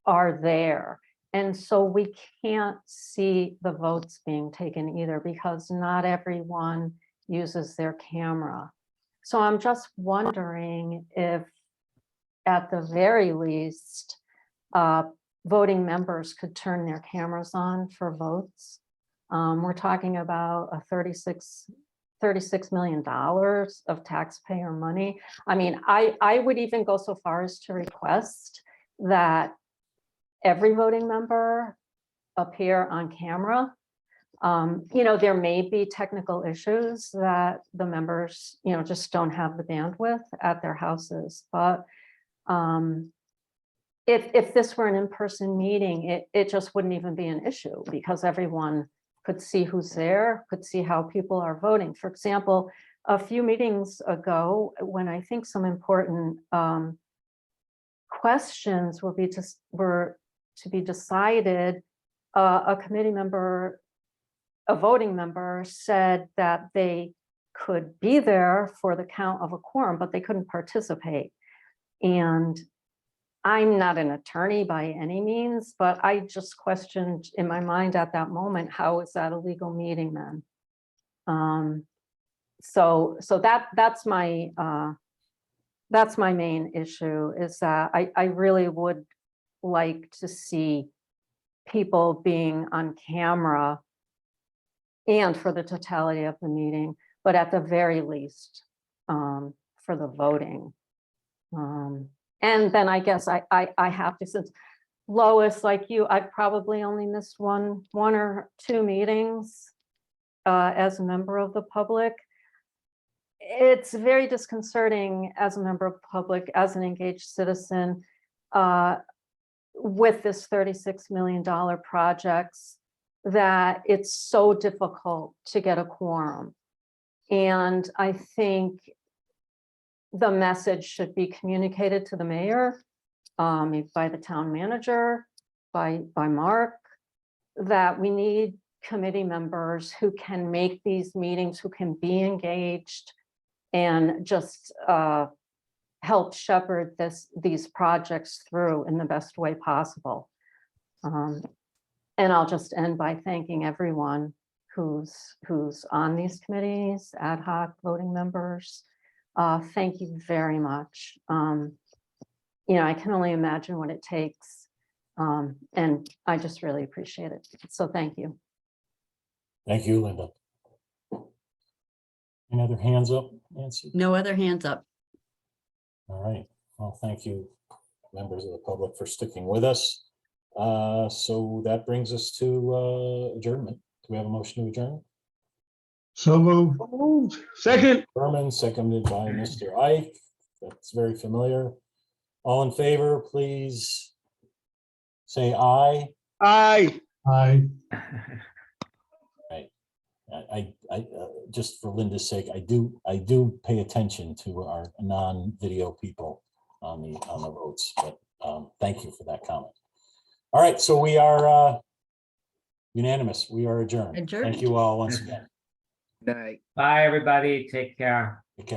are there. And so we can't see the votes being taken either, because not everyone uses their camera. So I'm just wondering if, at the very least, voting members could turn their cameras on for votes. We're talking about a $36 million of taxpayer money. I mean, I would even go so far as to request that every voting member appear on camera. There may be technical issues that the members, just don't have the bandwidth at their houses. But if this were an in-person meeting, it just wouldn't even be an issue, because everyone could see who's there, could see how people are voting. For example, a few meetings ago, when I think some important questions were to be decided, a committee member, a voting member, said that they could be there for the count of a quorum, but they couldn't participate. And I'm not an attorney by any means, but I just questioned in my mind at that moment, how is that a legal meeting then? So that's my main issue, is that I really would like to see people being on camera and for the totality of the meeting, but at the very least for the voting. And then I guess I have to, since Lois, like you, I've probably only missed one or two meetings as a member of the public. It's very disconcerting as a member of the public, as an engaged citizen, with this $36 million projects, that it's so difficult to get a quorum. And I think the message should be communicated to the mayor, by the town manager, by Mark, that we need committee members who can make these meetings, who can be engaged and just help shepherd these projects through in the best way possible. And I'll just end by thanking everyone who's on these committees, ad hoc voting members. Thank you very much. I can only imagine what it takes. And I just really appreciate it. So thank you. Thank you, Linda. Any other hands up, Nancy? No other hands up. All right. Well, thank you, members of the public, for sticking with us. So that brings us to adjournment. Do we have a motion to adjourn? So moved. Second. Berman, seconded by Mr. Ike. That's very familiar. All in favor, please say aye. Aye. Aye. I just for Linda's sake, I do pay attention to our non-video people on the votes, but thank you for that comment. All right, so we are unanimous. We are adjourned. Thank you all once again. Night. Bye, everybody. Take care. Take care.